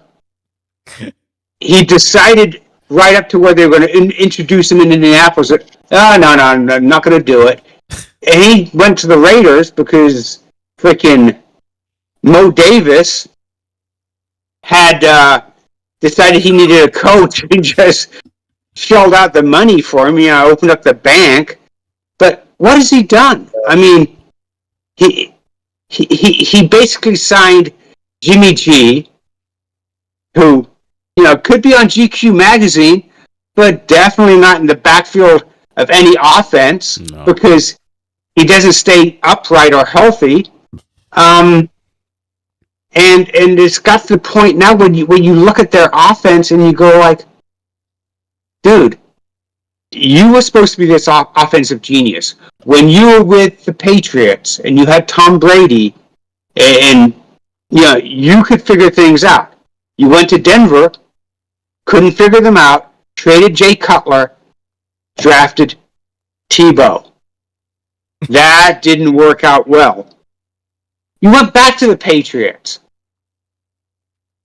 He decided right up to where they were going to introduce him in Indianapolis. No, I'm not going to do it. And he went to the Raiders because freaking Mo Davis had decided he needed a coach and just shelled out the money for him, opened up the bank. But what has he done? I mean, he basically signed Jimmy G, who, could be on GQ magazine, but definitely not in the backfield of any offense because he doesn't stay upright or healthy. And it's got to the point now when you look at their offense and you go like, dude, you were supposed to be this offensive genius. When you were with the Patriots and you had Tom Brady and you could figure things out. You went to Denver, couldn't figure them out, traded Jay Cutler, drafted Tebow. That didn't work out well. You went back to the Patriots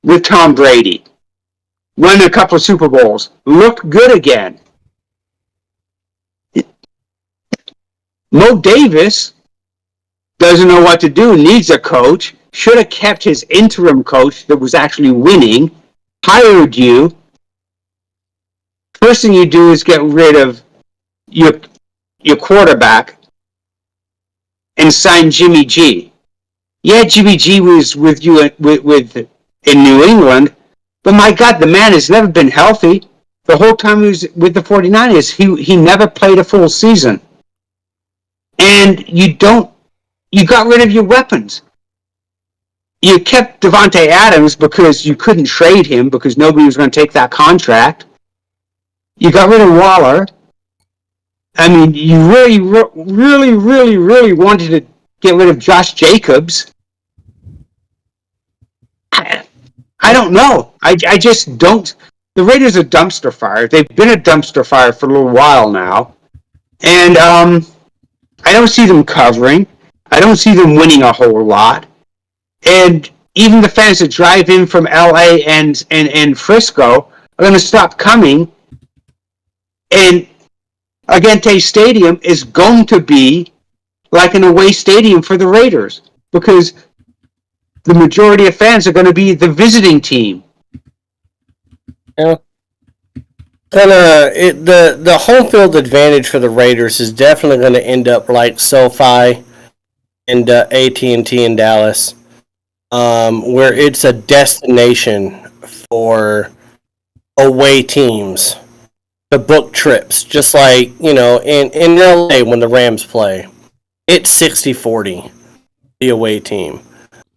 with Tom Brady, won a couple of Super Bowls, looked good again. Mo Davis doesn't know what to do, needs a coach, should have kept his interim coach that was actually winning, hired you. First thing you do is get rid of your quarterback and sign Jimmy G. Yeah, Jimmy G was with you in New England, but my God, the man has never been healthy. The whole time he was with the 49ers, he never played a full season. And you got rid of your weapons. You kept Devontae Adams because you couldn't trade him because nobody was going to take that contract. You got rid of Waller. I mean, you really, really, really, really wanted to get rid of Josh Jacobs. I don't know. I just don't. The Raiders are dumpster fire. They've been a dumpster fire for a little while now. And I don't see them covering. I don't see them winning a whole lot. And even the fans that drive in from LA and Frisco are going to stop coming. And Agente Stadium is going to be like an away stadium for the Raiders because the majority of fans are going to be the visiting team. Yeah. The home field advantage for the Raiders is definitely going to end up like SoFi and AT&T in Dallas, where it's a destination for away teams to book trips. Just like, in LA when the Rams play, it's 60-40, the away team.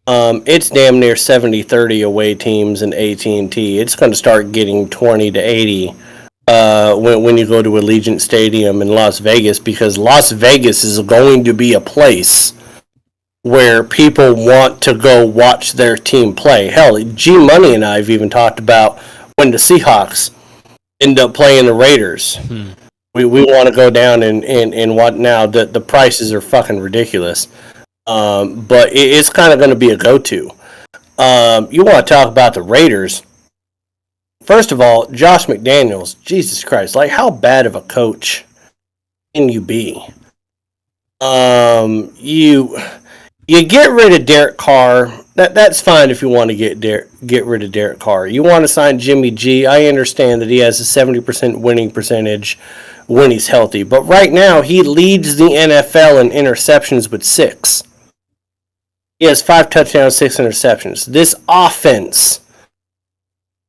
It's damn near 70-30 away teams in AT&T. It's going to start getting 20-80 when you go to Allegiant Stadium in Las Vegas, because Las Vegas is going to be a place where people want to go watch their team play. Hell, G Money and I have even talked about when the Seahawks end up playing the Raiders. We want to go down and what now. The prices are fucking ridiculous. But it's kind of going to be a go-to. You want to talk about the Raiders. First of all, Josh McDaniels, Jesus Christ, like how bad of a coach can you be? You get rid of Derek Carr. That's fine if you want to get rid of Derek Carr. You want to sign Jimmy G. I understand that he has a 70% winning percentage when he's healthy. But right now, he leads the NFL in interceptions with 6. He has 5 touchdowns, 6 interceptions. This offense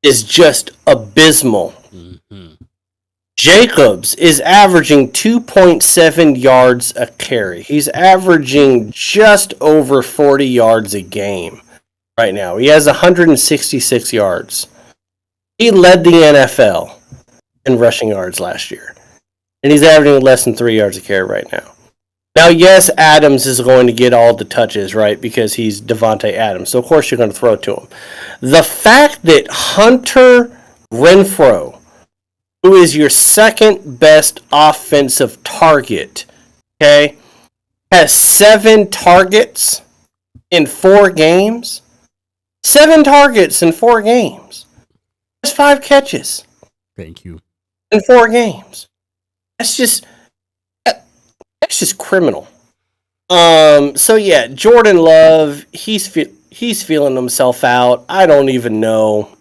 is just abysmal. Mm-hmm. Jacobs is averaging 2.7 yards a carry. He's averaging just over 40 yards a game right now. He has 166 yards. He led the NFL in rushing yards last year. And he's averaging less than 3 yards a carry right now. Now, yes, Adams is going to get all the touches, right? Because he's Devontae Adams. So, of course, you're going to throw it to him. The fact that Hunter Renfrow, who is your second best offensive target, okay, has 7 targets in 4 games. 7 targets in 4 games. That's 5 catches. Thank you. In 4 games. That's just criminal. So yeah, Jordan Love, he's he's feeling himself out. I don't even know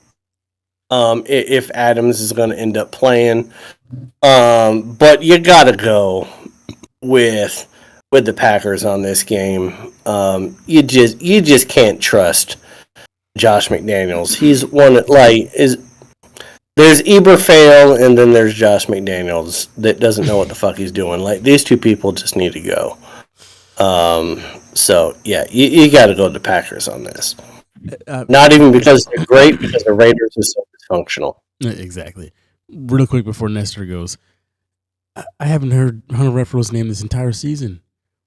if Adams is going to end up playing. But you got to go with the Packers on this game. You just can't trust Josh McDaniels. He's one that, like, there's Eberfale and then there's Josh McDaniels that doesn't know what the fuck he's doing. Like, these two people just need to go. So yeah, you got to go to the Packers on this. Not even because they're great, because the Raiders are so dysfunctional. Exactly. Real quick before Nestor goes, I haven't heard Hunter Renfro's name this entire season.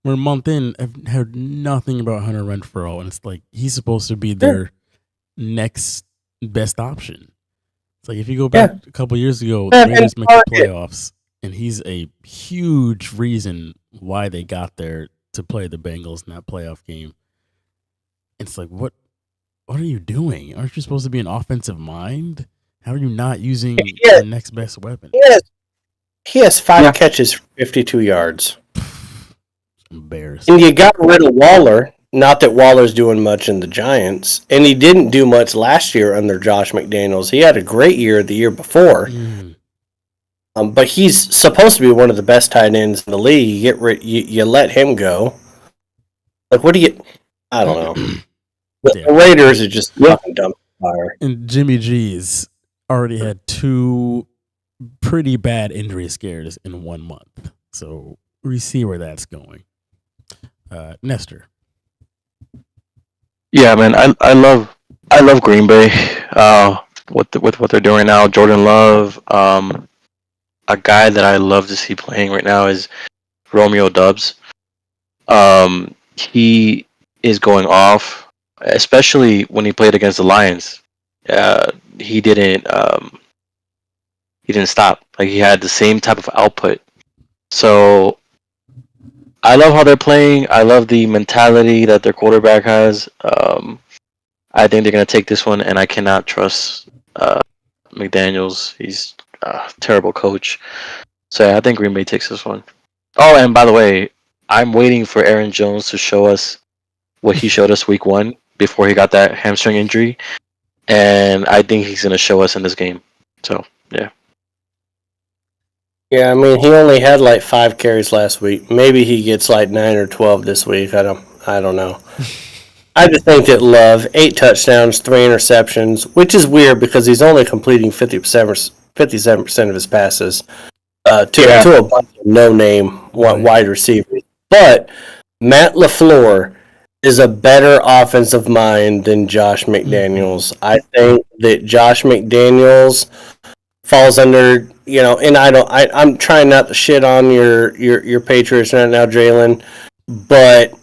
We're a month in. I've heard nothing about Hunter Renfro, and it's like he's supposed to be their next best option. It's like if you go back a couple years ago, the Raiders make the playoffs, and he's a huge reason why they got there to play the Bengals in that playoff game. It's like, what are you doing? Aren't you supposed to be an offensive mind? How are you not using the next best weapon? He has 5 catches for 52 yards. Embarrassing. And you got rid of Waller. Not that Waller's doing much in the Giants. And he didn't do much last year under Josh McDaniels. He had a great year the year before. But he's supposed to be one of the best tight ends in the league. You let him go. Like, what do you... I don't know. The Raiders are just fucking dumb fire. And Jimmy G's already had 2 pretty bad injury scares in 1 month. So we see where that's going. Nestor. Yeah, man, I love Green Bay. With what they're doing now, Jordan Love. A guy that I love to see playing right now is Romeo Doubs. He is going off, especially when he played against the Lions. He didn't stop. Like, he had the same type of output. So I love how they're playing. I love the mentality that their quarterback has. I think they're going to take this one, and I cannot trust McDaniels. He's a terrible coach. So yeah, I think Green Bay takes this one. Oh, and by the way, I'm waiting for Aaron Jones to show us what he showed us week 1 before he got that hamstring injury. And I think he's going to show us in this game. So, yeah. Yeah, I mean, he only had like 5 carries last week. Maybe he gets like 9 or 12 this week. I don't know. I just think that Love, 8 touchdowns, 3 interceptions, which is weird because he's only completing 57% of his passes to a bunch of no-name wide receivers. But Matt LaFleur is a better offensive mind than Josh McDaniels. I think that Josh McDaniels falls under, and I'm trying not to shit on your Patriots right now, Jalen, but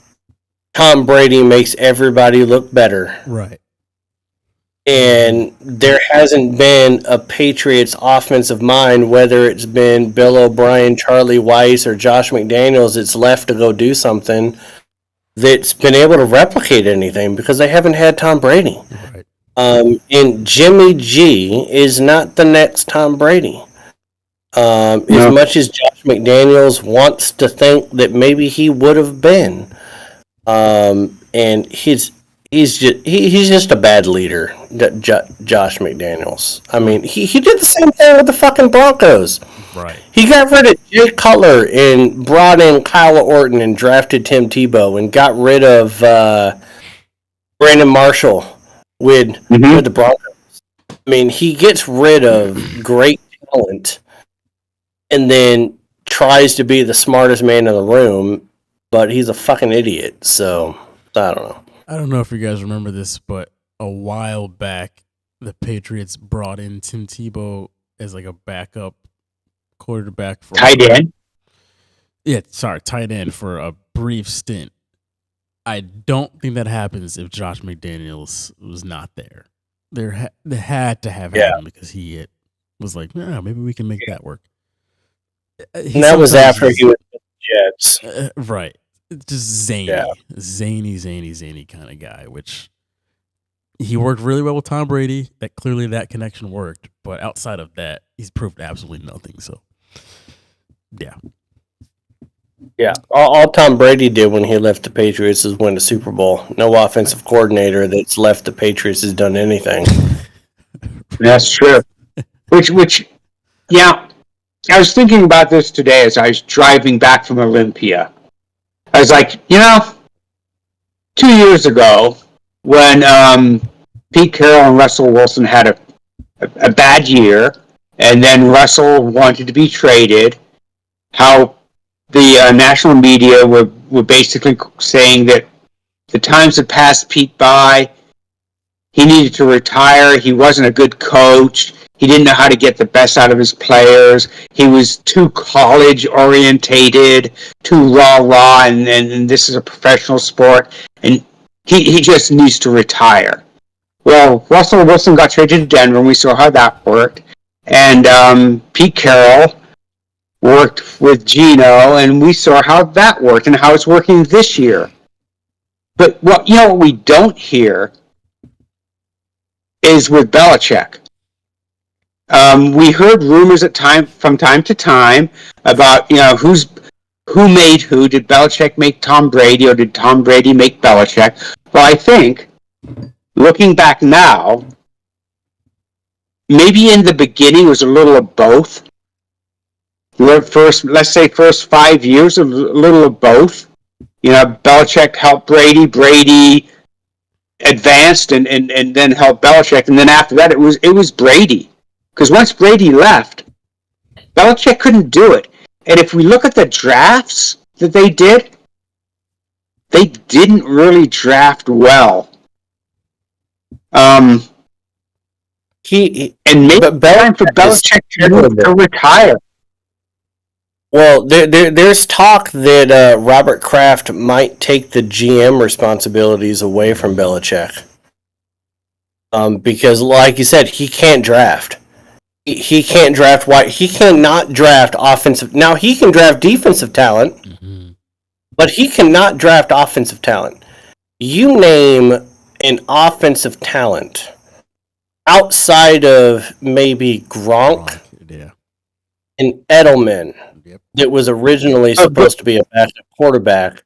Tom Brady makes everybody look better. Right. And there hasn't been a Patriots offensive mind, whether it's been Bill O'Brien, Charlie Weiss, or Josh McDaniels, that's left to go do something that's been able to replicate anything because they haven't had Tom Brady. Right. And Jimmy G is not the next Tom Brady. As much as Josh McDaniels wants to think that maybe he would have been. And he's just a bad leader, Josh McDaniels. I mean, he did the same thing with the fucking Broncos. Right. He got rid of Jay Cutler and brought in Kyle Orton and drafted Tim Tebow and got rid of Brandon Marshall with the Broncos. I mean, he gets rid of great talent and then tries to be the smartest man in the room, but he's a fucking idiot. So, I don't know. I don't know if you guys remember this, but a while back, the Patriots brought in Tim Tebow as like a backup quarterback for tight end. Yeah, sorry, tight end for a brief stint. I don't think that happens if Josh McDaniels was not there. They had to have him because he was like, no, maybe we can make that work. And that was after he was with the Jets. Right. Just zany kind of guy, which he worked really well with Tom Brady. Clearly that connection worked, but outside of that, he's proved absolutely nothing. So, yeah. Yeah, all Tom Brady did when he left the Patriots is win the Super Bowl. No offensive coordinator that's left the Patriots has done anything. That's true. Yeah, I was thinking about this today as I was driving back from Olympia. I was like, 2 years ago when Pete Carroll and Russell Wilson had a bad year, and then Russell wanted to be traded, how the national media were basically saying that the times had passed Pete by. He needed to retire. He wasn't a good coach. He didn't know how to get the best out of his players. He was too college orientated, too rah-rah, and this is a professional sport. And he just needs to retire. Well, Russell Wilson got traded to Denver, and we saw how that worked. And Pete Carroll worked with Geno, and we saw how that worked and how it's working this year. But what we don't hear is with Belichick. We heard rumors from time to time about who made who. Did Belichick make Tom Brady, or did Tom Brady make Belichick? Well, I think looking back now, maybe in the beginning was a little of both. Let's say first 5 years, a little of both. Belichick helped Brady. Brady advanced and then helped Belichick, and then after that, it was Brady. Because once Brady left, Belichick couldn't do it. And if we look at the drafts that they did, they didn't really draft well. Maybe time for Belichick to retire. Well, there's talk that Robert Kraft might take the GM responsibilities away from Belichick. Because, like you said, he can't draft. He can't draft wide. He cannot draft offensive. Now, he can draft defensive talent, but he cannot draft offensive talent. You name an offensive talent outside of maybe Gronk and Edelman that was originally supposed to be a backup quarterback,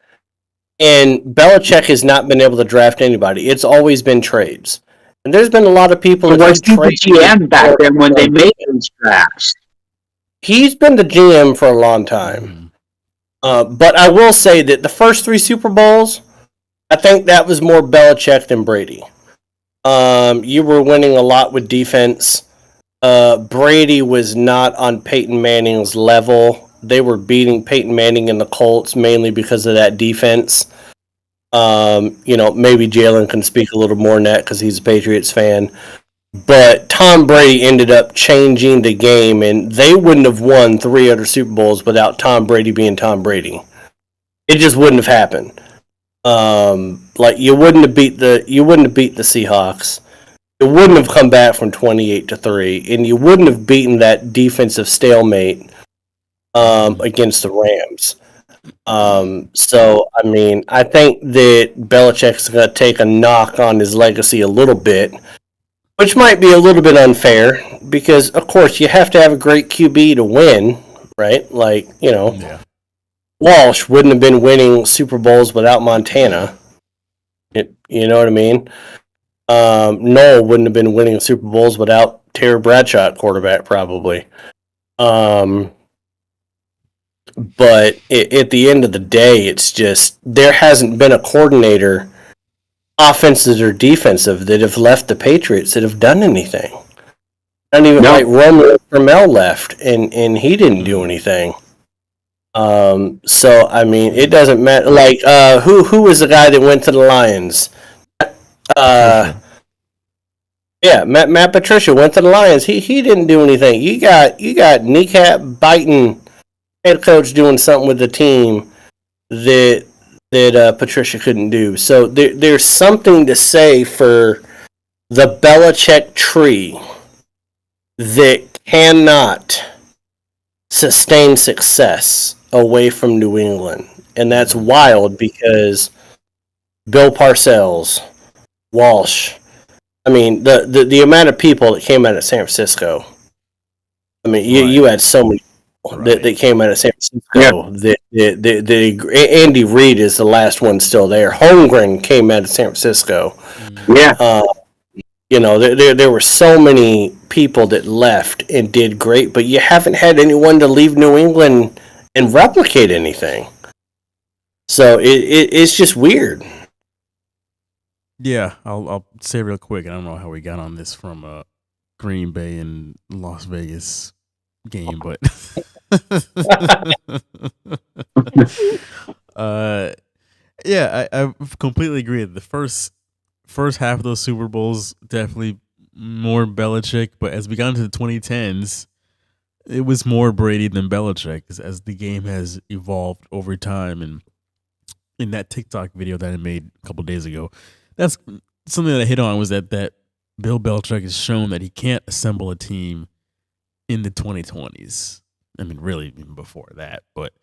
and Belichick has not been able to draft anybody. It's always been trades. And there's been a lot of people that was the GM back then when they made those drafts. He's been the GM for a long time. But I will say that the first 3 Super Bowls, I think that was more Belichick than Brady. You were winning a lot with defense. Brady was not on Peyton Manning's level. They were beating Peyton Manning and the Colts mainly because of that defense. Maybe Jalen can speak a little more on that because he's a Patriots fan. But Tom Brady ended up changing the game, and they wouldn't have won 3 other Super Bowls without Tom Brady being Tom Brady. It just wouldn't have happened. You wouldn't have beat the Seahawks. You wouldn't have come back from 28-3, and you wouldn't have beaten that defensive stalemate against the Rams. I think that Belichick's going to take a knock on his legacy a little bit, which might be a little bit unfair because, of course, you have to have a great QB to win, right? Walsh wouldn't have been winning Super Bowls without Montana. You know what I mean? Noel wouldn't have been winning Super Bowls without Terry Bradshaw at quarterback, probably. But at the end of the day, it's just there hasn't been a coordinator, offensive or defensive, that have left the Patriots that have done anything. Not even like Roman Kermel left, and he didn't do anything. It doesn't matter. Who was the guy that went to the Lions? Matt Patricia went to the Lions. He didn't do anything. You got kneecap biting head coach doing something with the team that Patricia couldn't do. So there's something to say for the Belichick tree that cannot sustain success away from New England. And that's wild because Bill Parcells, Walsh, the amount of people that came out of San Francisco. You had so many people. that came out of San Francisco. The Andy Reid is the last one still there. Holmgren came out of San Francisco. Yeah. There were so many people that left and did great, but you haven't had anyone to leave New England and replicate anything. So it's just weird. Yeah, I'll say real quick. I don't know how we got on this from Green Bay and Las Vegas game, but yeah, I completely agree. The first half of those Super Bowls definitely more Belichick, but as we got into the 2010s, it was more Brady than Belichick as the game has evolved over time. And in that TikTok video that I made a couple days ago, that's something that I hit on, was that Bill Belichick has shown that he can't assemble a team in the 2020s. I mean, really even before that, but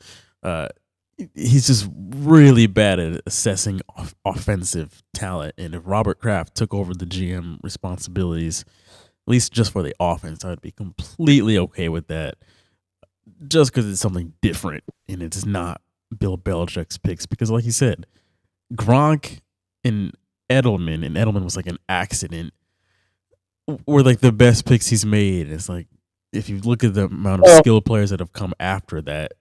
he's just really bad at assessing offensive talent. And if Robert Kraft took over the GM responsibilities, at least just for the offense, I would be completely okay with that, just because it's something different and it's not Bill Belichick's picks. Because like you said, Gronk and Edelman was like an accident, were like the best picks he's made. It's like, if you look at the amount of skilled players that have come after that,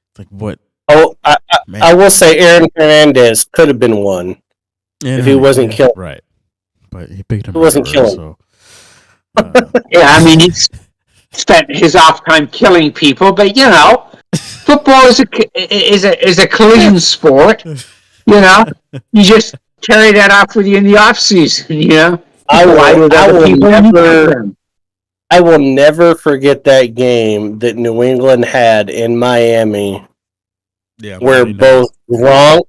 it's like, what? Oh, I will say Aaron Hernandez could have been one if he wasn't killed. Right. But he picked him. He wasn't killing. So, Yeah, I mean, he's spent his off time killing people, but football is a clean sport. You just carry that off with you in the off season. I will never forget that game that New England had in Miami, where both Gronk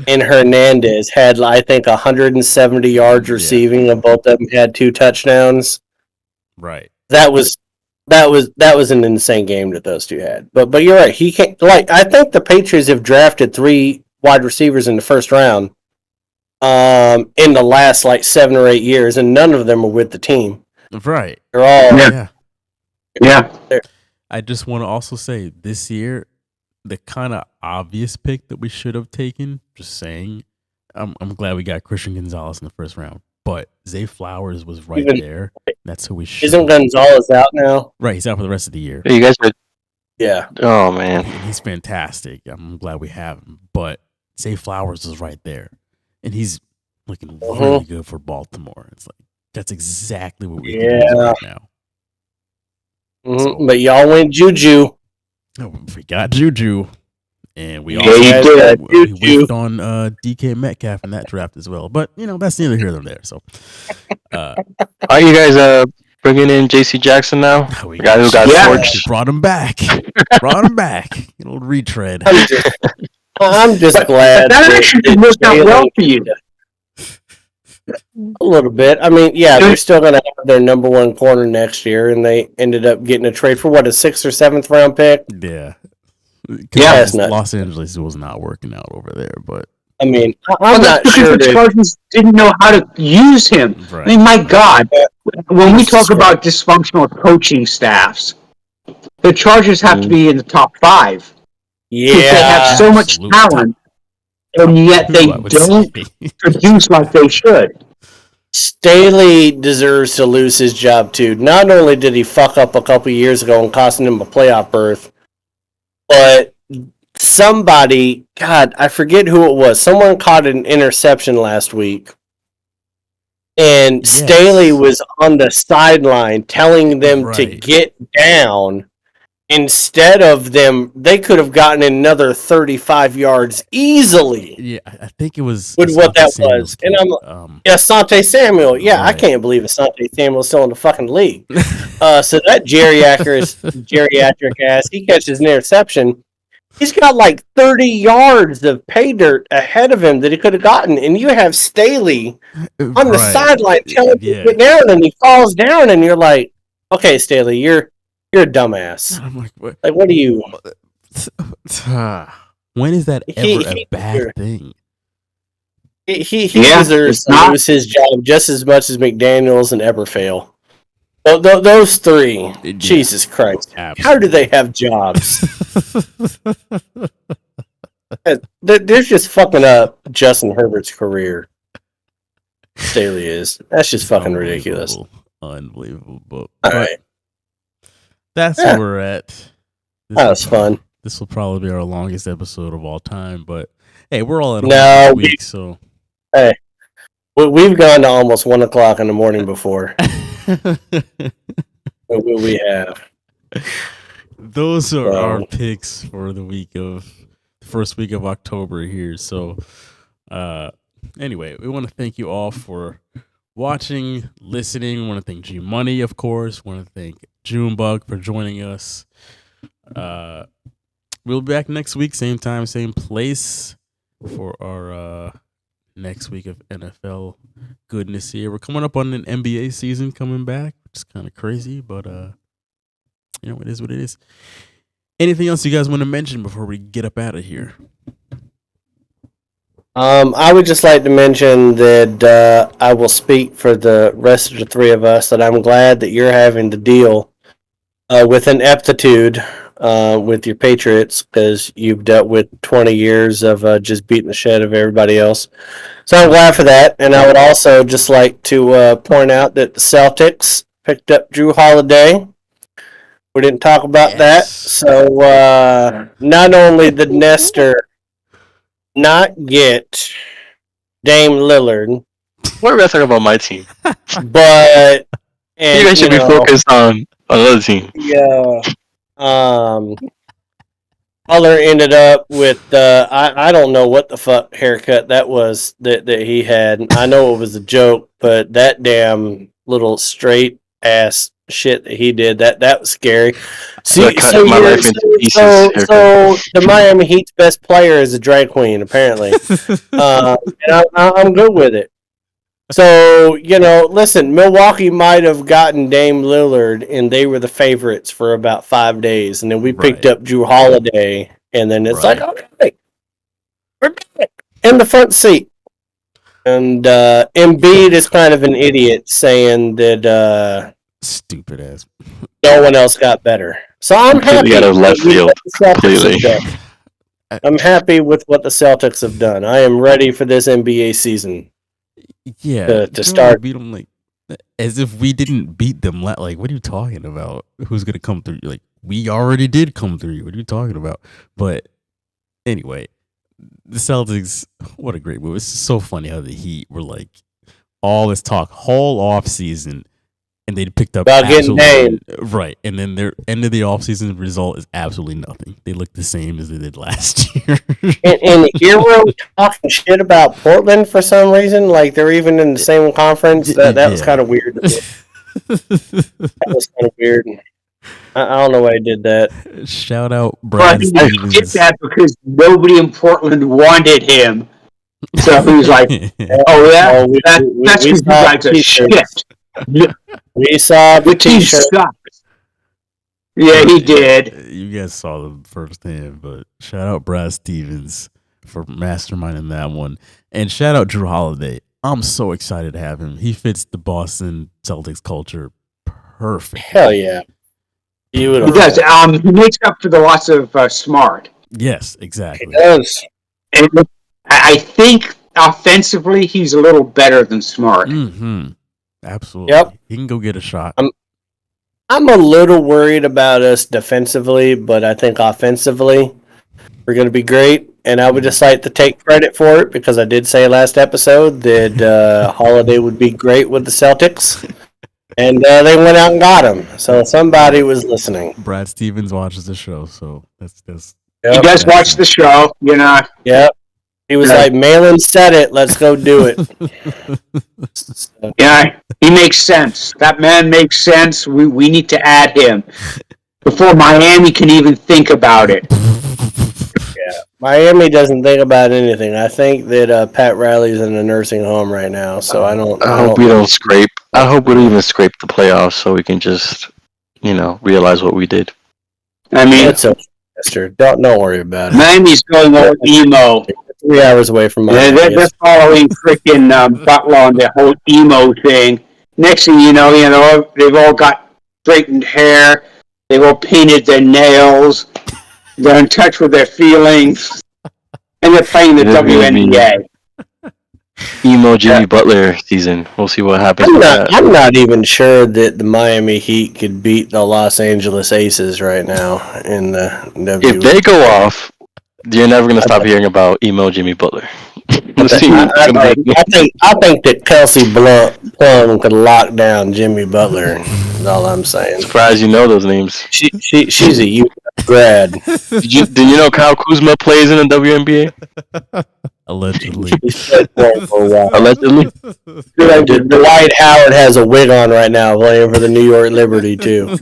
and Hernandez had, I think, 170 yards receiving, and both of them had 2 touchdowns. Right. That was an insane game that those two had. But you're right. He can't. I think the Patriots have drafted 3 wide receivers in the first round in the last 7 or 8 years, and none of them are with the team. Right. They're all Yeah. I just want to also say, this year, the kind of obvious pick that we should have taken, just saying, I'm glad we got Christian Gonzalez in the first round, but Zay Flowers was right there. That's who we should. Isn't Gonzalez out now? Right, he's out for the rest of the year. You guys are. Yeah. Oh man, he's fantastic. I'm glad we have him, but Zay Flowers is right there, and he's looking really good for Baltimore. It's like, that's exactly what we can do right now. So, but y'all went Juju. We got Juju, and we you did. We whiffed on DK Metcalf in that draft as well. But that's neither here nor there. So, are you guys bringing in J.C. Jackson now? The guy who got torched. Brought him back. An old retread. I'm just glad that actually worked out well for you. A little bit. I mean, they're still going to have their number 1 corner next year, and they ended up getting a trade for a 6th or 7th round pick. Yeah. That's Los Angeles was not working out over there, but I mean, I'm not sure the Chargers didn't know how to use him. Right. I mean, my God, when we talk about dysfunctional coaching staffs, the Chargers have to be in the top 5. Yeah, they have so much talent, and yet they don't produce like they should. Staley deserves to lose his job too. Not only did he fuck up a couple years ago and costing him a playoff berth, but somebody, God, I forget who it was. Someone caught an interception last week, and Staley was on the sideline telling them to get down. Instead of them, they could have gotten another 35 yards easily. Yeah, I think it was with what that was. And I'm Asante Samuel. Yeah, right. I can't believe Asante Samuel's still in the fucking league. So that geriatric ass, he catches an interception. He's got 30 yards of pay dirt ahead of him that he could have gotten, and you have Staley on the sideline telling him to get down, and he falls down, and you're like, okay, Staley, you're a dumbass. I'm like, what? What do you? When is that ever a bad thing? He deserves to lose his job just as much as McDaniels and Eberfale. Those three, Jesus Christ. How do they have jobs? They're just fucking up Justin Herbert's career. Staley is. That's just fucking ridiculous. Unbelievable. All right. That's where we're at. That was fun. This will probably be our longest episode of all time, but hey, we're all at No, week, so hey, we've gone to almost 1 o'clock in the morning before. What will we have? Those are our picks for the first week of October here. So, anyway, we want to thank you all for watching, listening. We want to thank G Money, of course. We want to thank Junebug for joining us. We'll be back next week, same time, same place, for our next week of NFL goodness here. We're coming up on an NBA season coming back, which is kind of crazy, but it is what it is. Anything else you guys want to mention before we get up out of here? I would just like to mention that I will speak for the rest of the three of us that I'm glad that you're having to deal with ineptitude with your Patriots, because you've dealt with 20 years of just beating the shit out of everybody else. So I'm glad for that. And I would also just like to point out that the Celtics picked up Drew Holiday. We didn't talk about that. So not only did Nestor not get Dame Lillard, we're talking about my team, but you guys should be focused on another team. Yeah. Butler ended up with I don't know what the fuck haircut that was that he had. I know it was a joke, but that damn little straight ass shit that he did, that was scary. So the Miami Heat's best player is a drag queen, apparently. And I'm good with it. So, listen, Milwaukee might have gotten Dame Lillard, and they were the favorites for about 5 days. And then we picked up Drew Holiday, and then it's like, okay, we're back in the front seat. And Embiid is kind of an idiot saying that stupid ass no one else got better. So I'm happy. Out of left field, completely. I'm happy with what the Celtics have done. I am ready for this NBA season. Yeah, to start. Beat them like as if we didn't beat them. Like, what are you talking about? Who's gonna come through? Like, we already did come through you. What are you talking about? But anyway, the Celtics. What a great move! It's so funny how the Heat were like all this talk whole off season, and they picked up about getting named, right, and then their end of the off season result is absolutely nothing. They look the same as they did last year. and Hero talking shit about Portland for some reason, like they're even in the same conference. That was kind of weird. That was kind of weird. I don't know why he did that. Shout out, Brad. He did that because nobody in Portland wanted him. So he was like, "Oh yeah, that's because you guys are shit." We saw the t-shirt. Yeah, he did. You guys saw them firsthand, but shout out Brad Stevens for masterminding that one. And shout out Drew Holiday. I'm so excited to have him. He fits the Boston Celtics culture perfect. Hell yeah. Beautiful. He does. He makes up for the loss of Smart. Yes, exactly. He does. And I think offensively, he's a little better than Smart. Mm-hmm. Absolutely. Yep. He can go get a shot. I'm a little worried about us defensively, but I think offensively we're going to be great. And I would just like to take credit for it because I did say last episode that Holiday would be great with the Celtics. And they went out and got him. So somebody was listening. Brad Stevens watches the show, so that's He does watch the show, Yep. He was like, Malin said it, let's go do it. Yeah, he makes sense. That man makes sense. We need to add him before Miami can even think about it. Yeah, Miami doesn't think about anything. I think that Pat Riley's in a nursing home right now, so I hope we don't scrape. I hope we don't even scrape the playoffs, so we can just, realize what we did. I mean, it's okay, Mister. Don't worry about it. Miami's going all emo. 3 hours away from Miami. They're following freaking Butler on the whole emo thing. Next thing you know, they've all got straightened hair. They've all painted their nails. They're in touch with their feelings, and they're playing the WNBA. Emo Jimmy Butler season. We'll see what happens. I'm not even sure that the Miami Heat could beat the Los Angeles Aces right now in the WNBA. If they go off, you're never going to stop hearing about emo Jimmy Butler. I think that Kelsey Plum could lock down Jimmy Butler. Is all I'm saying. Surprised you know those names. She's a U grad. Did you know Kyle Kuzma plays in the WNBA? Allegedly. Allegedly. Dwight Howard has a wig on right now, playing for the New York Liberty too.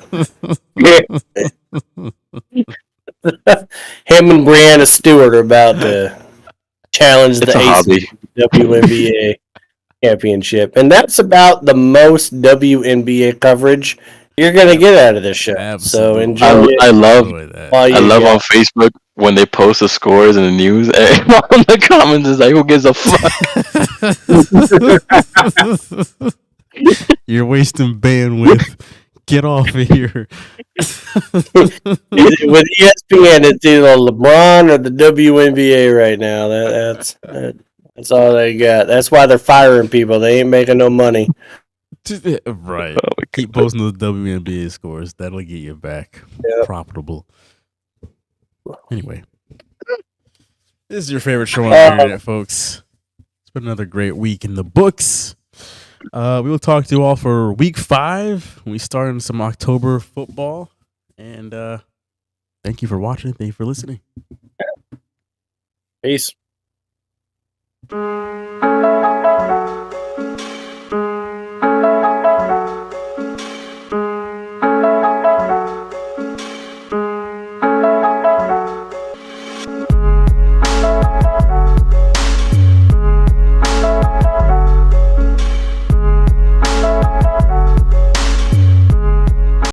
Him and Brianna Stewart are about to challenge the Aces WNBA championship, and that's about the most WNBA coverage you're gonna get out of this show. Absolutely. So enjoy it. I love on Facebook when they post the scores in the news. Everyone in the comments is like, "Who gives a fuck?" You're wasting bandwidth. Get off of here. With ESPN, it's either LeBron or the WNBA right now. That's all they got. That's why they're firing people. They ain't making no money. Right. Keep posting those WNBA scores. That'll get you back profitable. Anyway, this is your favorite show on the internet, folks. It's been another great week in the books. We will talk to you all for week 5. We started some October football. And thank you for watching. Thank you for listening. Peace.